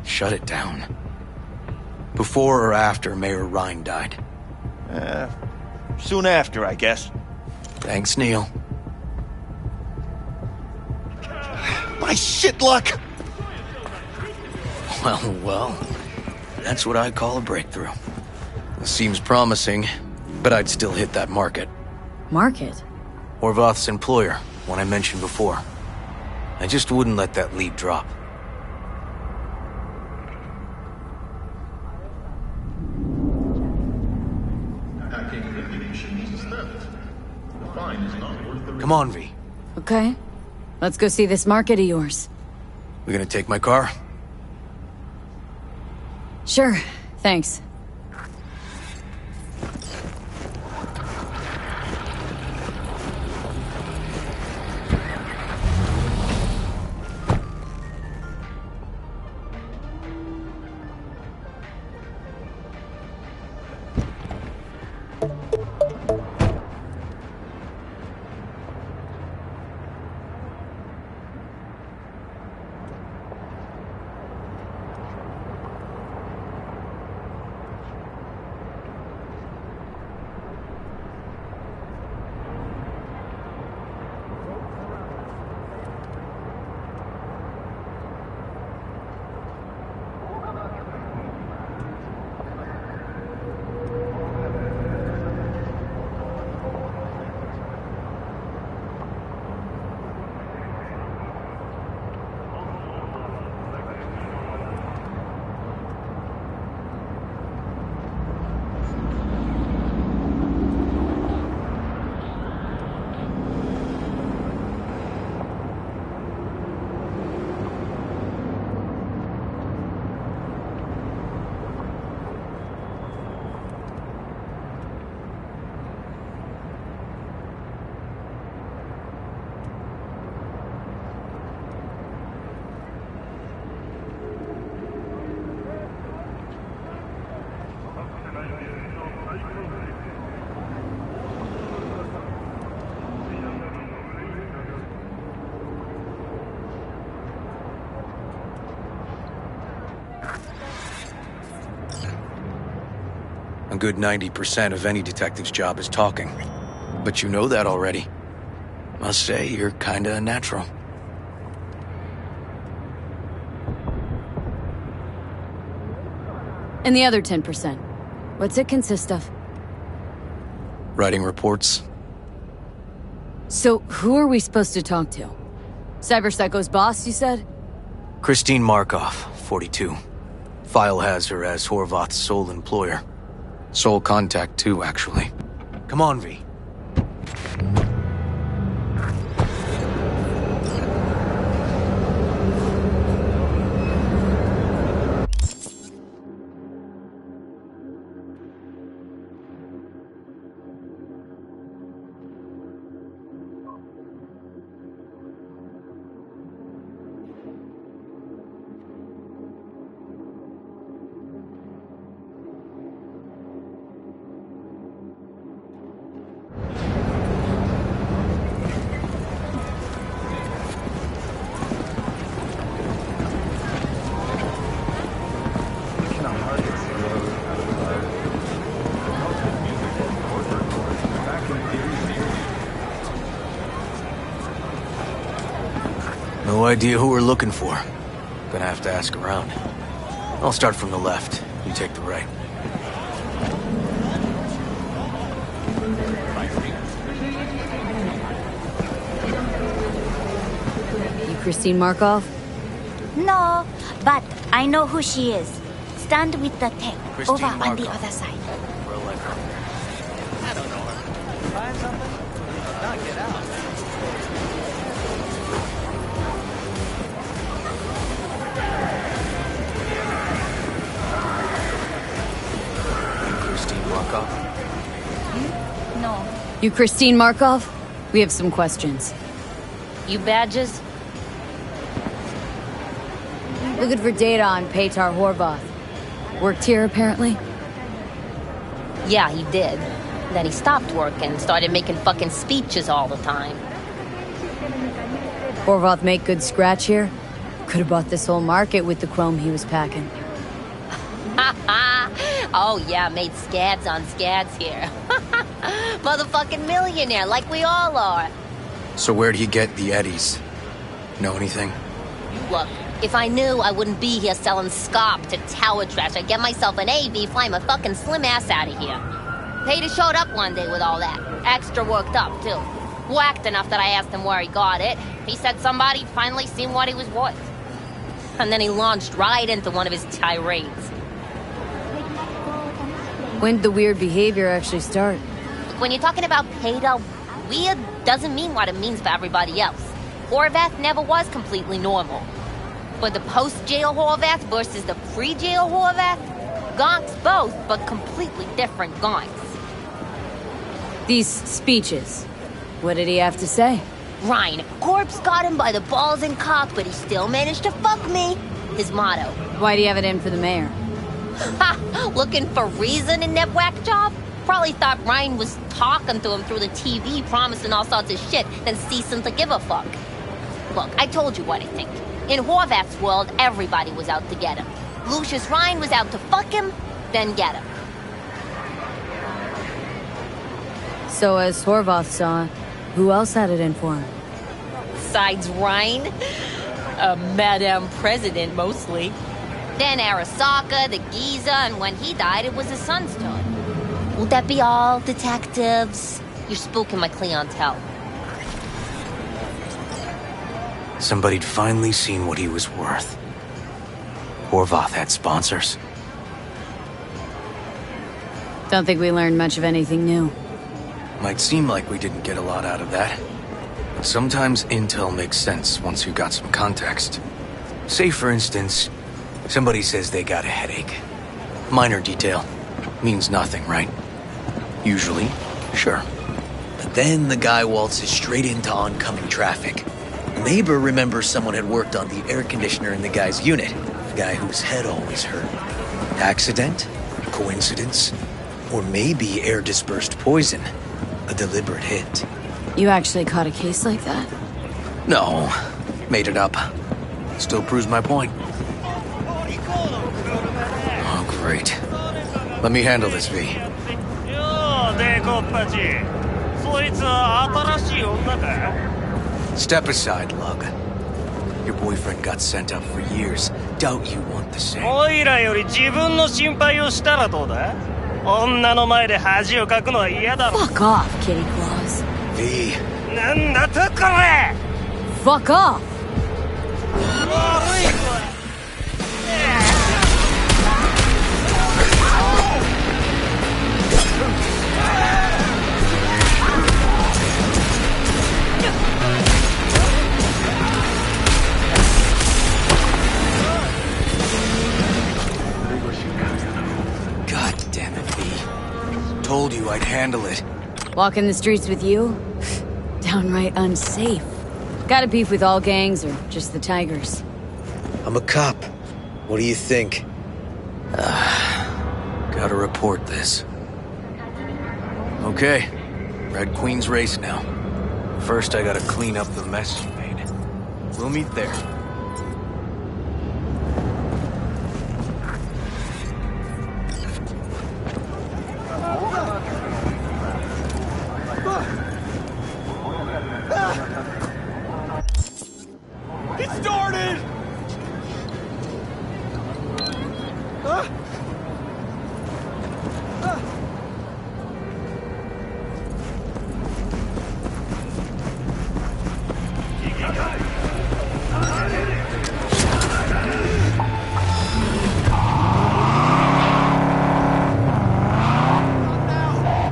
Shut it down? Before or after Mayor Rhine died? Soon after, I guess. Thanks, Neil. My My shit luck! Well. That's what I call a breakthrough. It seems promising, but I'd still hit that market. Market? Horvath's employer, one I mentioned before. I just wouldn't let that lead drop. Come on, V. Okay. Let's go see this market of yours. We gonna take my car? Sure. Thanks. A good 90% of any detective's job is talking. But you know that already. Must say, you're kinda a natural. And the other 10%. What's it consist of? Writing reports. So, who are we supposed to talk to? Cyberpsycho's boss, you said? Christine Markov, 42. File has her as Horvath's sole employer. Sole contact, too, actually. Come on, V. No idea who we're looking for. Gonna have to ask around. I'll start from the left. You take the right. You Christine Markov? No, but I know who she is. Stand with the tech, Christine over on the Markov. other side. I don't know her. Find something? Not get out. Christine Markov? No. You Christine Markov? We have some questions. You badges? Looking for data on Petar Horvath. Worked here, apparently? Yeah, he did. Then he stopped working, started making fucking speeches all the time. Horvath make good scratch here? Could have bought this whole market with the chrome he was packing. Oh yeah, made scads on scads here. Motherfucking millionaire, like we all are. So where'd he get the eddies? Know anything? Look, if I knew I wouldn't be here selling scop to tower trash, I'd get myself an AV, fly my fucking slim ass out of here. Peter showed up one day with all that. Extra worked up, too. Whacked enough that I asked him where he got it. He said somebody finally seen what he was worth. And then he launched right into one of his tirades. When did the weird behavior actually start? When you're talking about Peter, weird doesn't mean what it means for everybody else. Horvath never was completely normal. But the post-jail Horvath versus the pre-jail Horvath? Gonks both, but completely different gonks. These speeches, what did he have to say? Ryan, corpse got him by the balls and cock, but he still managed to fuck me. His motto. Why'd he have it in for the mayor? Ha! Looking for reason in that whack job? Probably thought Ryan was talking to him through the TV, promising all sorts of shit, then ceasing to give a fuck. Look, I told you what I think. In Horvath's world, everybody was out to get him. Lucius Ryan was out to fuck him, then get him. So as Horvath saw, who else had it in for him? Besides Ryan? Madame President, mostly. Then Arasaka, the Giza, and when he died, it was his son's turn. Will that be all, detectives? You're spooking my clientele. Somebody'd finally seen what he was worth. Horvath had sponsors. Don't think we learned much of anything new. Might seem like we didn't get a lot out of that. But sometimes intel makes sense once you've got some context. Say, for instance, somebody says they got a headache. Minor detail. Means nothing, right? Usually, sure. But then the guy waltzes straight into oncoming traffic. A neighbor remembers someone had worked on the air conditioner in the guy's unit. The guy whose head always hurt. Accident? Coincidence? Or maybe air-dispersed poison. A deliberate hit. You actually caught a case like that? No. Made it up. Still proves my point. Oh, great. Let me handle this, V. Step aside, Lug. Your boyfriend got sent up for years. Doubt you want the same. おいらより自分の心配をしたらどうだ? 女の前で恥をかくのは嫌だろ。 Fuck off, Kitty Claus. V. なんだとこれ Fuck off! God damn it, V. Told you I'd handle it. Walking the streets with you? Downright unsafe. Got a beef with all gangs or just the Tigers? I'm a cop. What do you think? Gotta report this. Okay. Red Queen's race now. First, I gotta clean up the mess you made. We'll meet there. It started!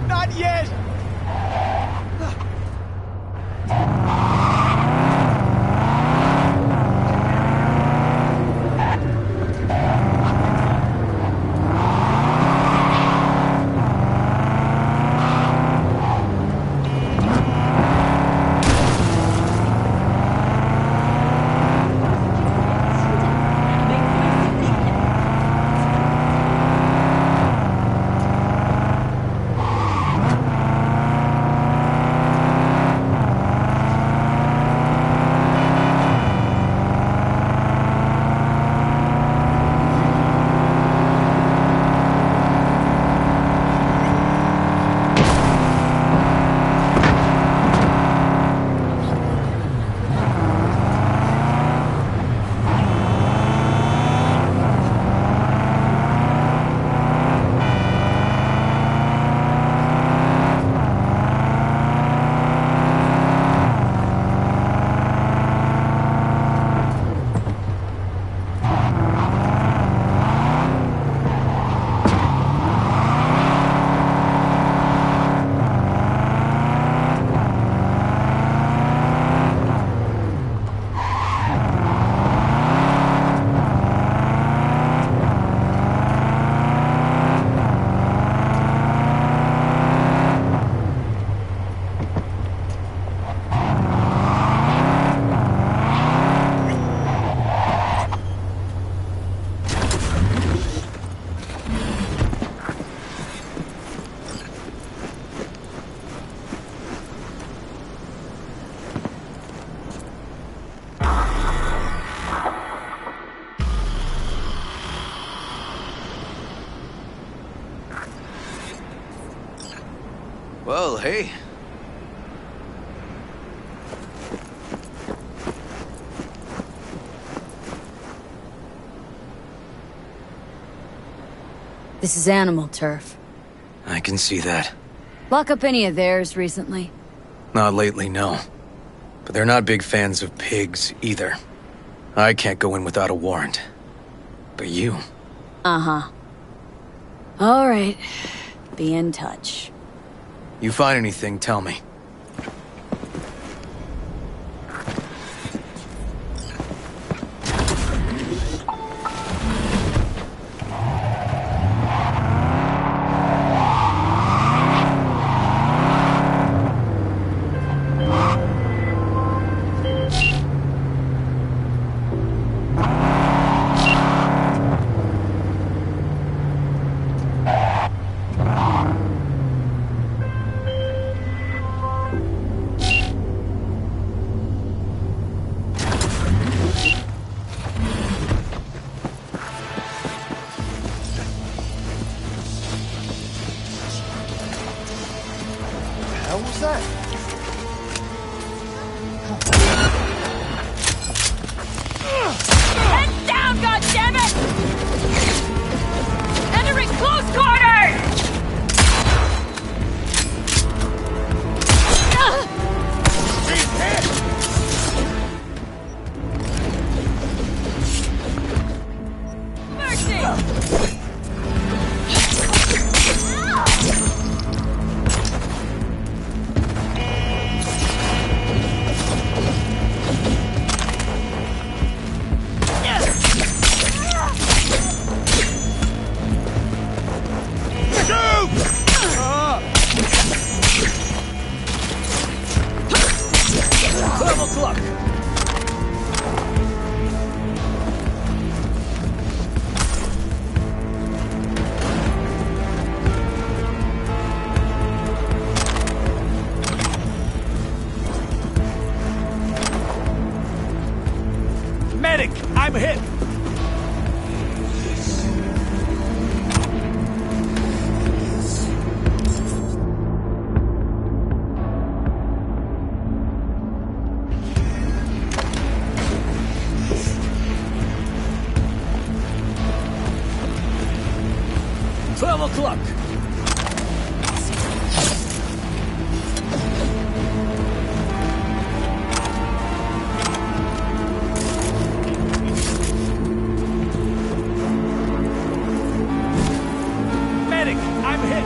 Not yet! hey. This is animal turf. I can see that. Lock up any of theirs recently? Not lately, no. But they're not big fans of pigs, either. I can't go in without a warrant. But you... Uh-huh. All right. Be in touch. You find anything, tell me. What was that? Head down, goddammit! Entering close quarters! Mercy! Medic, I'm hit. 12 o'clock. Medic, I'm hit.